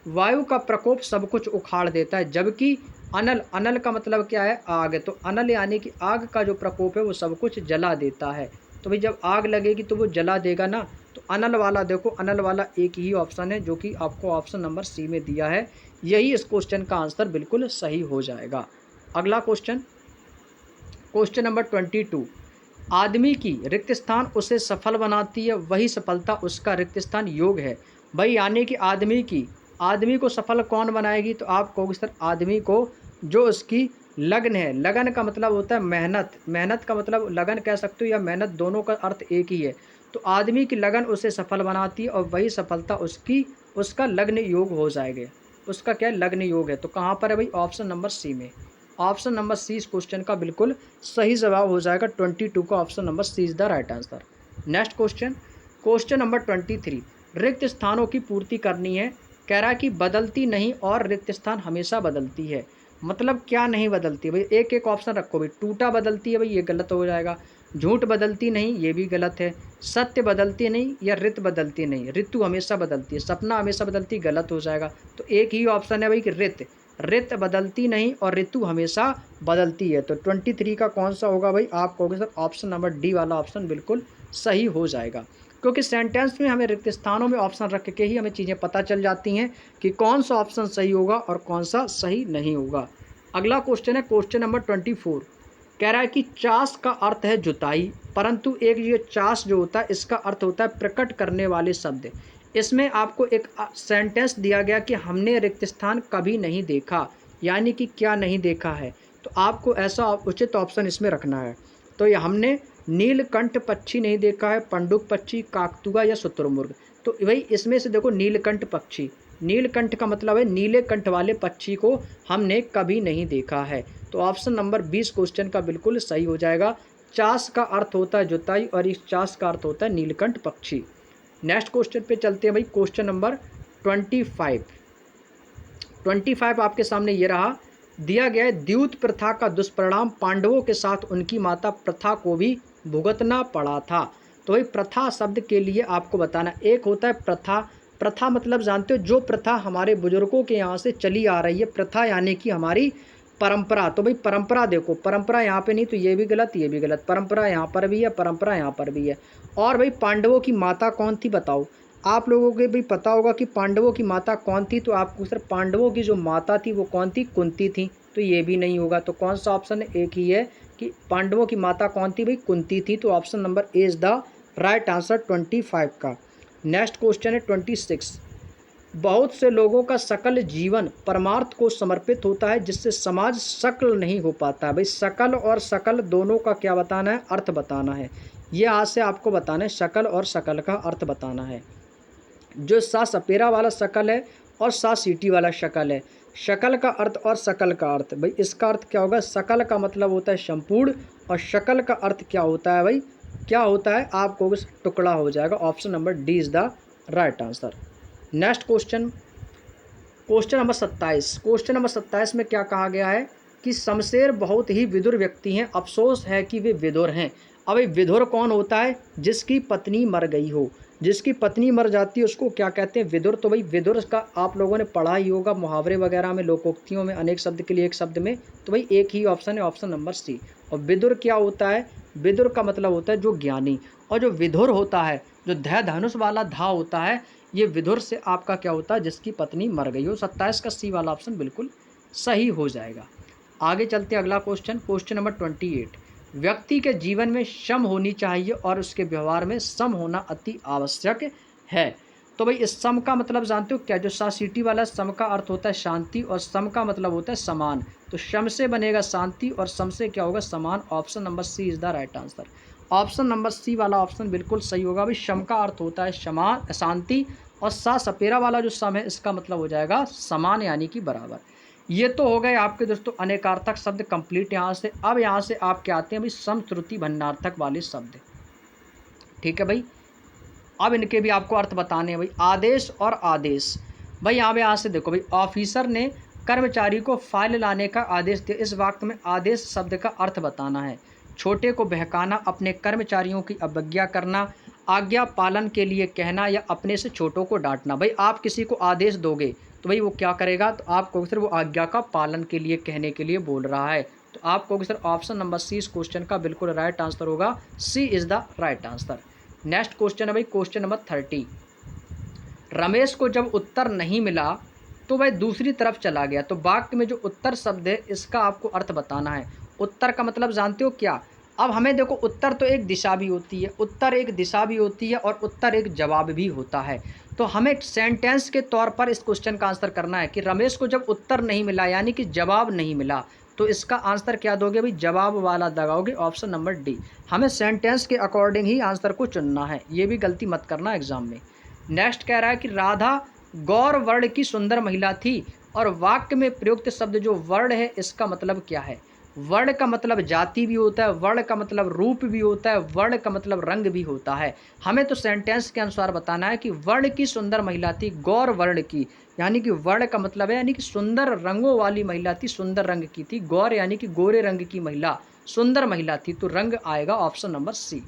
वायु का प्रकोप सब कुछ उखाड़ देता है, जबकि अनल, अनल का मतलब क्या है? आग। तो अनल यानी कि आग का जो प्रकोप है वो सब कुछ जला देता है। तो भाई जब आग लगेगी तो वो जला देगा ना। तो अनल वाला देखो, अनल वाला एक ही ऑप्शन है जो कि आपको ऑप्शन नंबर सी में दिया है। यही इस क्वेश्चन का आंसर बिल्कुल सही हो जाएगा। अगला क्वेश्चन, क्वेश्चन नंबर 22। आदमी की रिक्त स्थान उसे सफल बनाती है, वही सफलता उसका रिक्त स्थान योग है। भाई यानी कि आदमी को सफल कौन बनाएगी? तो आप कहोगे सर आदमी को जो उसकी लगन है। लगन का मतलब होता है मेहनत। मेहनत का मतलब लगन कह सकते हो या मेहनत, दोनों का अर्थ एक ही है। तो आदमी की लगन उसे सफल बनाती है और वही सफलता उसका लग्न योग हो जाएगा। उसका क्या है? लग्न योग है। तो कहाँ पर है भाई? ऑप्शन नंबर सी में। ऑप्शन नंबर सी इस क्वेश्चन का बिल्कुल सही जवाब हो जाएगा। 22 का option number C is the right answer. Next question, question number 23। रिक्त स्थानों की पूर्ति करनी है। कह रहा है कि बदलती नहीं और रिक्त स्थान हमेशा बदलती है। मतलब क्या नहीं बदलती भाई? एक एक ऑप्शन रखो भाई। टूटा बदलती है भाई, ये गलत हो जाएगा। झूठ बदलती नहीं, ये भी गलत है। सत्य बदलती नहीं या रित बदलती नहीं। ऋतु हमेशा बदलती है, सपना हमेशा बदलती, गलत हो जाएगा। तो एक ही ऑप्शन है भाई कि रित। रित बदलती नहीं और ऋतु हमेशा बदलती है। तो 23 का कौन सा होगा भाई? आप कहोगे सर ऑप्शन नंबर डी वाला ऑप्शन बिल्कुल सही हो जाएगा। क्योंकि सेंटेंस में हमें रिक्त स्थानों में ऑप्शन रख के ही हमें चीज़ें पता चल जाती हैं कि कौन सा ऑप्शन सही होगा और कौन सा सही नहीं होगा। अगला क्वेश्चन है क्वेश्चन नंबर 24। कह रहा है कि चास का अर्थ है जुताई, परंतु एक ये चास जो होता है इसका अर्थ होता है प्रकट करने वाले शब्द। इसमें आपको एक सेंटेंस दिया गया कि हमने रिक्त स्थान कभी नहीं देखा, यानी कि क्या नहीं देखा है। तो आपको ऐसा उचित ऑप्शन इसमें रखना है। तो ये हमने नीलकंठ पक्षी नहीं देखा है, पंडुक पक्षी, काकतुआ या शुतुरमुर्ग। तो भाई इसमें से देखो नीलकंठ पक्षी, नीलकंठ का मतलब है नीले कंठ वाले पक्षी को हमने कभी नहीं देखा है। तो ऑप्शन नंबर 20 क्वेश्चन का बिल्कुल सही हो जाएगा। चास का अर्थ होता है जुताई और इस चास का अर्थ होता है नीलकंठ पक्षी। नेक्स्ट क्वेश्चन पे चलते हैं भाई। क्वेश्चन नंबर 25 आपके सामने ये रहा। दिया गया है द्यूत प्रथा का दुष्परिणाम पांडवों के साथ उनकी माता प्रथा को भी भुगतना पड़ा था। तो भाई प्रथा शब्द के लिए आपको बताना, एक होता है प्रथा। प्रथा मतलब जानते हो जो प्रथा हमारे बुजुर्गों के यहाँ से चली आ रही है। प्रथा यानी कि हमारी परंपरा। तो भाई परंपरा देखो, परंपरा यहाँ पे नहीं तो ये भी गलत, ये भी गलत। परंपरा यहाँ पर भी है, परंपरा यहाँ पर भी है। और भाई पांडवों की माता कौन थी बताओ? आप लोगों को भी पता होगा कि पांडवों की माता कौन थी। तो आपको सर पांडवों की जो माता थी वो कौन थी? कुंती थी। तो ये भी नहीं होगा। तो कौन सा ऑप्शन है? एक ही है कि पांडवों की माता कौन थी भाई? कुंती थी। तो option number A is the right answer 25 का। नेक्स्ट क्वेश्चन है 26। बहुत से लोगों का सकल जीवन परमार्थ को समर्पित होता है, जिससे समाज सकल नहीं हो पाता है। भाई सकल और सकल दोनों का क्या बताना है? अर्थ बताना है। ये आज से आपको बताना है, सकल और सकल का अर्थ बताना है। जो सा सपेरा वाला शकल है और सा सीटी वाला शकल है। शकल का अर्थ और सकल का अर्थ, भाई इसका अर्थ क्या होगा? सकल का मतलब होता है संपूर्ण और शकल का अर्थ क्या होता है भाई? क्या होता है? आपको टुकड़ा हो जाएगा। Option number D is the right answer. Next question, question number 27। Question number 27 में क्या कहा गया है कि शमशेर बहुत ही विदुर व्यक्ति हैं, अफसोस है कि वे विदुर हैं। अब ये विदुर कौन होता है? जिसकी पत्नी मर गई हो। जिसकी पत्नी मर जाती है उसको क्या कहते हैं? विदुर। तो भाई विदुर का आप लोगों ने पढ़ा ही होगा मुहावरे वगैरह में, लोकोक्तियों में, अनेक शब्द के लिए एक शब्द में। तो भाई एक ही ऑप्शन है, ऑप्शन नंबर सी। और विदुर क्या होता है? विदुर का मतलब होता है जो ज्ञानी। और जो विदुर होता है, जो ध धनुष वाला धा होता है, ये विदुर से आपका क्या होता है? जिसकी पत्नी मर गई हो। 27 का सी वाला ऑप्शन बिल्कुल सही हो जाएगा। आगे चलते हैं अगला क्वेश्चन, क्वेश्चन नंबर 28। व्यक्ति के जीवन में सम होनी चाहिए और उसके व्यवहार में सम होना अति आवश्यक है। तो भाई इस सम का मतलब जानते हो क्या? जो सासिटी वाला सम का अर्थ होता है शांति और सम का मतलब होता है समान। तो सम से बनेगा शांति और सम से क्या होगा? समान। Option number C is the right answer. Option number C वाला ऑप्शन बिल्कुल सही होगा भाई। सम का अर्थ होता है समान, शांति, और सा सपेरा वाला जो सम है इसका मतलब हो जाएगा समान यानी कि बराबर। ये तो हो गए आपके दोस्तों अनेकार्थक शब्द कंप्लीट यहाँ से। अब यहाँ से आपके आते हैं भाई समश्रुति भंडार्थक वाले शब्द। ठीक है भाई, अब इनके भी आपको अर्थ बताने हैं भाई। आदेश और आदेश, भाई यहाँ से देखो भाई, ऑफिसर ने कर्मचारी को फाइल लाने का आदेश दिया। इस वाक्य में आदेश शब्द का अर्थ बताना है। छोटे को बहकाना, अपने कर्मचारियों की अवज्ञा करना, आज्ञा पालन के लिए कहना या अपने से छोटों को डांटना। भाई आप किसी को आदेश दोगे तो भाई वो क्या करेगा? तो आप कहोगे सर वो आज्ञा का पालन के लिए कहने के लिए बोल रहा है। तो आप कहोगे सर ऑप्शन नंबर सी इस क्वेश्चन का बिल्कुल राइट आंसर होगा। C is the right answer. Next question है भाई क्वेश्चन नंबर 30। रमेश को जब उत्तर नहीं मिला तो वह दूसरी तरफ चला गया। तो वाक्य में जो उत्तर शब्द है इसका आपको अर्थ बताना है। उत्तर का मतलब जानते हो क्या? अब हमें देखो, उत्तर तो एक दिशा भी होती है, उत्तर एक दिशा भी होती है और उत्तर एक जवाब भी होता है। तो हमें सेंटेंस के तौर पर इस क्वेश्चन का आंसर करना है कि रमेश को जब उत्तर नहीं मिला यानी कि जवाब नहीं मिला, तो इसका आंसर क्या दोगे भाई? जवाब वाला दगाओगे, ऑप्शन नंबर डी। हमें सेंटेंस के अकॉर्डिंग ही आंसर को चुनना है, ये भी गलती मत करना एग्जाम में। नेक्स्ट कह रहा है कि राधा गौर वर्ण की सुंदर महिला थी, और वाक्य में प्रयुक्त शब्द जो वर्ण है इसका मतलब क्या है? वर्ण का मतलब जाति भी होता है, वर्ण का मतलब रूप भी होता है, वर्ण का मतलब रंग भी होता है। हमें तो सेंटेंस के अनुसार बताना है कि वर्ण की सुंदर महिला थी, गौर वर्ण की, यानी कि वर्ण का मतलब है यानी कि सुंदर रंगों वाली महिला थी, सुंदर रंग की थी। गौर यानी कि गोरे रंग की महिला, सुंदर महिला थी, तो रंग आएगा option number C.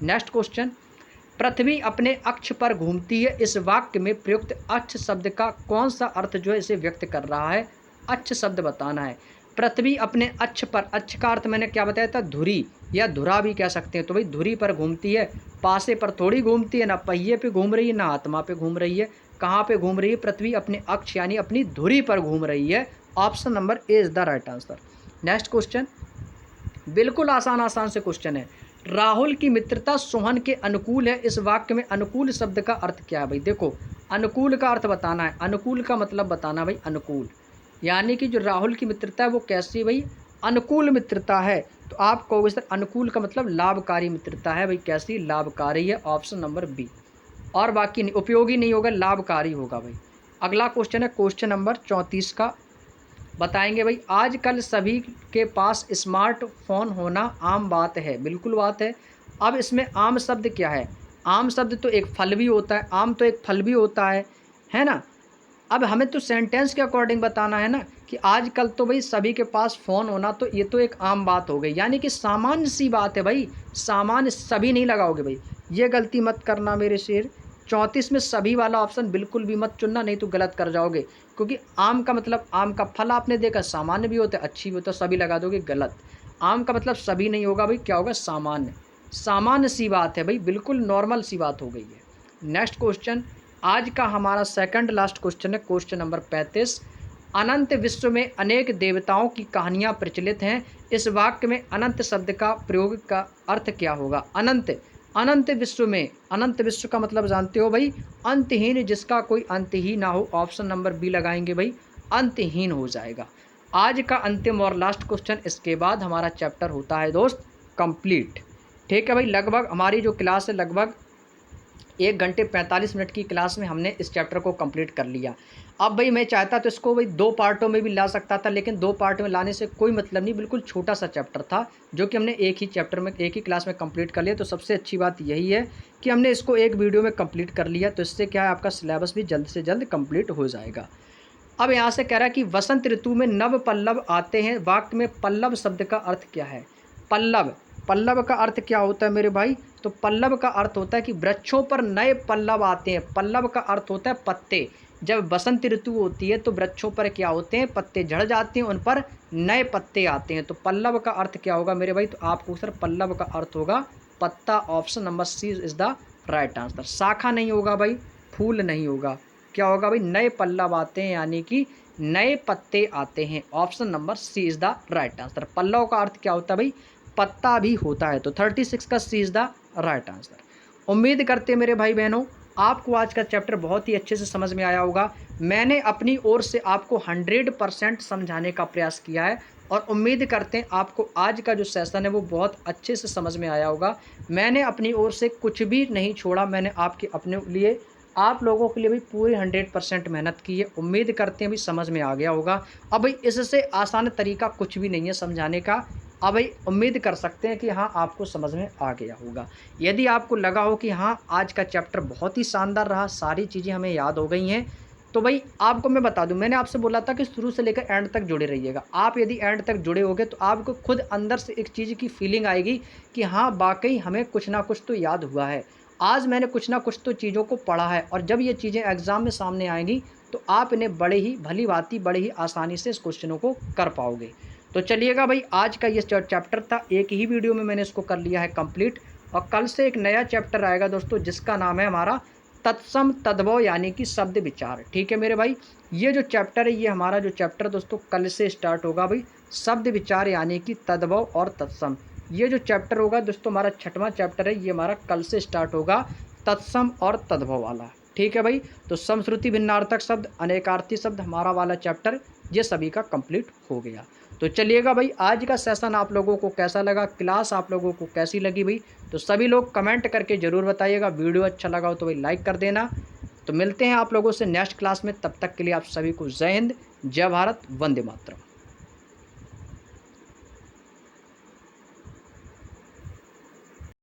Next question, पृथ्वी अपने अक्ष पर घूमती है। इस वाक्य में प्रयुक्त अक्ष शब्द का कौन सा अर्थ जो है इसे व्यक्त कर रहा है? अक्ष शब्द बताना है। पृथ्वी अपने अक्ष पर, अक्ष का अर्थ मैंने क्या बताया था? धुरी या धुरा भी कह सकते हैं। तो भाई धुरी पर घूमती है, पासे पर थोड़ी घूमती है, ना पहिए पे घूम रही है ना आत्मा पे घूम रही है। कहाँ पे घूम रही है? पृथ्वी अपने अक्ष यानी अपनी धुरी पर घूम रही है। Option number A is the right answer. Next question बिल्कुल आसान आसान से क्वेश्चन है। राहुल की मित्रता सोहन के अनुकूल है। इस वाक्य में अनुकूल शब्द का अर्थ क्या है भाई? देखो, अनुकूल का अर्थ बताना है, अनुकूल का मतलब बताना भाई। अनुकूल यानी कि जो राहुल की मित्रता है वो कैसी भाई? अनुकूल मित्रता है। तो आप कहोगे सर अनुकूल का मतलब लाभकारी मित्रता है। भाई कैसी? लाभकारी है, ऑप्शन नंबर बी। और बाकी नहीं, उपयोगी नहीं होगा, लाभकारी होगा भाई। अगला क्वेश्चन है क्वेश्चन नंबर 34 का, बताएंगे भाई। आजकल सभी के पास स्मार्टफोन होना आम बात है, बिल्कुल बात है। अब इसमें आम शब्द क्या है? आम शब्द तो एक फल भी होता है, आम तो एक फल भी होता है ना। अब हमें तो सेंटेंस के अकॉर्डिंग बताना है ना कि आजकल तो भाई सभी के पास फ़ोन होना, तो ये तो एक आम बात हो गई, यानी कि सामान्य सी बात है भाई। सामान्य सभी नहीं लगाओगे भाई, ये गलती मत करना मेरे शेर। 34 में सभी वाला ऑप्शन बिल्कुल भी मत चुनना, नहीं तो गलत कर जाओगे। क्योंकि आम का मतलब आम का फल आपने देखा, सामान्य भी होता है अच्छी भी होता है, सभी लगा दोगे गलत। आम का मतलब सभी नहीं होगा भाई, क्या होगा? सामान्य। सामान्य सी बात है भाई, बिल्कुल नॉर्मल सी बात हो गई है। नेक्स्ट क्वेश्चन आज का हमारा सेकंड लास्ट क्वेश्चन है क्वेश्चन नंबर 35। अनंत विश्व में अनेक देवताओं की कहानियाँ प्रचलित हैं। इस वाक्य में अनंत शब्द का प्रयोग का अर्थ क्या होगा? अनंत, अनंत विश्व में, अनंत विश्व का मतलब जानते हो भाई? अंतहीन, जिसका कोई अंत ही ना हो। ऑप्शन नंबर बी लगाएंगे भाई, अंतहीन हो जाएगा। आज का अंतिम और लास्ट क्वेश्चन, इसके बाद हमारा चैप्टर होता है दोस्त कंप्लीट। ठीक है भाई, लगभग हमारी जो क्लास है लगभग 1 घंटे 45 मिनट की क्लास में हमने इस चैप्टर को कंप्लीट कर लिया। अब भाई मैं चाहता तो इसको भाई 2 पार्टों में भी ला सकता था, लेकिन 2 पार्ट में लाने से कोई मतलब नहीं, बिल्कुल छोटा सा चैप्टर था जो कि हमने एक ही चैप्टर में एक ही क्लास में कंप्लीट कर लिया। तो सबसे अच्छी बात यही है कि हमने इसको एक वीडियो में कंप्लीट कर लिया, तो इससे क्या है आपका सिलेबस भी जल्द से जल्द कंप्लीट हो जाएगा। अब यहाँ से कह रहा है कि वसंत ऋतु में नव पल्लव आते हैं। वाक्य में पल्लव शब्द का अर्थ क्या है? पल्लव, पल्लव का अर्थ क्या होता है मेरे भाई? तो पल्लव का अर्थ होता है कि वृक्षों पर नए पल्लव आते हैं। पल्लव का अर्थ होता है पत्ते। जब बसंत ऋतु होती है तो वृक्षों पर क्या होते हैं? पत्ते झड़ जाते हैं, उन पर नए पत्ते आते हैं। तो पल्लव का अर्थ क्या होगा मेरे भाई? तो आपको सर पल्लव का अर्थ होगा पत्ता। Option number C is the right answer. शाखा नहीं होगा भाई, फूल नहीं होगा, क्या होगा भाई? नए पल्लव आते हैं, यानी कि नए पत्ते आते हैं। Option number C is the right answer. पल्लव का अर्थ क्या होता है भाई? पत्ता भी होता है। तो 36 का सी इज़ द राइट आंसर। उम्मीद करते हैं मेरे भाई बहनों आपको आज का चैप्टर बहुत ही अच्छे से समझ में आया होगा। मैंने अपनी ओर से आपको 100% समझाने का प्रयास किया है और उम्मीद करते हैं आपको आज का जो सेशन है वो बहुत अच्छे से समझ में आया होगा। मैंने अपनी ओर से कुछ भी नहीं छोड़ा, मैंने आपके अपने लिए आप लोगों के लिए भी पूरी 100% मेहनत की है। उम्मीद करते हैं भी समझ में आ गया होगा। अब भाई इससे आसान तरीका कुछ भी नहीं है समझाने का। अब भाई उम्मीद कर सकते हैं कि हाँ आपको समझ में आ गया होगा। यदि आपको लगा हो कि हाँ आज का चैप्टर बहुत ही शानदार रहा, सारी चीज़ें हमें याद हो गई हैं, तो भाई आपको मैं बता दूं, मैंने आपसे बोला था कि शुरू से लेकर एंड तक जुड़े रहिएगा। आप यदि एंड तक जुड़े होगे तो आपको खुद अंदर से एक चीज़ की फीलिंग आएगी कि हाँ वाकई हमें कुछ ना कुछ तो याद हुआ है। आज मैंने कुछ ना कुछ तो चीज़ों को पढ़ा है और जब ये चीज़ें एग्जाम में सामने आएंगी तो आप इन्हें बड़े ही भली भांति बड़े ही आसानी से इस क्वेश्चनों को कर पाओगे। तो चलिएगा भाई आज का ये चैप्टर था, एक ही वीडियो में मैंने इसको कर लिया है कंप्लीट। और कल से एक नया चैप्टर आएगा दोस्तों जिसका नाम है हमारा तत्सम तद्भव यानी कि शब्द विचार। ठीक है मेरे भाई, ये जो चैप्टर है ये हमारा जो चैप्टर दोस्तों कल से स्टार्ट होगा भाई, शब्द विचार यानी कि तद्भव और तत्सम। ये जो चैप्टर होगा दोस्तों हमारा 6वां चैप्टर है, ये हमारा कल से स्टार्ट होगा तत्सम और तद्भव वाला। ठीक है भाई, तो समश्रुति भिन्नार्थक शब्द अनेकार्थी शब्द हमारा वाला चैप्टर ये सभी का कंप्लीट हो गया। तो चलिएगा भाई आज का सेशन आप लोगों को कैसा लगा, क्लास आप लोगों को कैसी लगी भाई, तो सभी लोग कमेंट करके ज़रूर बताइएगा। वीडियो अच्छा लगा हो तो भाई लाइक कर देना। तो मिलते हैं आप लोगों से नेक्स्ट क्लास में, तब तक के लिए आप सभी को जय हिंद, जय भारत, वंदे मातरम।